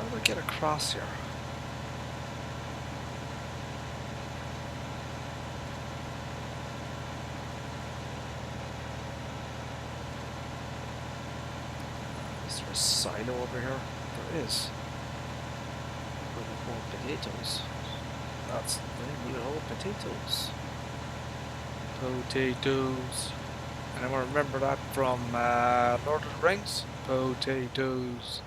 Speaker 1: do I get across here? Is there a silo over here? There is. With more potatoes. That's very little potatoes. Potatoes. Anyone remember that from Lord of the Rings? Potatoes.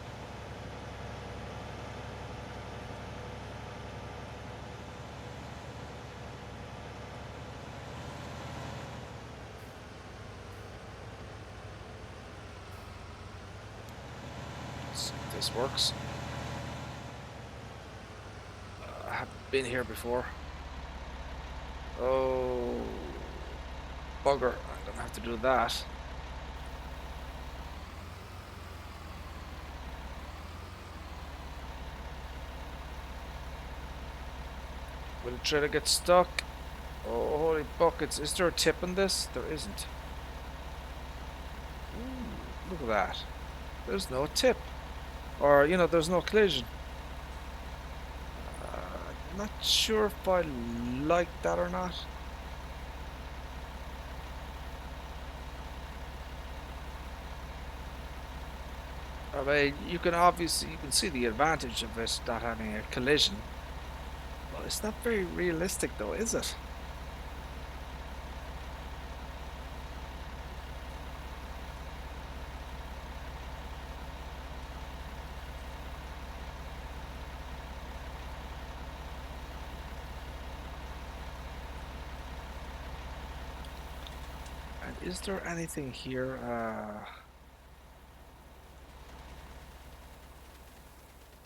Speaker 1: Let's see if this works. I haven't been here before. Oh, bugger. I'm gonna have to do that. Will it try to get stuck? Oh, holy buckets. Is there a tip in this? There isn't. Ooh, look at that. There's no tip. Or, you know, there's no collision. Not sure if I like that or not. I mean, you can see the advantage of it not having a collision. Well, it's not very realistic though, is it? And is there anything here?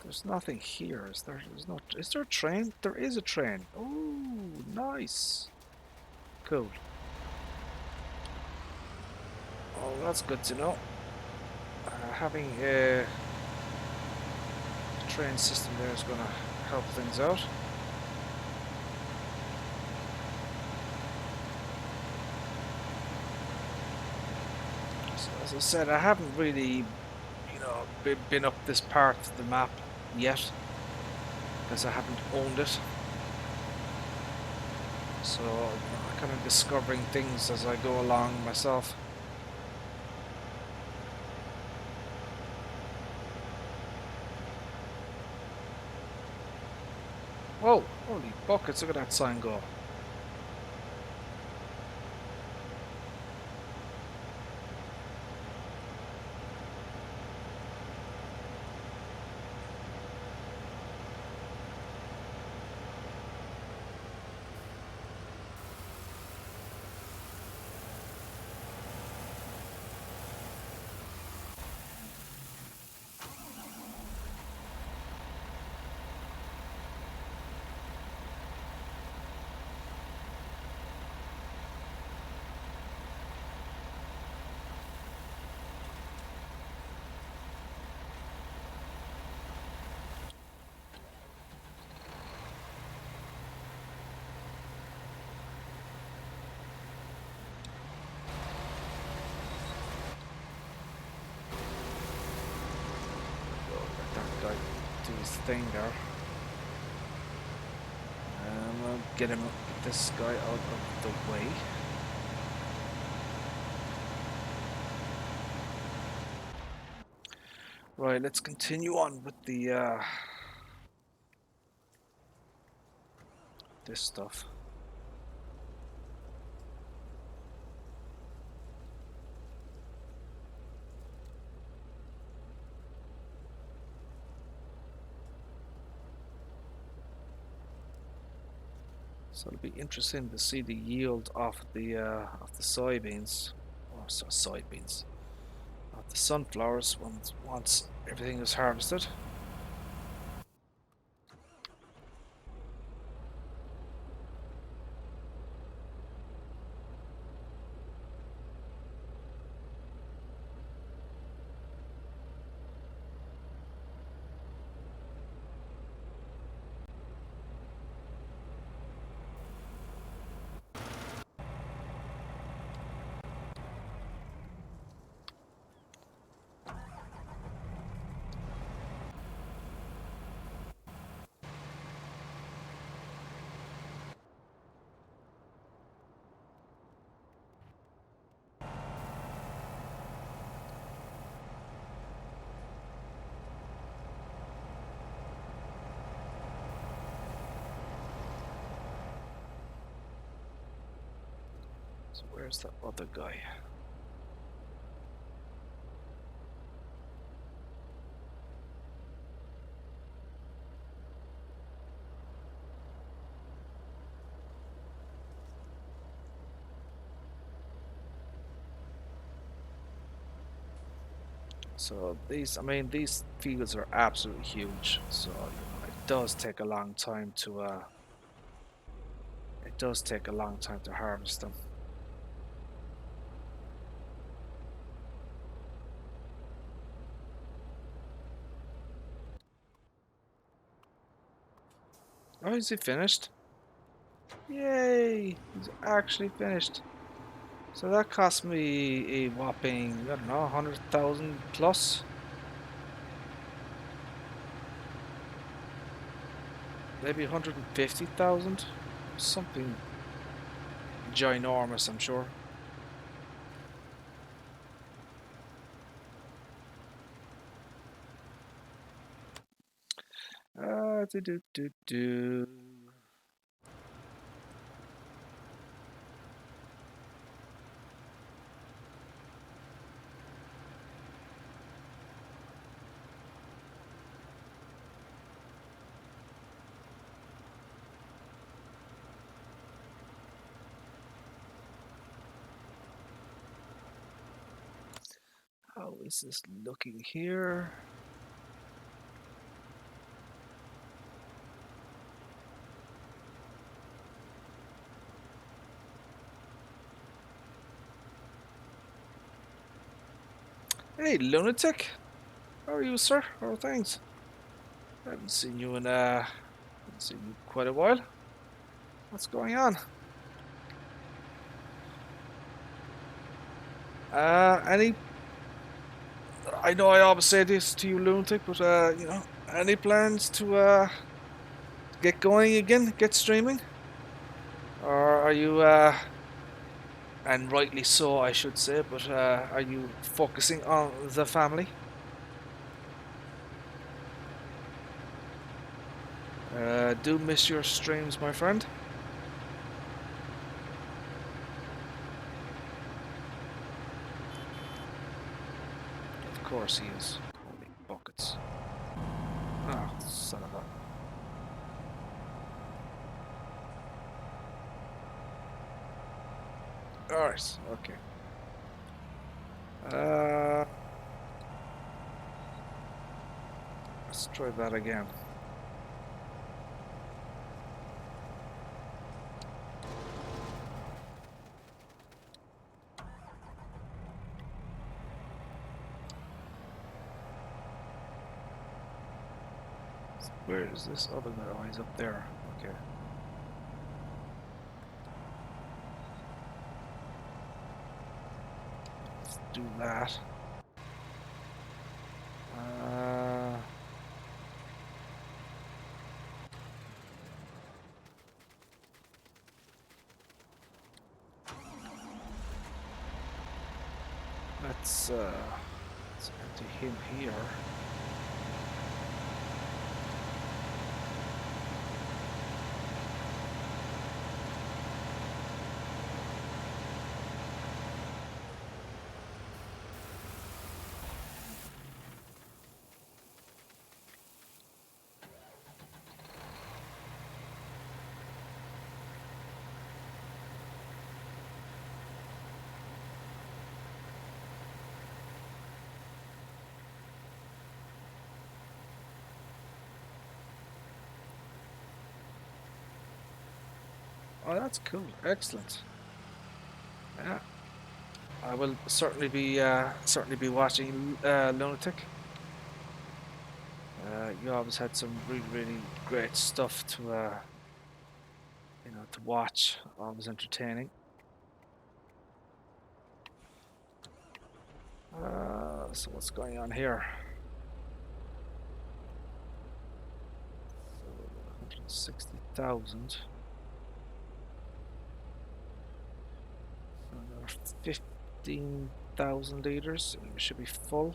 Speaker 1: There's nothing here. Is there? Is there a train? There is a train. Oh, nice. Cool. Oh, that's good to know. Having a train system there is going to help things out. So, as I said, I haven't really, you know, been up this part of the map yet because I haven't owned it. So I'm kind of discovering things as I go along myself. Whoa, holy buckets, look at that sign go. Do his thing there. I'll get this guy out of the way. Right, let's continue on with the this stuff. So it'll be interesting to see the yield of the soybeans, or soybeans, of the sunflowers once everything is harvested. So where's the other guy? So these, I mean, these fields are absolutely huge. So it does take a long time to harvest them. Oh, is he finished? Yay! He's actually finished. So that cost me a whopping, I don't know, 100,000 plus. Maybe 150,000. Something ginormous, I'm sure. Do do do do. How is this looking here? Hey, lunatic! How are you, sir? How are things? I haven't seen you in quite a while. What's going on? Any? I know I always say this to you, lunatic, but you know, any plans to get going again, get streaming, or are you and rightly so, I should say, but are you focusing on the family? Do miss your streams, my friend. Of course he is. Holy buckets. Oh, son of a... Alright, okay. Let's try that again. Where is this other guy? Oh, he's up there. Okay. Let's do that. Let's empty him here. Oh, that's cool. Excellent. Yeah, I will certainly be watching Lunatic. You always had some really great stuff to to watch. Always entertaining. So what's going on here? So 160,000. So there are 15,000 liters. It should be full.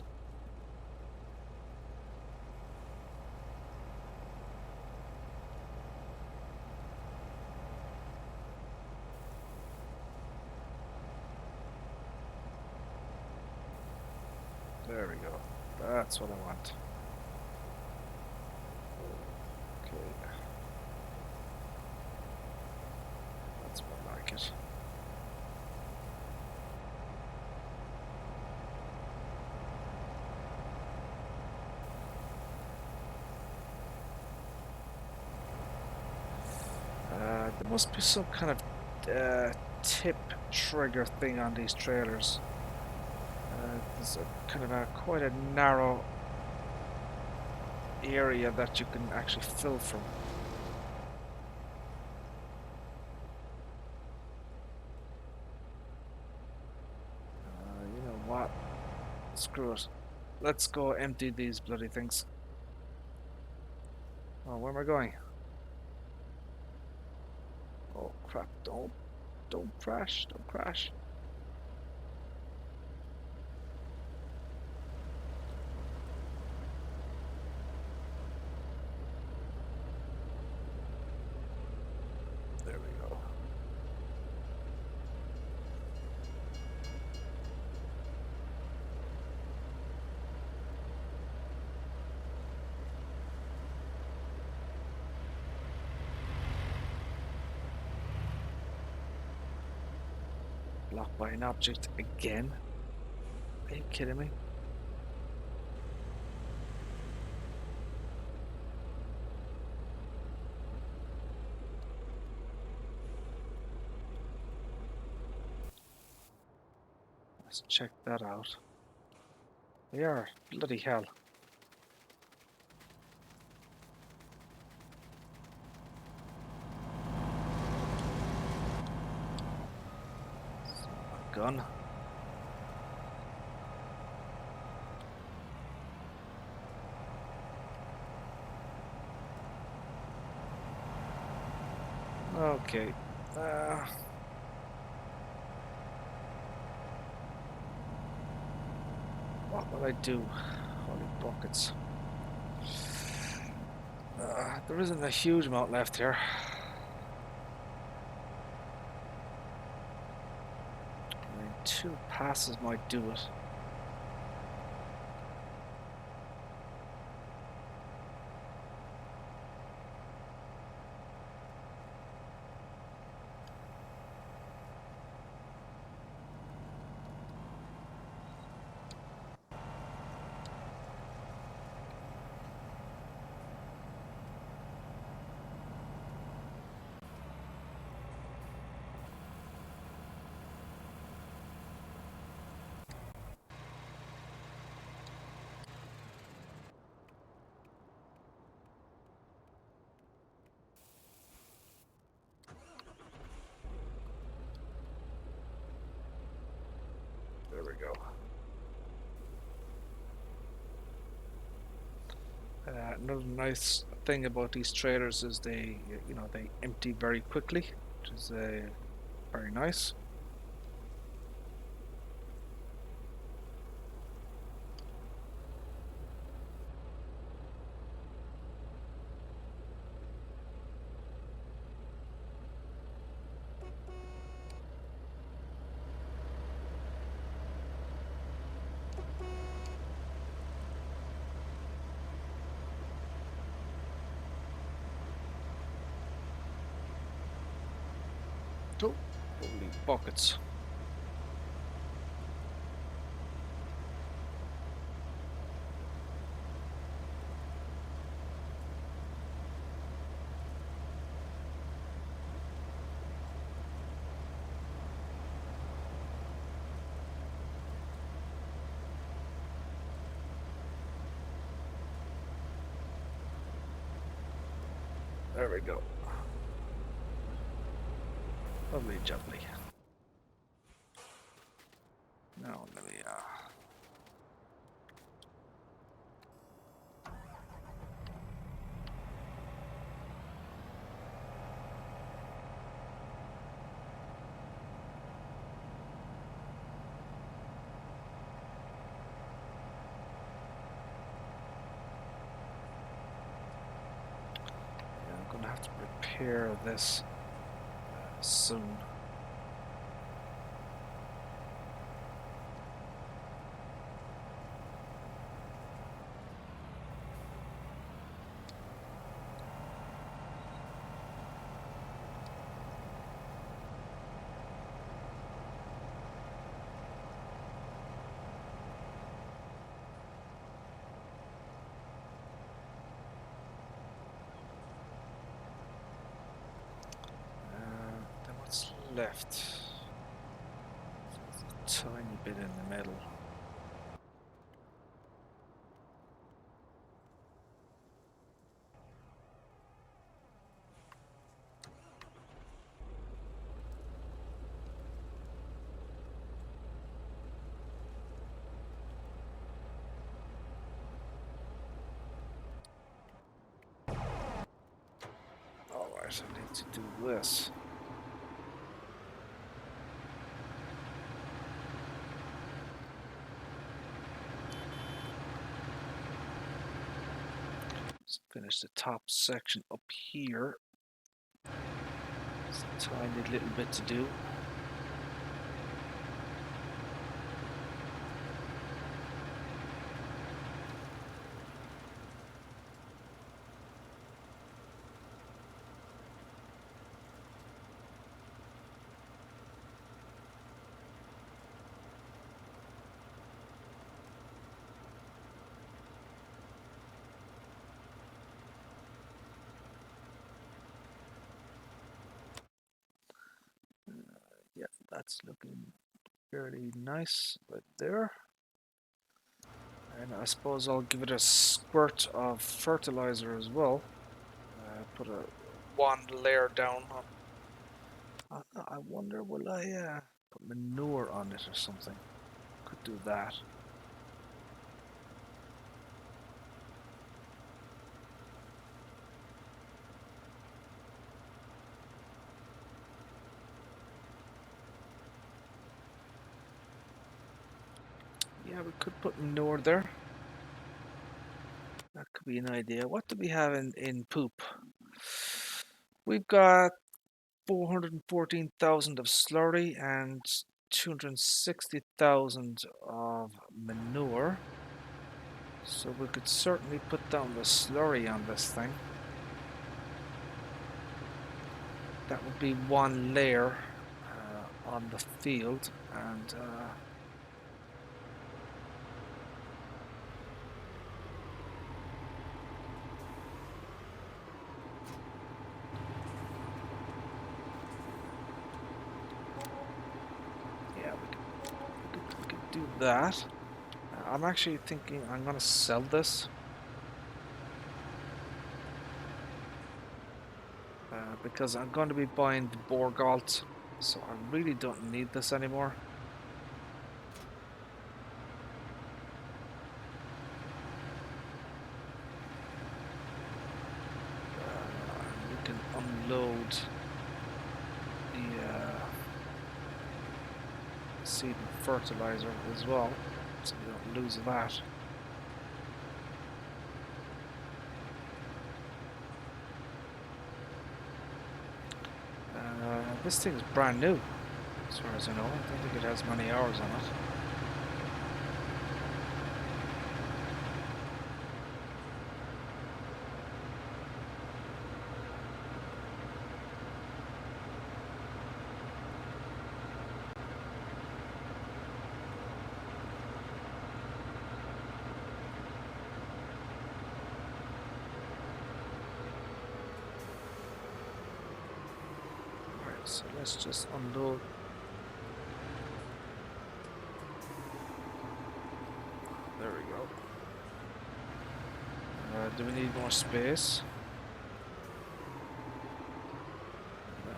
Speaker 1: There we go. That's what I want. Okay. That's more like it. There must be some kind of tip trigger thing on these trailers. There's a kind of a quite a narrow area that you can actually fill from. You know what? Screw it. Let's go empty these bloody things. Oh, where am I going? Oh crap! Don't crash! Don't crash! There we go. Blocked by an object again? Are you kidding me? Let's check that out. They are. Bloody hell. A gun. Okay. What will I do? Holy buckets. There isn't a huge amount left here. I mean, 2 passes might do it. There we go. Another nice thing about these trailers is they empty very quickly, which is very nice. Oh, holy buckets. There we go. Lovely jubbly. Now let me I'm gonna have to repair this soon. left. There's a tiny bit in the middle. Alright, I need to do this. Let's finish the top section up here. It's a tiny little bit to do. Yeah, that's looking fairly nice right there. And I suppose I'll give it a squirt of fertilizer as well. Put one layer down. I wonder, will I put manure on it or something? Could do that. Yeah, we could put manure there. That could be an idea. What do we have in poop? We've got 414,000 of slurry and 260,000 of manure. So we could certainly put down the slurry on this thing. That would be one layer on the field, and yeah, we could do that. I'm actually thinking I'm going to sell this because I'm going to be buying the Borgalt, so I really don't need this anymore. We can unload the seed and fertilizer as well, so we don't lose that. This thing is brand new, as far as I know. I don't think it has many hours on it. So let's just unload. There we go. Do we need more space? No.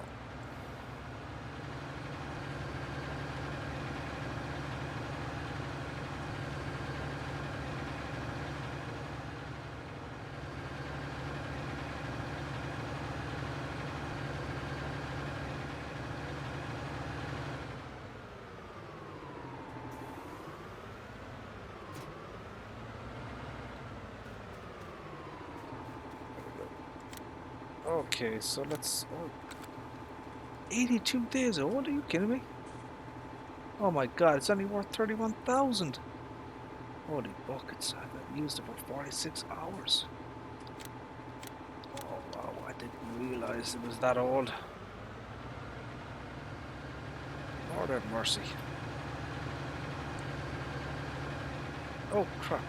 Speaker 1: Okay, so let's... Oh, 82 days old? Are you kidding me? Oh my god, it's only worth 31,000. Holy buckets, I've used it for 46 hours. Oh wow, I didn't realize it was that old. Lord have mercy. Oh crap.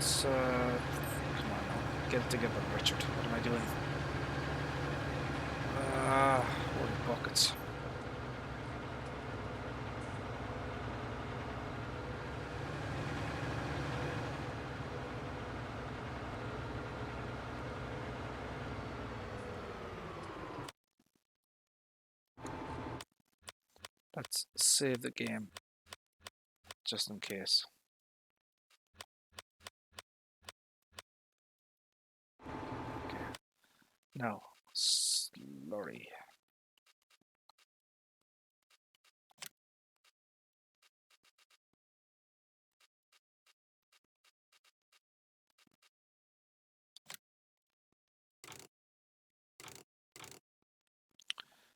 Speaker 1: Let's come on now. Get it together, Richard. What am I doing? Holy buckets. Let's save the game, just in case. Okay. Now, slurry.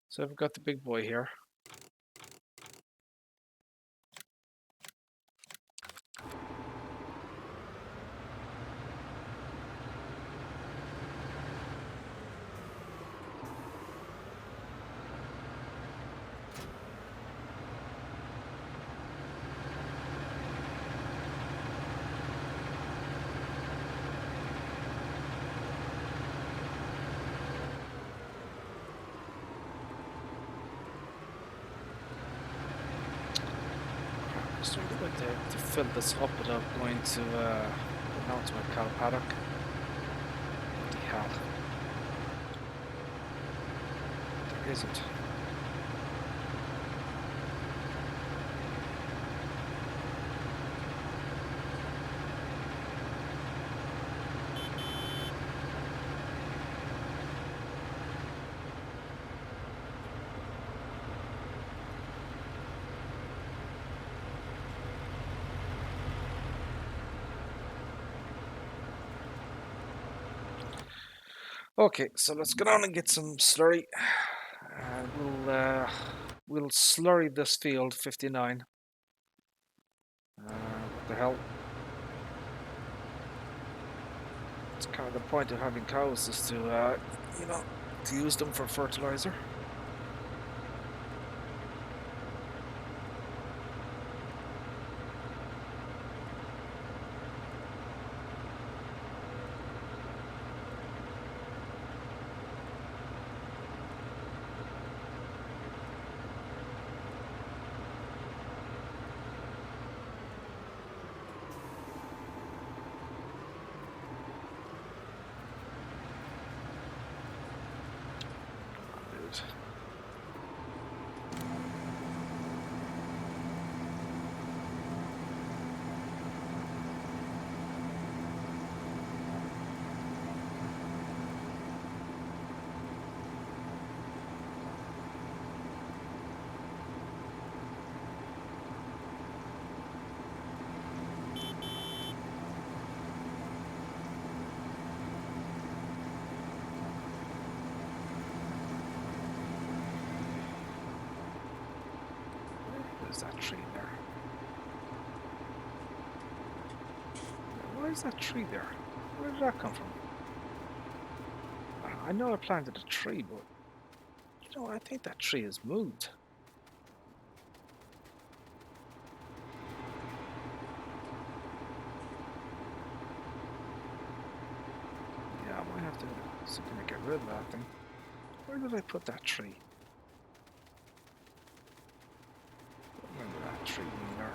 Speaker 1: So I've got the big boy here. I'm starting to fill this up without going to going out to my cow paddock. What the hell? There isn't. Okay, so let's go down and get some slurry. We'll slurry this field 59. What the hell? It's kind of the point of having cows is to, you know, to use them for fertilizer. There's that tree there. Where is that tree there? Where did that come from? I know I planted a tree, but you know, I think that tree has moved. Yeah, I might have to see if I can get rid of that thing. Where did I put that tree? Remember that tree in there.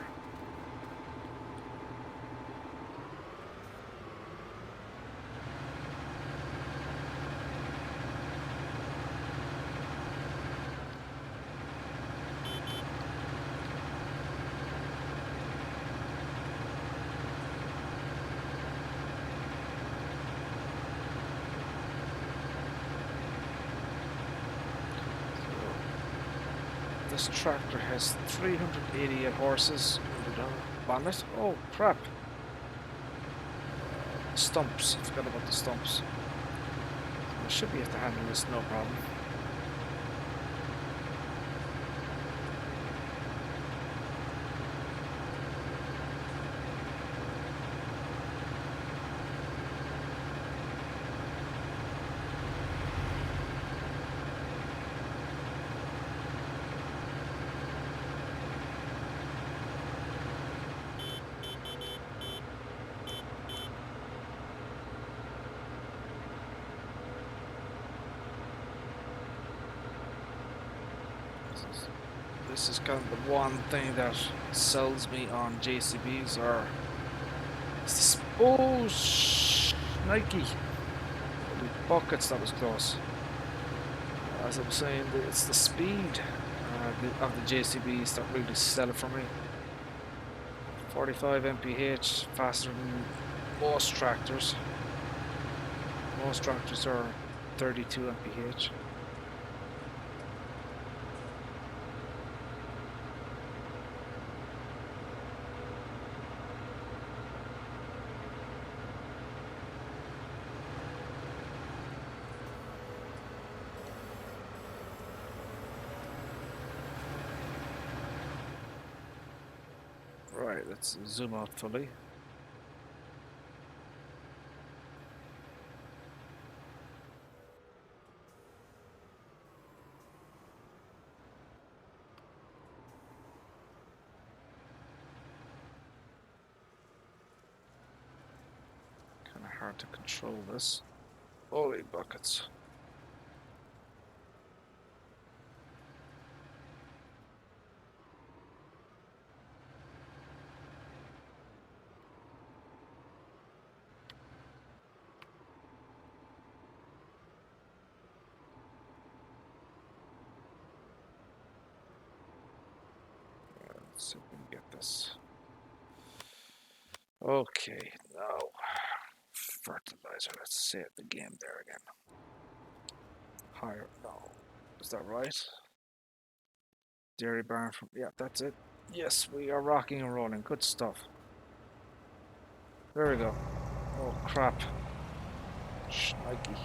Speaker 1: This tractor has 388 horses under the bonnet. Oh crap! Stumps. I forgot about the stumps. I should be able to handle this no problem. This is kind of the one thing that sells me on JCBs, or oh, Nike. Holy buckets, that was close. As I was saying, it's the speed of the JCBs that really sell it for me. 45 mph, faster than most tractors. Most tractors are 32 mph. Right, let's zoom out fully. Kind of hard to control this. Holy buckets. Let's see if we can get this. Okay, now fertilizer. Let's save the game there again. Higher. No. Is that right? Dairy barn from. Yeah, that's it. Yes, we are rocking and rolling. Good stuff. There we go. Oh, crap. Shnikey.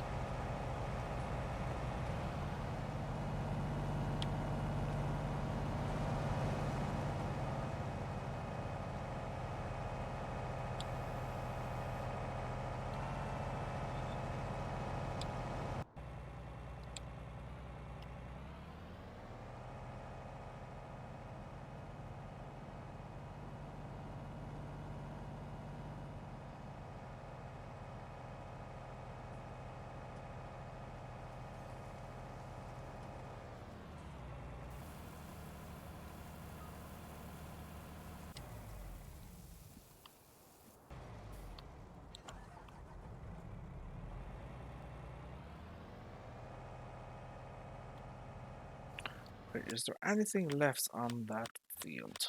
Speaker 1: Wait, is there anything left on that field?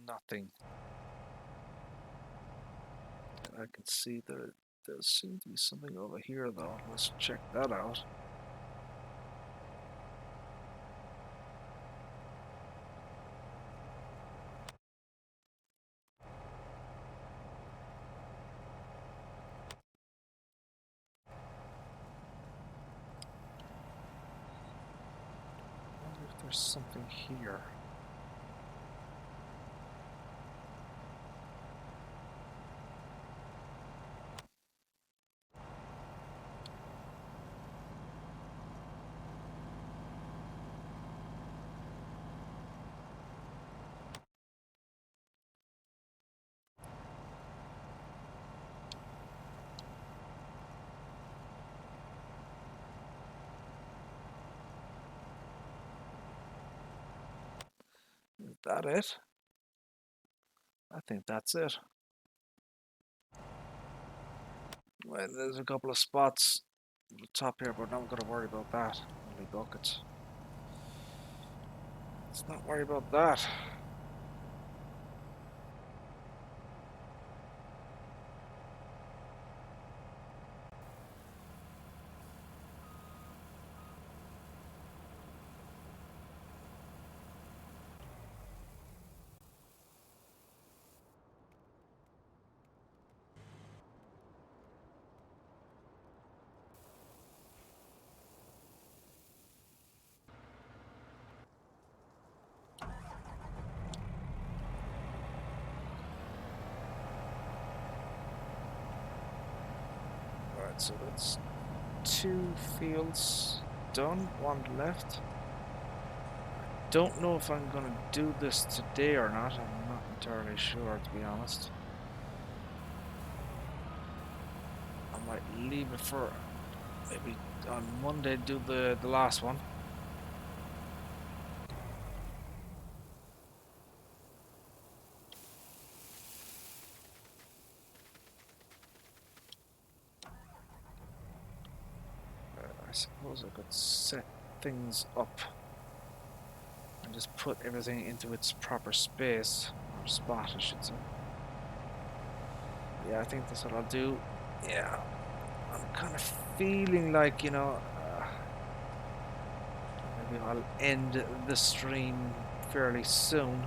Speaker 1: Nothing. I can see that there seems to be something over here though. Let's check that out. I wonder if there's something here. Is that it? I think that's it. Well, there's a couple of spots at the top here, but I'm not going to worry about that. Only buckets. Let's not worry about that. Alright, so that's 2 fields done, 1 left. Don't know if I'm going to do this today or not. I'm not entirely sure, to be honest. I might leave it for maybe on Monday do the last one. I suppose I could set things up and just put everything into its proper space, or spot I should say. Yeah, I think that's what I'll do. Yeah, I'm kind of feeling like, you know, maybe I'll end the stream fairly soon.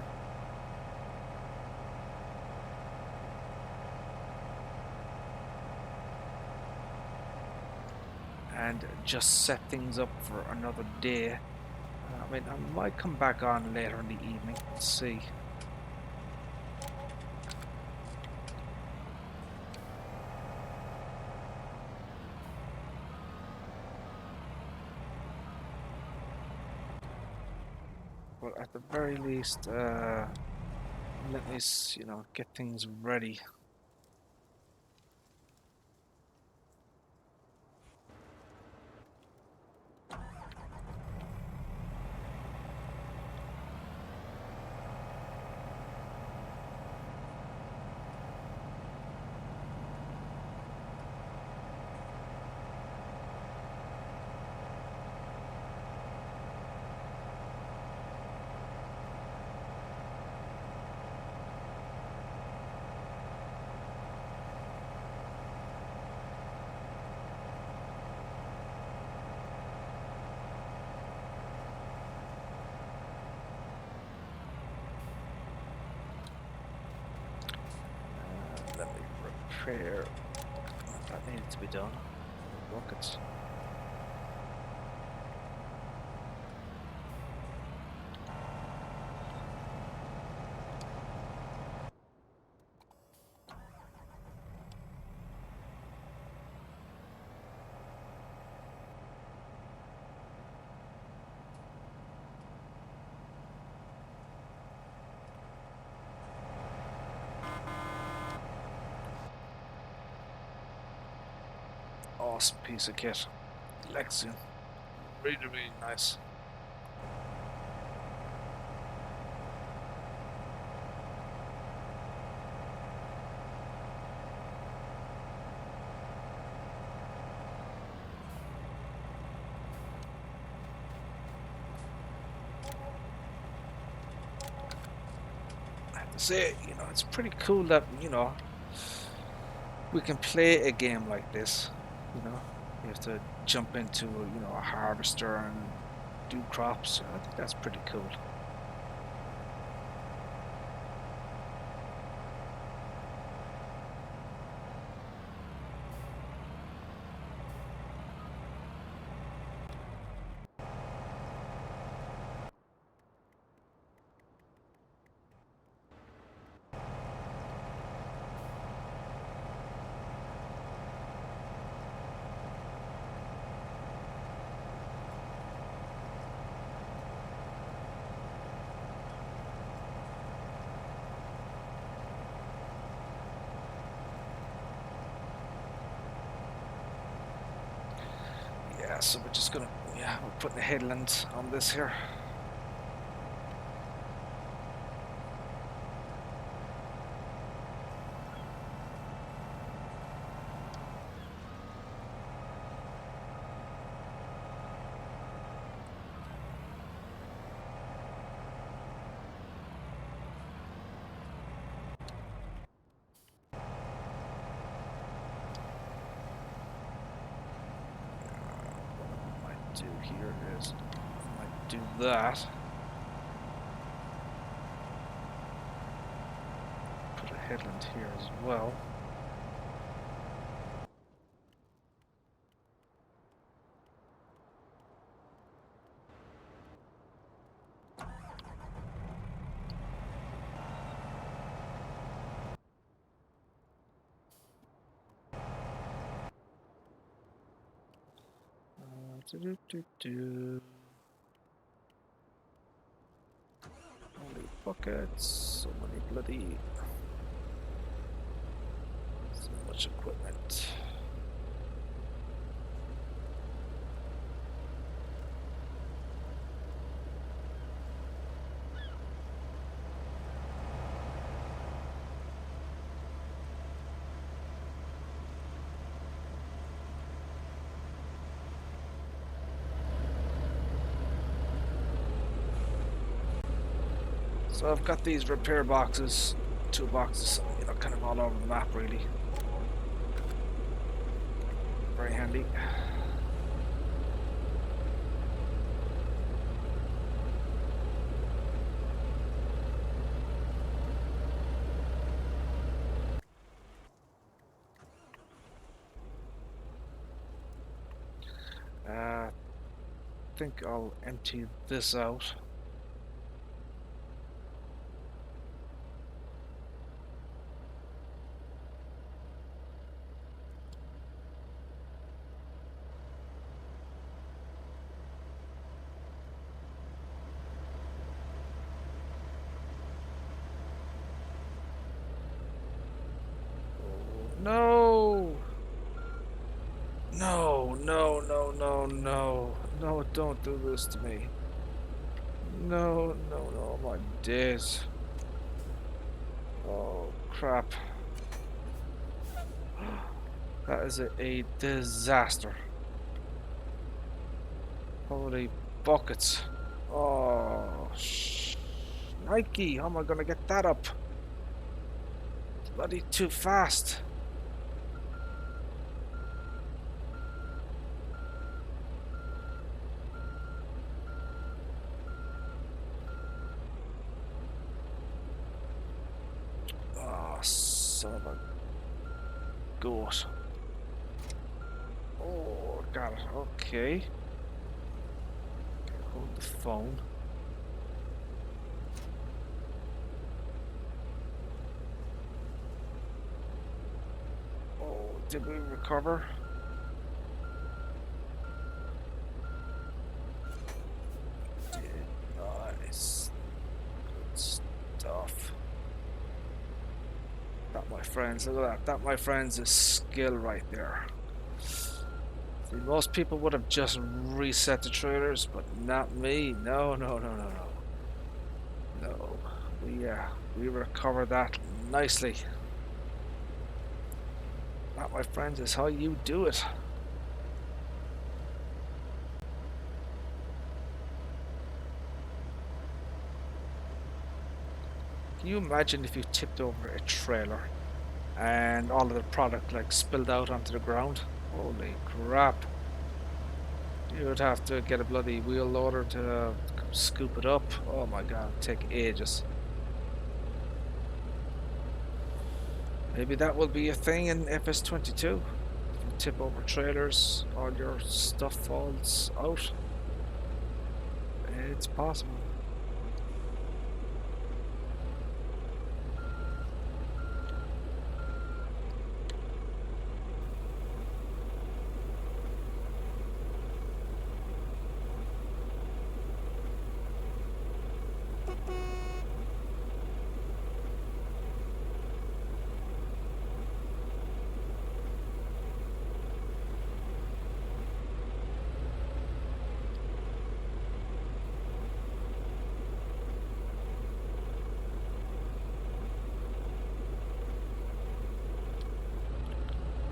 Speaker 1: And just set things up for another day. I mean, I might come back on later in the evening. Let's see. But at the very least, let me, you know, get things ready. Let me repair what that needed to be done. Buckets. Awesome piece of kit. Lexion. Really, really nice. I have to say, you know, it's pretty cool that, you know, we can play a game like this. You know, you have to jump into, you know, a harvester and do crops. I think that's pretty cool. Yeah, so we're just gonna, yeah, we're putting a headland on this here. Do here is I might do that. Put a headland here as well. Only buckets, so many bloody, so much equipment. So I've got these repair boxes, 2 boxes, you know, kind of all over the map really. Very handy. I think I'll empty this out. No! No, no, no, no, no. No, don't do this to me. No, no, no, my days. Oh, crap. That is a disaster. Holy buckets. Oh, Nike, how am I gonna get that up? It's bloody too fast. Oh, son of a goat. Oh, got it. Okay. Hold the phone. Oh, did we recover? Did. Nice. Good stuff. That, my friends, look at that. That, my friends, is skill right there. See, most people would have just reset the trailers, but not me. No, no, no, no, no. No. We recovered that nicely. That, my friends, is how you do it. Can you imagine if you tipped over a trailer and all of the product like spilled out onto the ground? Holy crap. You would have to get a bloody wheel loader to scoop it up. Oh my god, it'd take ages. Maybe that will be a thing in FS22. If you tip over trailers, all your stuff falls out. It's possible.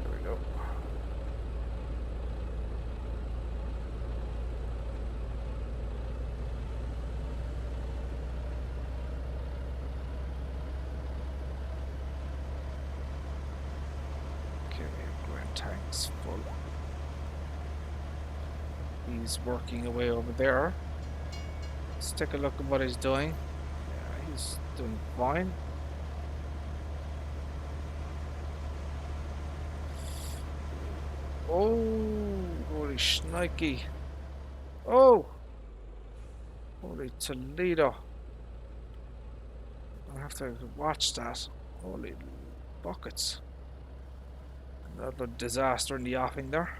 Speaker 1: There we go. Okay, grand tank's full. He's working away over there. Let's take a look at what he's doing. Yeah, he's doing fine. Oh, holy shnikey. Oh! Holy Toledo. I have to watch that. Holy buckets. Another disaster in the offing there.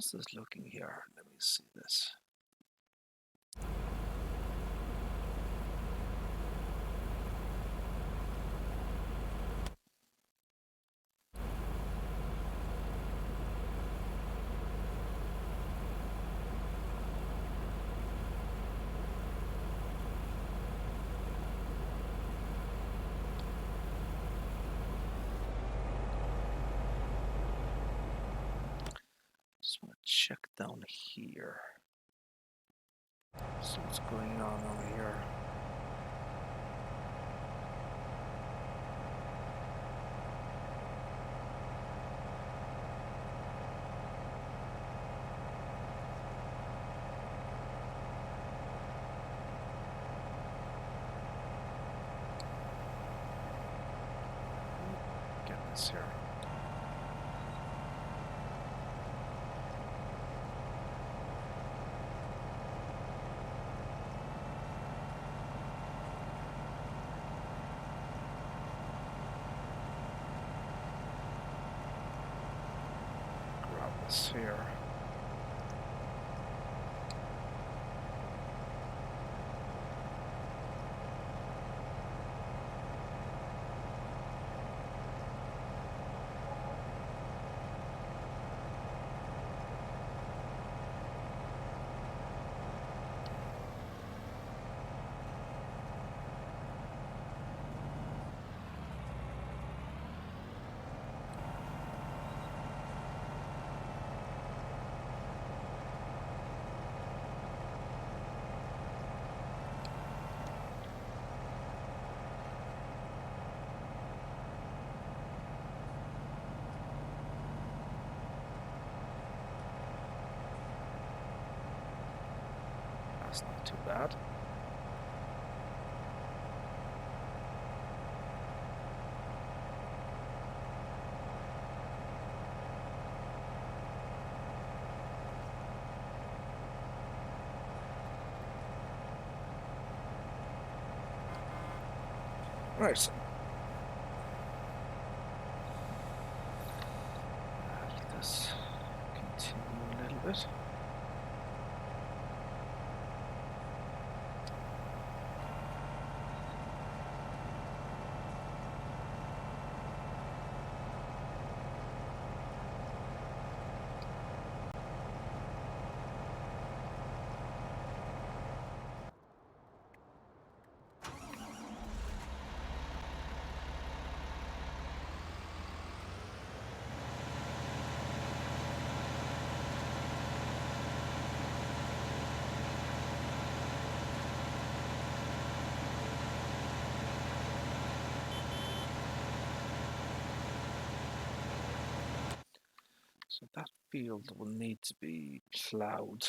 Speaker 1: How's this looking here? Let me see this. Just want to check down here. See what's going on over here. Get this here. Here. That's not too bad. Right. Let this continue a little bit. So that field will need to be ploughed.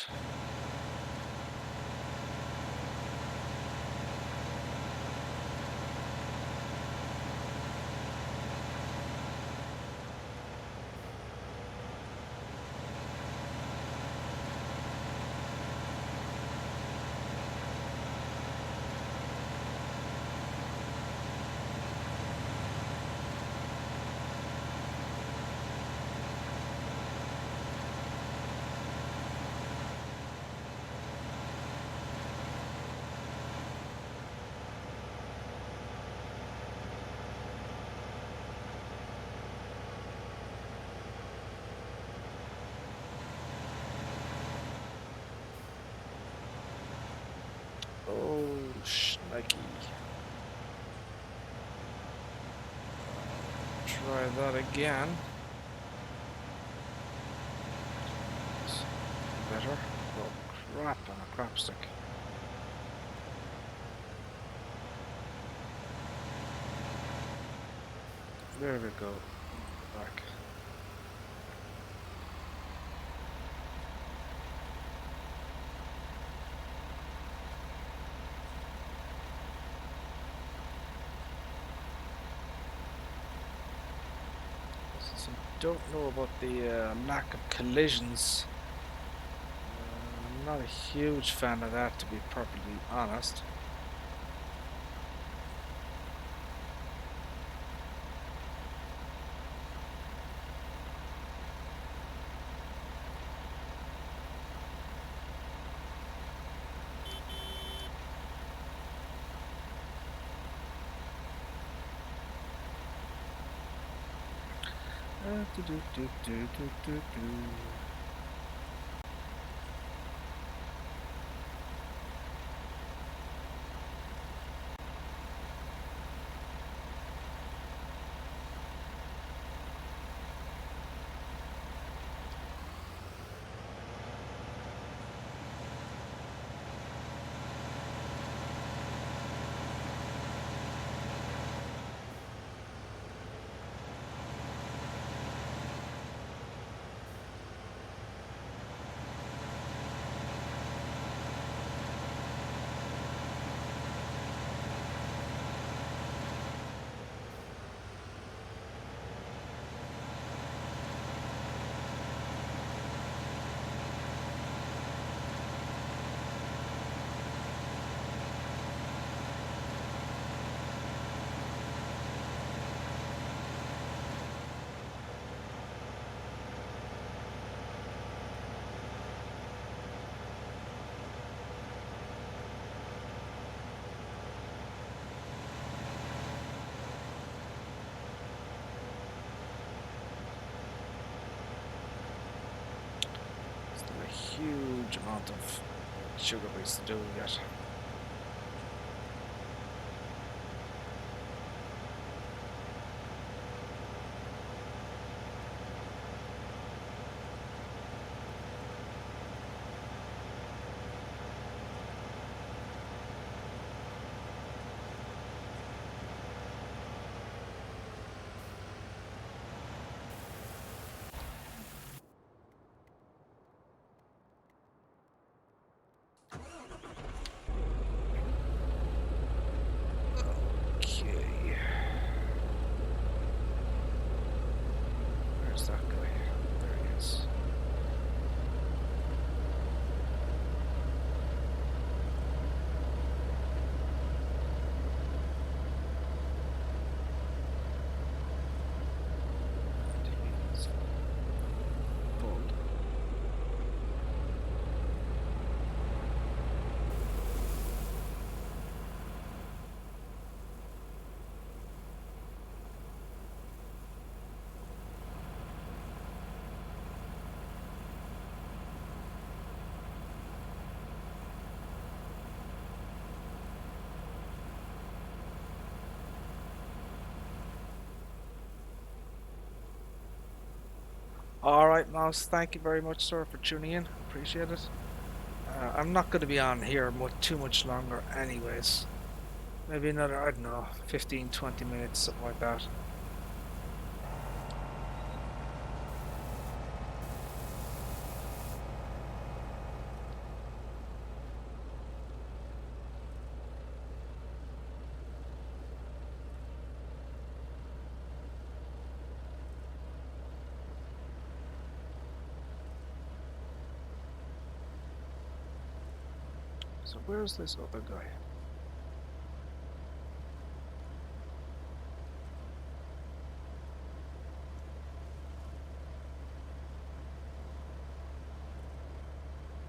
Speaker 1: Oh, shnikey. Try that again. Better. Oh, crap on a crap stick. There we go. Back. Don't know about the lack of collisions. I'm not a huge fan of that, to be perfectly honest. Do, do, do, do, do, do, do. Still a huge amount of sugar beets to do yet. Okay. Where's that guy? There he is. And he's pulled. All right, Mouse. Thank you very much, sir, for tuning in. Appreciate it. I'm not going to be on here too much longer, anyways. Maybe another, I don't know, 15, 20 minutes, something like that. So where's this other guy?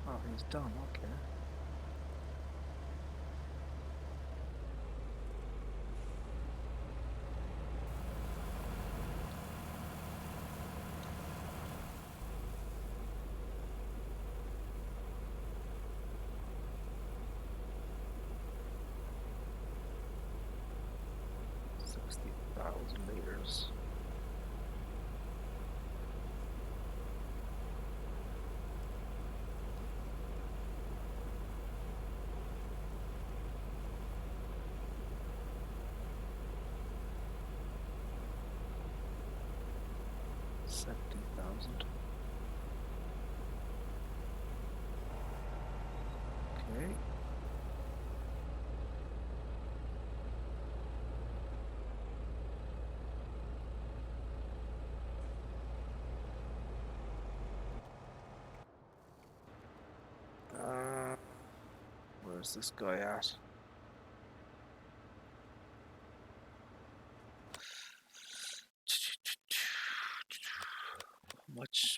Speaker 1: Oh, he's done. Okay. $60,000. $70,000. Okay. Uh, where's this guy at?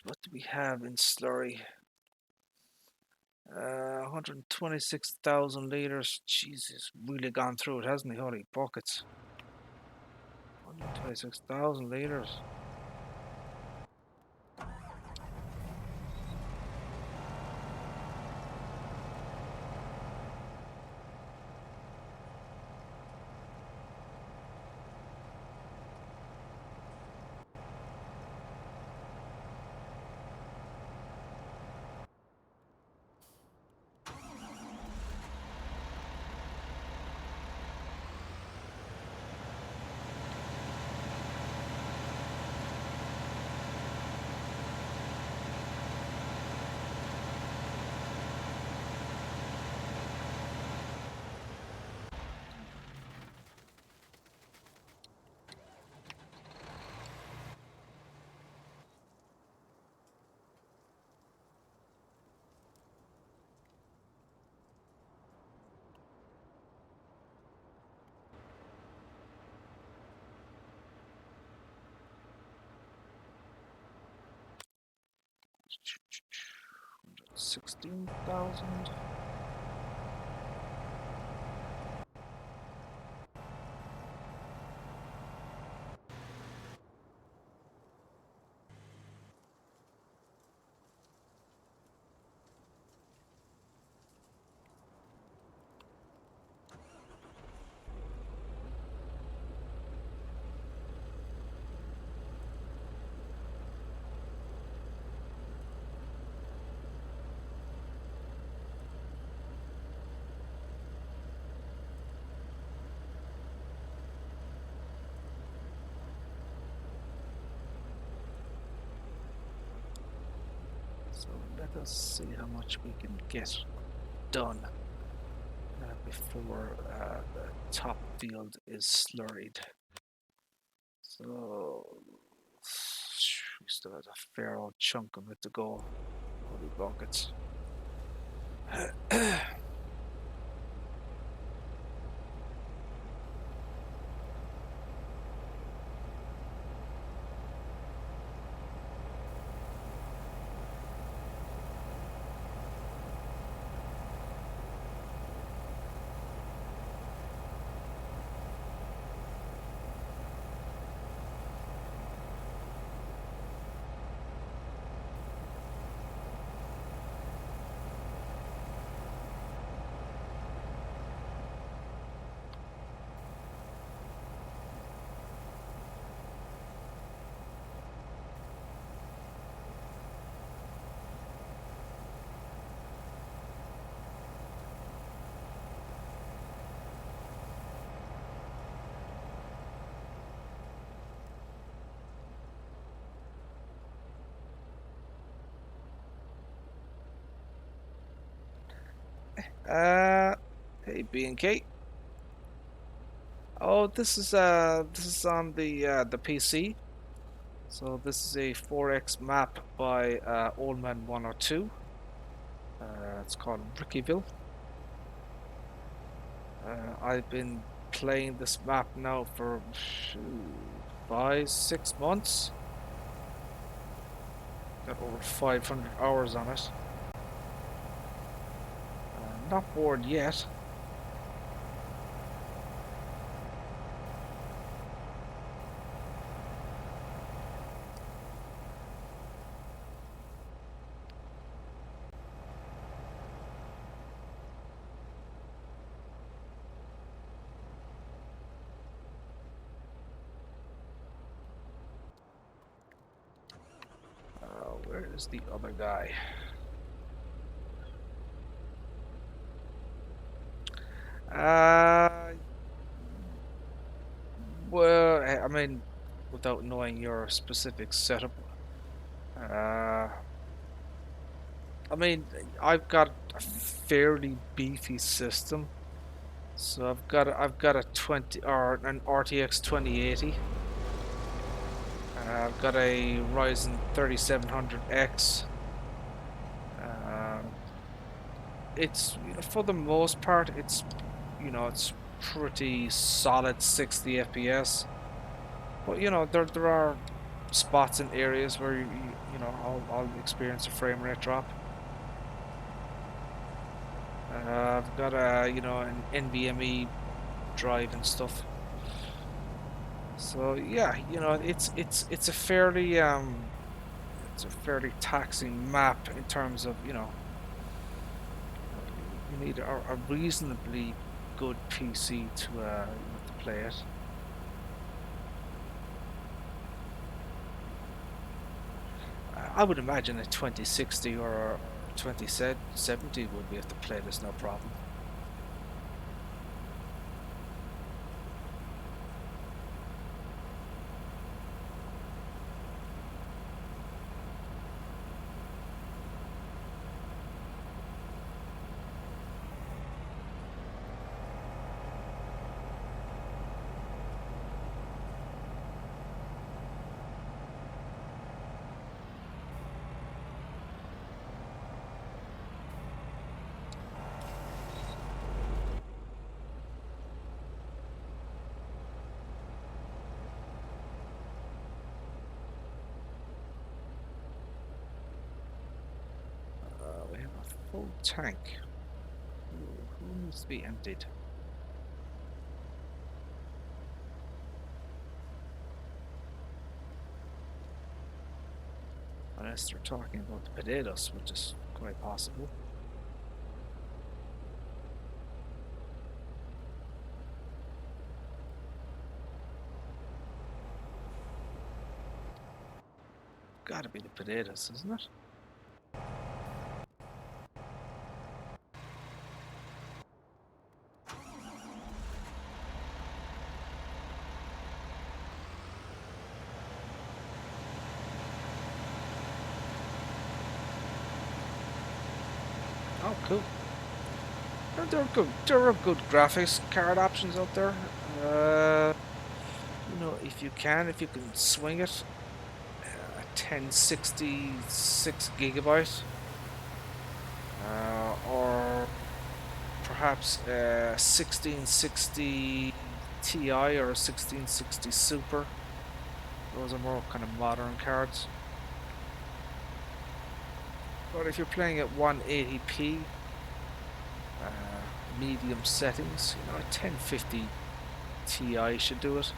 Speaker 1: What do we have in slurry? 126,000 liters. Jesus, really gone through it, hasn't he? Holy buckets. 126,000 liters. 16,000. So let us see how much we can get done before the top field is slurried. So we still have a fair old chunk of it to go. Holy buckets. Hey B and K. Oh, this is on the PC. So this is a 4X map by Old Man 102. It's called Ricciville. I've been playing this map now for 5-6 months. Got over 500 hours on it. Not bored yet. Where is the other guy? Well, I mean, without knowing your specific setup, I mean, I've got a fairly beefy system. So I've got a 20 or an RTX 2080. I've got a Ryzen 3700X. It's, you know, for the most part, it's, you know, it's pretty solid 60 FPS. But you know, there are spots and areas where you know I'll experience a frame rate drop. I've got a, you know, an NVMe drive and stuff. So yeah, you know, it's a fairly taxing map in terms of, you know, you need a reasonably good PC to play it. I would imagine a 2060 or a 2070 would be able to play this no problem. Full tank. Who needs to be emptied? Unless they're talking about the potatoes, which is quite possible. Gotta be the potatoes, isn't it? Oh, cool. There are good. There are good graphics card options out there. You know, if you can swing it, 1066 gigabyte, or perhaps 1660 Ti or 1660 Super. Those are more kind of modern cards. But if you're playing at 180p, medium settings, you know, 1050 Ti should do it.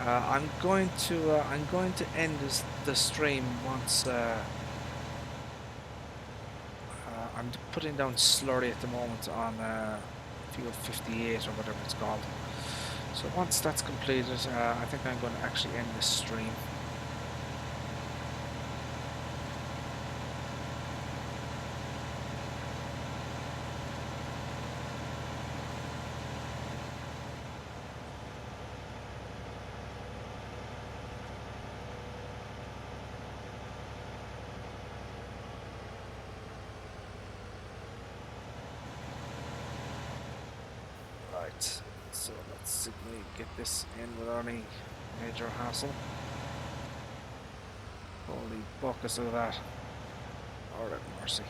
Speaker 1: I'm going to end the stream once I'm putting down slurry at the moment on field 58 or whatever it's called. So once that's completed, I think I'm going to actually end this stream. So let's see if we get this in without any major hassle. Holy buckets of that. Lord have mercy.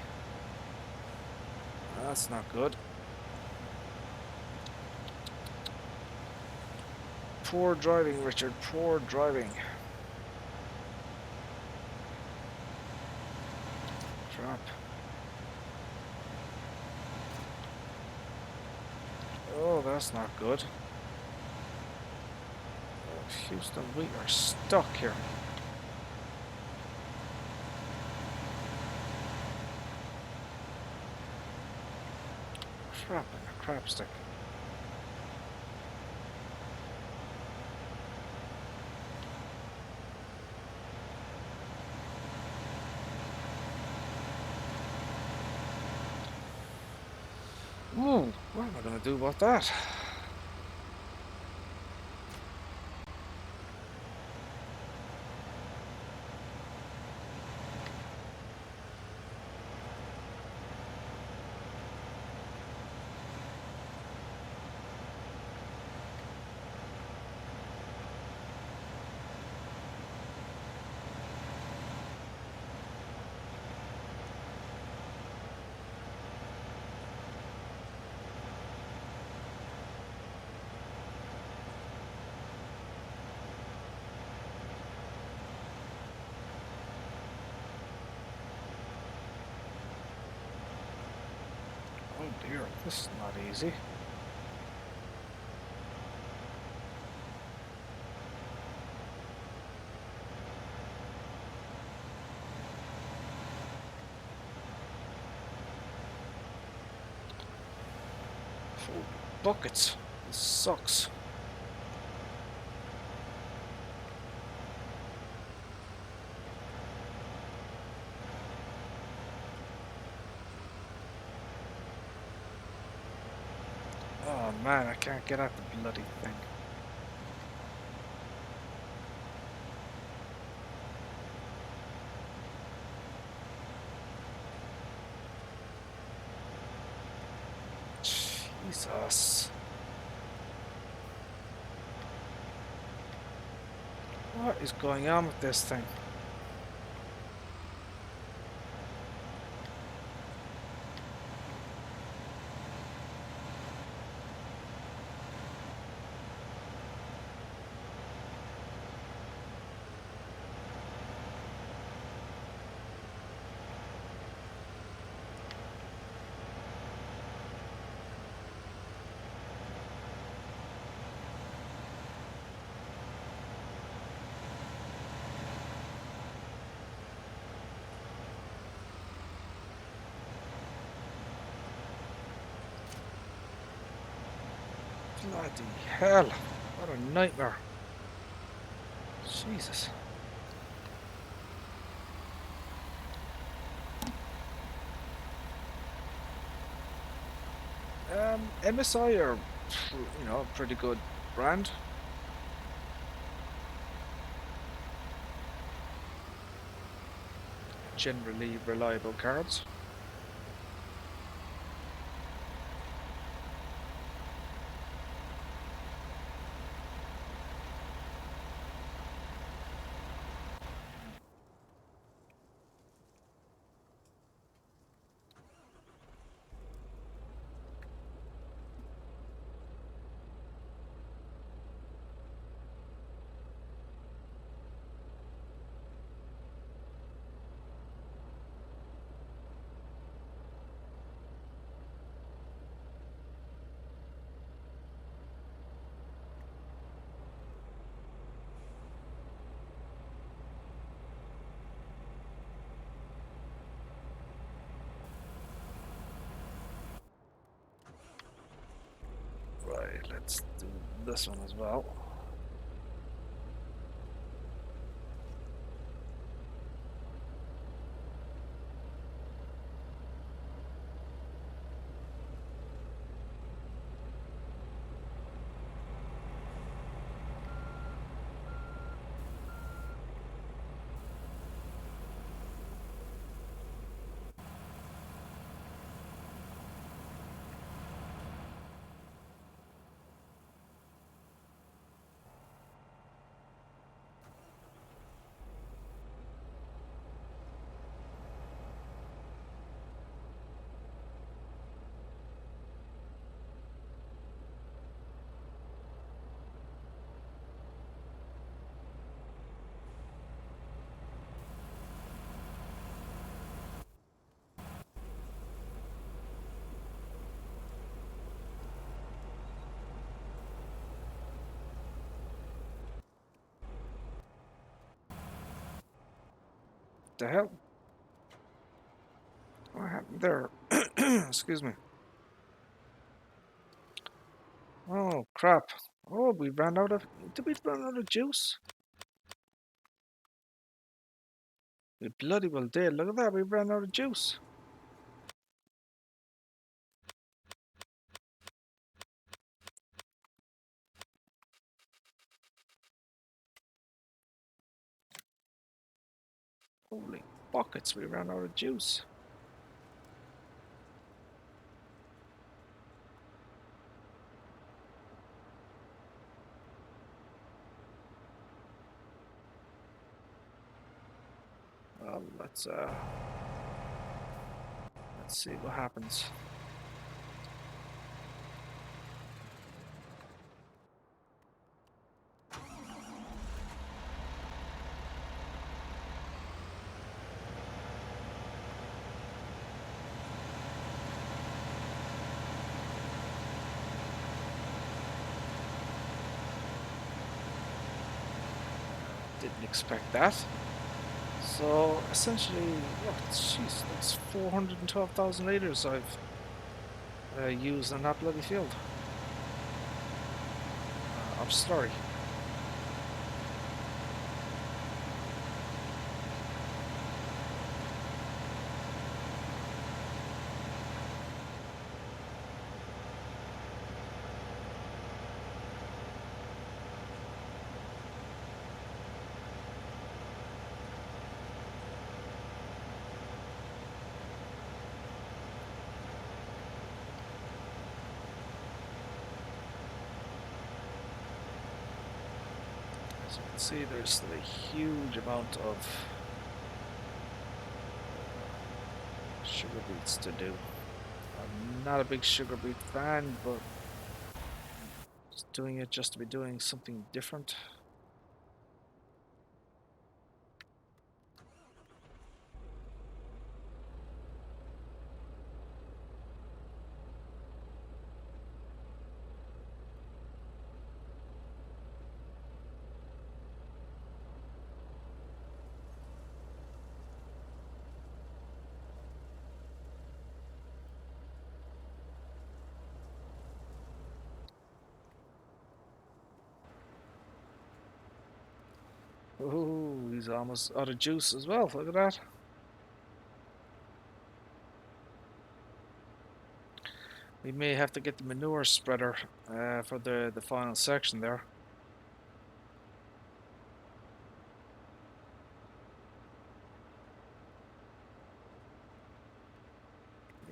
Speaker 1: That's not good. Poor driving, Richard. Poor driving. Drop. Oh, that's not good. Oh, Houston, we are stuck here. Crap in a crap stick. Ooh, what am I going to do about that? Oh dear, this is not easy. Oh, buckets. This sucks. Oh man, I can't get at the bloody thing. Jesus. What is going on with this thing? Bloody hell. What a nightmare. Jesus. MSI are, a pretty good brand. Generally reliable cards. Right, let's do this one as well. The hell? What happened there? Excuse me. Oh, crap. Oh, we ran out of... Did we run out of juice? We bloody well did. Look at that. We ran out of juice. Holy buckets. We ran out of juice. Well, let's see what happens. Didn't expect that. So essentially, what? Jeez, that's 412,000 litres I've used on that bloody field of slurry. As you can see, there's still a huge amount of sugar beets to do. I'm not a big sugar beet fan, but just doing it just to be doing something different. Ooh, he's almost out of juice as well. Look at that. We may have to get the manure spreader for the final section there.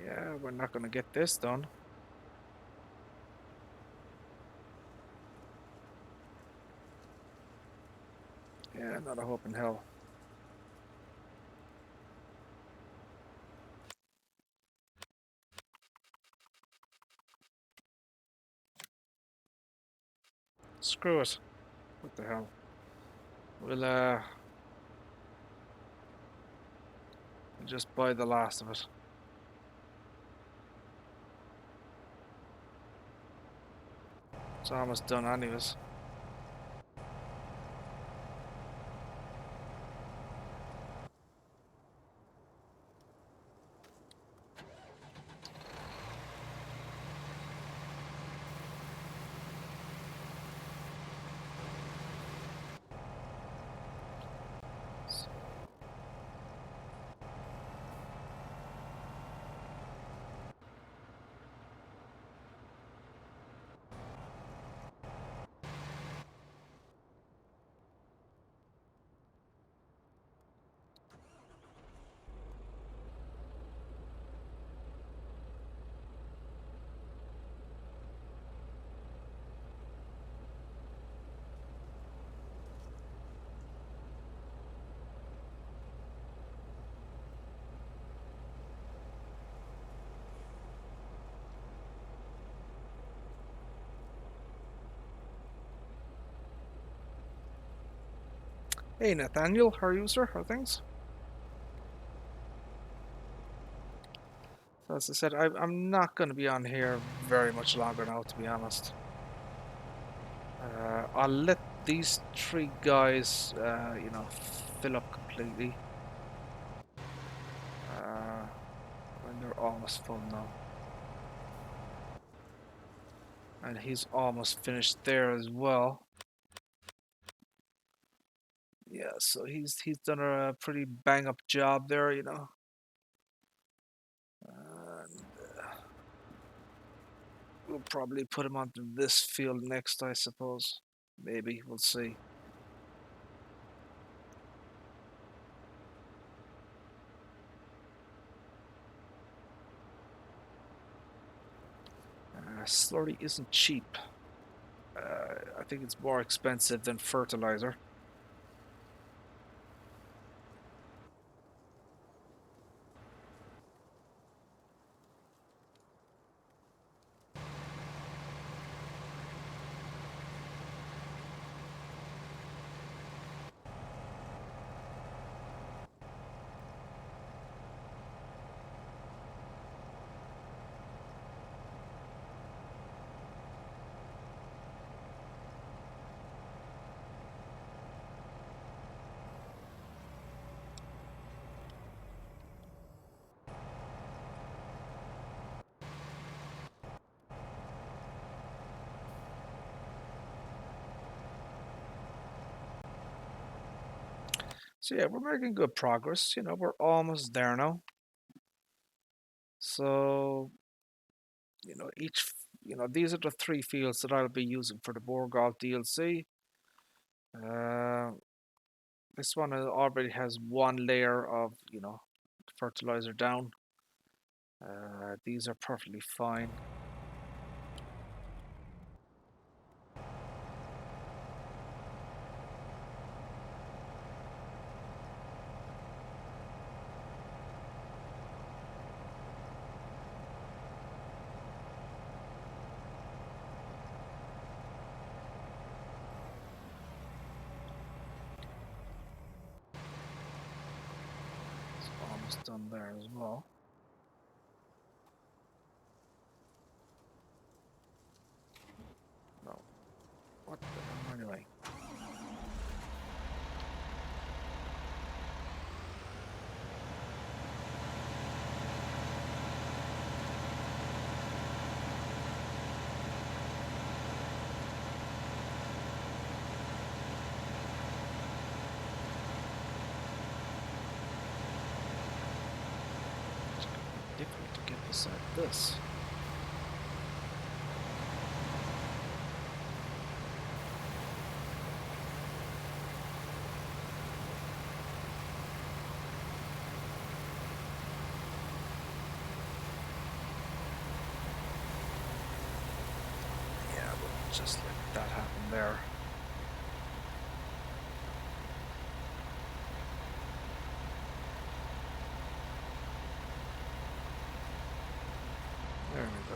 Speaker 1: Yeah, we're not going to get this done. Yeah, not a hope in hell. Screw it. What the hell? We'll just buy the last of it. It's almost done anyways. Hey Nathaniel, how are you, sir? How are things? So as I said, I'm not going to be on here very much longer now, to be honest. I'll let these three guys, fill up completely when they're almost full now. And he's almost finished there as well. Yeah, so he's done a pretty bang up job there, you know. And we'll probably put him onto this field next, I suppose. Maybe, we'll see. Slurry isn't cheap. I think it's more expensive than fertilizer. So yeah, we're making good progress. You know, we're almost there now. So, these are the three fields that I'll be using for the Borgolf DLC. Uh, this one already has one layer of, fertilizer down. These are perfectly fine. just done there as well. No. What the anyway? It's gonna be difficult to get beside this. Yeah, but just like that happened there. There we go.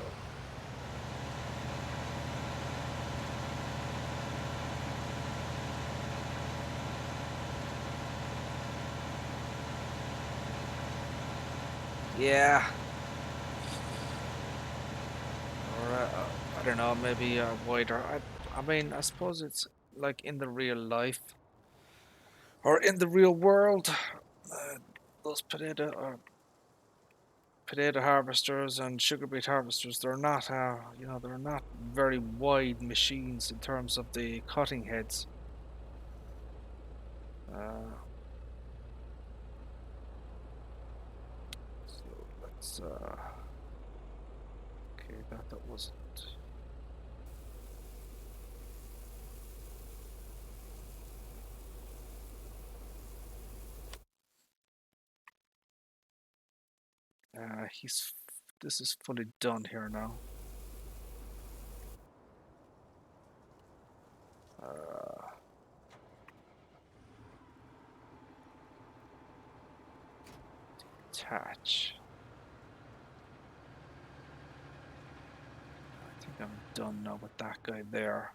Speaker 1: Yeah. Or I don't know, maybe wider. I mean, I suppose it's like in the real life or in the real world. Uh, those potato harvesters and sugar beet harvesters, they're not, they're not very wide machines in terms of the cutting heads. Uh, so let's, okay, that wasn't. This is fully done here now. Detach. I think I'm done now with that guy there.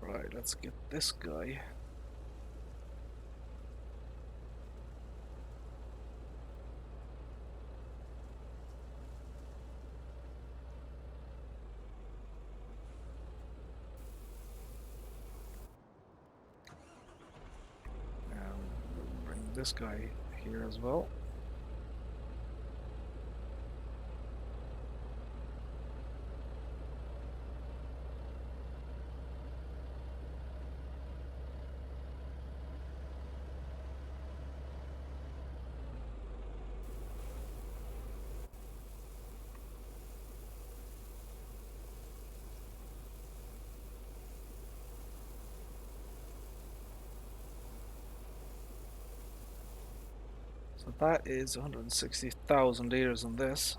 Speaker 1: Right, let's get this guy. And bring this guy here as well. So that is 160,000 liters on this.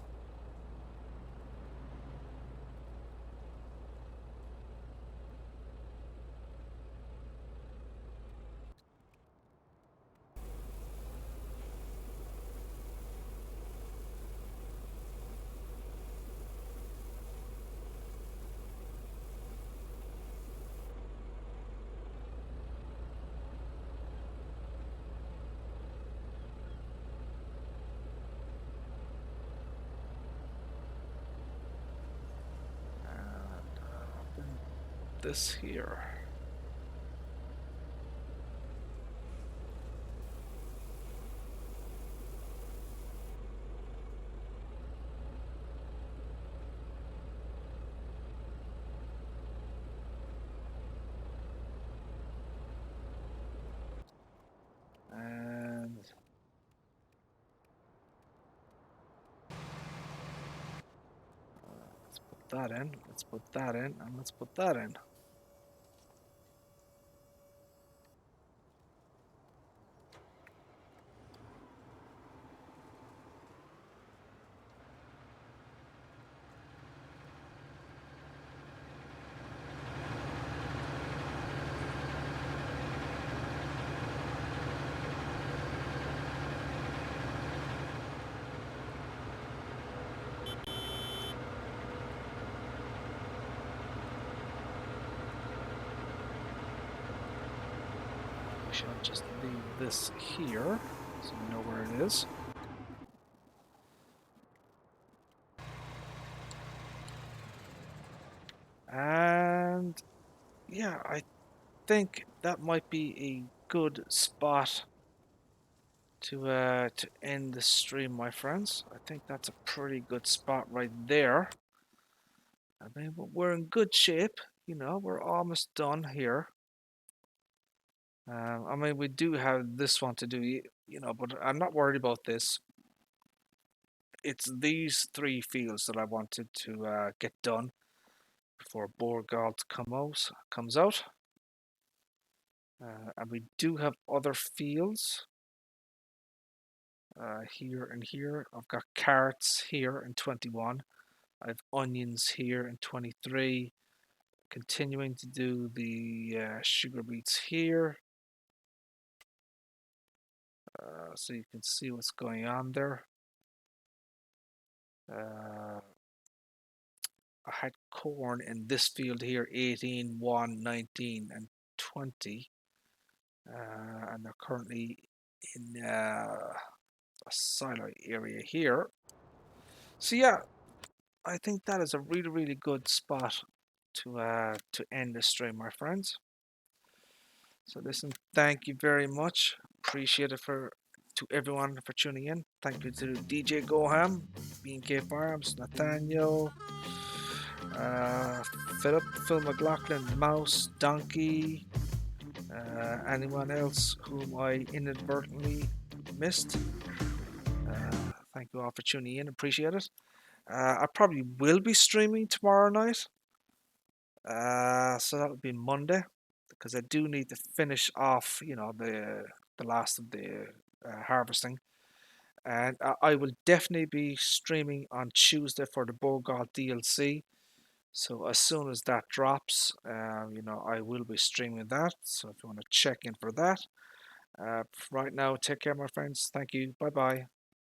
Speaker 1: And this here. And let's put that in. Let's put that in. And let's put that in. shall just leave this here so we know where it is. And yeah, I think that might be a good spot to end the stream, my friends. I think that's a pretty good spot right there. I mean, we're in good shape. You know, we're almost done here. I mean, we do have this one to do, you know, but I'm not worried about this. It's these three fields that I wanted to get done before Borgalt comes out. And we do have other fields here and here. I've got carrots here in 21. I have onions here in 23. Continuing to do the sugar beets here. So you can see what's going on there. I had corn in this field here, 18, 1, 19, and 20. And they're currently in a silo area here. So yeah, I think that is a really, really good spot to end the stream, my friends. So listen, thank you very much. Appreciate it to everyone for tuning in. Thank you to DJ Goham, B&K Farms, Nathaniel, uh, Philip, Phil McLaughlin, Mouse, Donkey, anyone else whom I inadvertently missed. Thank you all for tuning in. Appreciate it. I probably will be streaming tomorrow night. So that would be Monday, because I do need to finish off, you know, the last of the harvesting. And I will definitely be streaming on Tuesday for the Borgalt DLC. So as soon as that drops, you know, I will be streaming that. So if you want to check in for that. Right now, take care, my friends. Thank you. Bye bye.